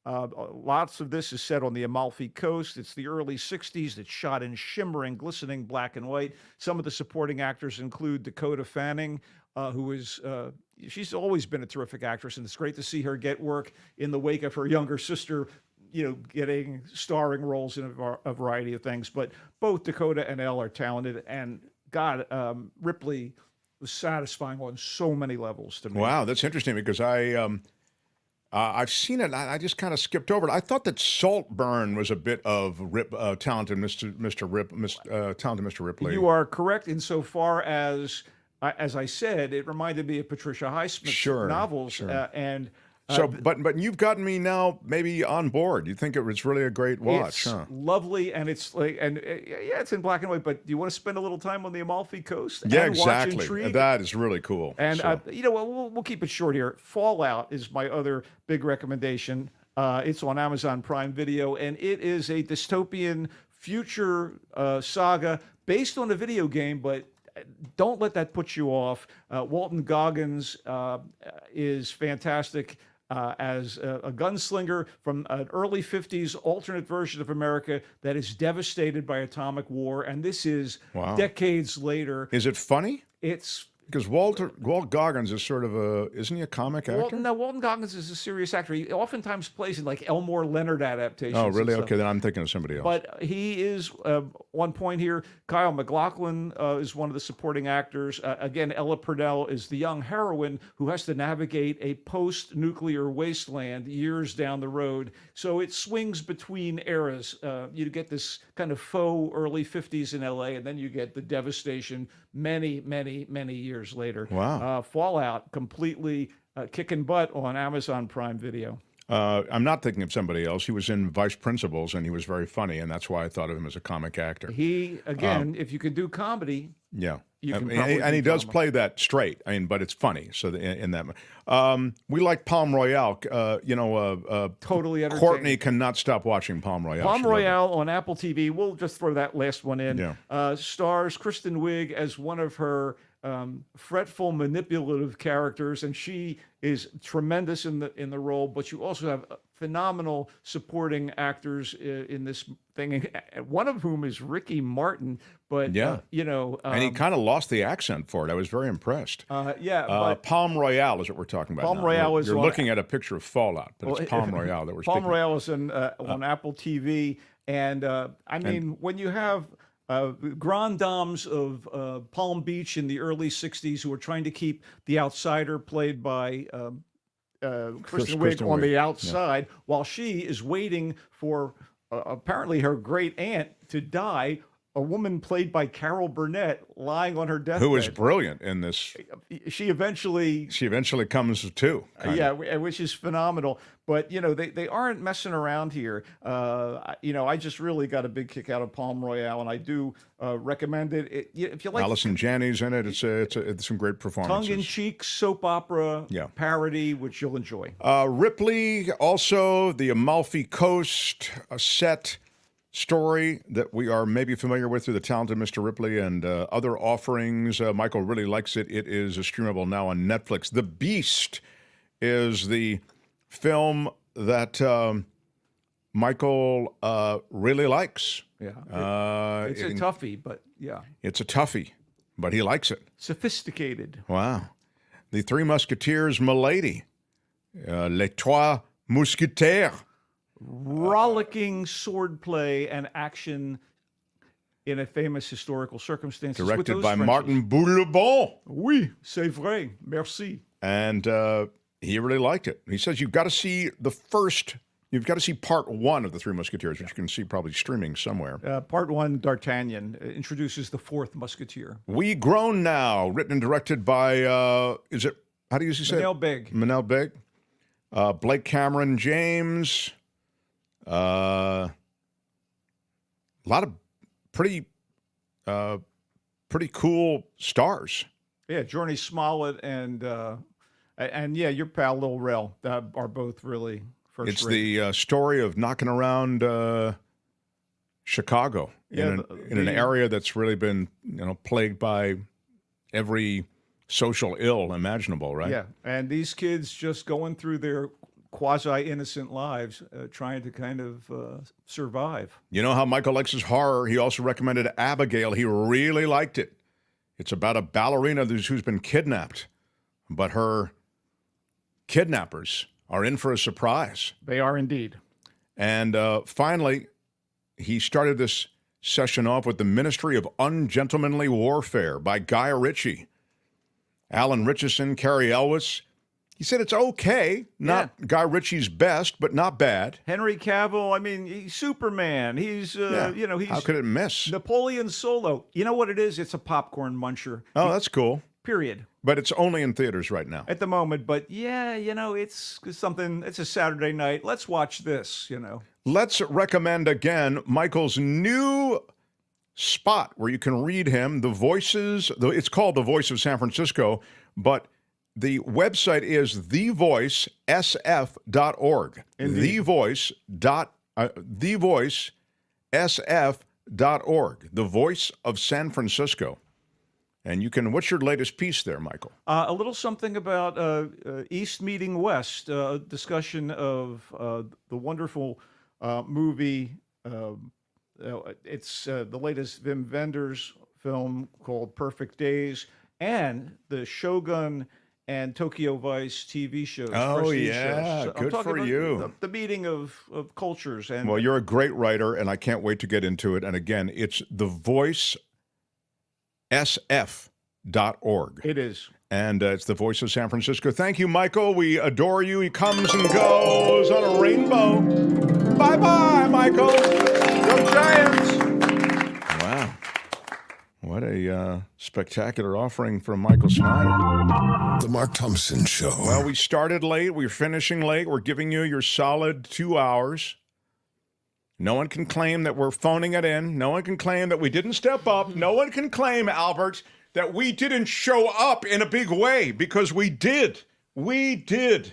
Speaker 20: Lots of this is set on the Amalfi Coast. It's the early 60s. It's shot in shimmering, glistening black and white. Some of the supporting actors include Dakota Fanning, who is, she's always been a terrific actress, and it's great to see her get work in the wake of her younger sister, getting starring roles in a variety of things. But both Dakota and Elle are talented, and God, Ripley was satisfying on so many levels to me.
Speaker 2: Wow, that's interesting because I've seen it. I just kind of skipped over it. I thought that Saltburn was a bit of talented Mr. Ripley.
Speaker 20: You are correct insofar as I said, it reminded me of Patricia Highsmith's novels, and.
Speaker 2: But you've gotten me now maybe on board. You think it was really a great watch?
Speaker 20: It's lovely, and it's like, it's in black and white. But do you want to spend a little time on the Amalfi Coast?
Speaker 2: Yeah,
Speaker 20: and
Speaker 2: exactly.
Speaker 20: Watch Intrigue?
Speaker 2: That is really cool.
Speaker 20: And we'll keep it short here. Fallout is my other big recommendation. It's on Amazon Prime Video, and it is a dystopian future saga based on a video game, but. Don't let that put you off. Walton Goggins is fantastic as a gunslinger from an early 50s alternate version of America that is devastated by atomic war. And this is decades later.
Speaker 2: Is it funny?
Speaker 20: It's...
Speaker 2: Because Walt Goggins is sort of isn't he a comic actor?
Speaker 20: Walton Goggins is a serious actor. He oftentimes plays in like Elmore Leonard adaptations.
Speaker 2: Oh, really? Okay, then I'm thinking of somebody else.
Speaker 20: But he is, one point here, Kyle MacLachlan is one of the supporting actors. Again, Ella Purnell is the young heroine who has to navigate a post-nuclear wasteland years down the road. So it swings between eras. You get this kind of faux early 50s in L.A., and then you get the devastation many, many, many years later.
Speaker 2: Wow.
Speaker 20: Fallout, completely kicking butt on Amazon Prime Video.
Speaker 2: I'm not thinking of somebody else. He was in Vice Principals, and he was very funny, and that's why I thought of him as a comic actor.
Speaker 20: He, again, if you could do comedy,
Speaker 2: yeah,
Speaker 20: you can
Speaker 2: and he does play that straight. I mean, but it's funny. So in that, we like Palm Royale.
Speaker 20: Totally entertaining.
Speaker 2: Courtney cannot stop watching Palm Royale.
Speaker 20: Palm Royale on Apple TV. We'll just throw that last one in.
Speaker 2: Yeah.
Speaker 20: Stars Kristen Wiig as one of her fretful, manipulative characters, and she is tremendous in the role. But you also have phenomenal supporting actors in this thing, one of whom is Ricky Martin. But
Speaker 2: and he kind of lost the accent for it. I was very impressed.
Speaker 20: But
Speaker 2: Palm Royale is what we're talking about.
Speaker 20: Palm
Speaker 2: now.
Speaker 20: Royale is
Speaker 2: you're looking at a picture of Fallout, but it's Palm Royale that we're speaking.
Speaker 20: Palm Royale is on Apple TV, and when you have grand dames of Palm Beach in the early 60s who were trying to keep the outsider played by Kristen Wiig on the outside while she is waiting for apparently her great aunt to die, a woman played by Carol Burnett lying on her deathbed.
Speaker 2: Who is brilliant in this.
Speaker 20: She eventually
Speaker 2: comes to.
Speaker 20: Which is phenomenal. But, they aren't messing around here. I just really got a big kick out of Palm Royale, and I do recommend it. If you like,
Speaker 2: Allison Janney's in it. It's some great performances.
Speaker 20: Tongue-in-cheek soap opera parody, which you'll enjoy.
Speaker 2: Ripley, also the Amalfi Coast set story that we are maybe familiar with through the talented Mr. Ripley and other offerings. Michael really likes it. It is streamable now on Netflix. The Beast is the film that Michael really likes.
Speaker 20: Yeah, it's a toughie, but yeah.
Speaker 2: It's a toughie, but he likes it.
Speaker 20: Sophisticated.
Speaker 2: Wow. The Three Musketeers, Milady. Les Trois Mousquetaires.
Speaker 20: Rollicking swordplay and action in a famous historical circumstance.
Speaker 2: Directed by Martin Boulebon.
Speaker 20: Oui, c'est vrai. Merci.
Speaker 2: And he really liked it. He says you've got to see you've got to see part one of The Three Musketeers, which you can see probably streaming somewhere.
Speaker 20: Part one, D'Artagnan, introduces the fourth musketeer.
Speaker 2: We Grown Now, written and directed by, how do you usually say it? Manel Beg. Blake Cameron James. A lot of pretty cool stars.
Speaker 20: Yeah, Journey Smollett and your pal Lil Rel are both really first rate.
Speaker 2: It's the story of knocking around Chicago in an area that's really been plagued by every social ill imaginable, right?
Speaker 20: Yeah, and these kids just going through their quasi-innocent lives, trying to kind of survive.
Speaker 2: You know how Michael likes his horror? He also recommended Abigail. He really liked it. It's about a ballerina who's been kidnapped, but her kidnappers are in for a surprise.
Speaker 20: They are indeed.
Speaker 2: And finally, he started this session off with The Ministry of Ungentlemanly Warfare by Guy Ritchie. Alan Richardson, Carrie Elwes. He said it's okay. Not Guy Ritchie's best, but not bad.
Speaker 20: Henry Cavill, I mean, he's Superman. He's, you know, he's...
Speaker 2: How could it miss?
Speaker 20: Napoleon Solo. You know what it is? It's a popcorn muncher.
Speaker 2: Oh, that's cool.
Speaker 20: Period.
Speaker 2: But it's only in theaters right now.
Speaker 20: At the moment. But, yeah, you know, it's something... It's a Saturday night. Let's watch this, you know.
Speaker 2: Let's recommend again Michael's new spot where you can read him, The Voices. It's called The Voice of San Francisco, but... the website is thevoicesf.org. Thevoicesf.org. The Voice of San Francisco. And you can, what's your latest piece there, Michael?
Speaker 20: A little something about East meeting West, a discussion of the wonderful movie. It's the latest Wim Wenders film called Perfect Days, and the Shogun and Tokyo Vice TV shows.
Speaker 2: Oh,
Speaker 20: yeah.
Speaker 2: Good for you.
Speaker 20: The meeting of cultures. And
Speaker 2: well, you're a great writer, and I can't wait to get into it. And again, it's thevoicesf.org.
Speaker 20: It is.
Speaker 2: And it's the Voice of San Francisco. Thank you, Michael. We adore you. He comes and goes on a rainbow. Bye-bye, Michael. Go Giants. Wow. What a spectacular offering from Michael Snyder.
Speaker 8: The Mark Thompson Show.
Speaker 2: Well, we started late. We're finishing late. We're giving you your solid 2 hours. No one can claim that we're phoning it in. No one can claim that we didn't step up. No one can claim, Albert, that we didn't show up in a big way, because we did. We did.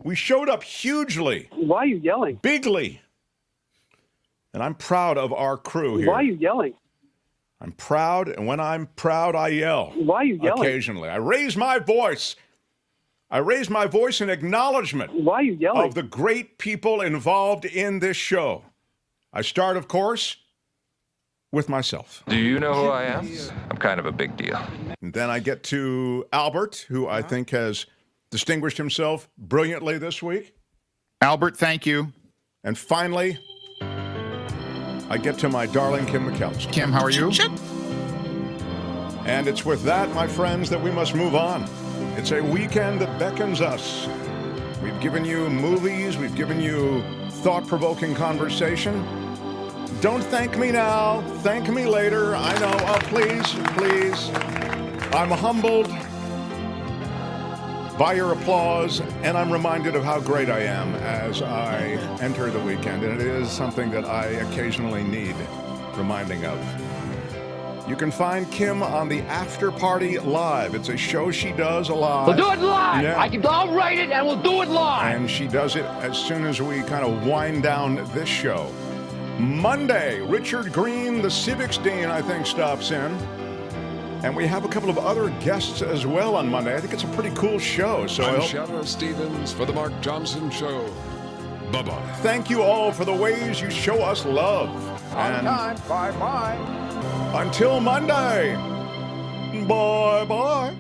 Speaker 2: We showed up hugely.
Speaker 21: Why are you yelling?
Speaker 2: Bigly. And I'm proud of our crew here.
Speaker 21: Why are you yelling?
Speaker 2: I'm proud, and when I'm proud, I yell.
Speaker 21: Why are you yelling?
Speaker 2: Occasionally. I raise my voice. I raise my voice in acknowledgement
Speaker 21: Why are you yelling?
Speaker 2: of the great people involved in this show. I start, of course, with myself.
Speaker 22: Do you know who I am? I'm kind of a big deal.
Speaker 2: And then I get to Albert, who I think has distinguished himself brilliantly this week.
Speaker 3: Albert, thank you.
Speaker 2: And finally, I get to my darling Kim McAllister.
Speaker 3: Kim, how are you?
Speaker 2: And it's with that, my friends, that we must move on. It's a weekend that beckons us. We've given you movies. We've given you thought-provoking conversation. Don't thank me now. Thank me later. I know. Oh, please, please. I'm humbled by your applause, and I'm reminded of how great I am as I enter the weekend. And it is something that I occasionally need reminding of. You can find Kim on the After Party Live. It's a show she does live.
Speaker 23: We'll do it live.
Speaker 2: Yeah.
Speaker 23: I'll write it and we'll do it live.
Speaker 2: And she does it as soon as we kind of wind down this show. Monday, Richard Green, the Civics Dean, I think, stops in. And we have a couple of other guests as well on Monday. I think it's a pretty cool show. So
Speaker 8: I'm Shadow Stevens for the Mark Thompson Show. Bye-bye.
Speaker 2: Thank you all for the ways you show us love.
Speaker 20: On time. Bye-bye.
Speaker 2: Until Monday. Bye-bye.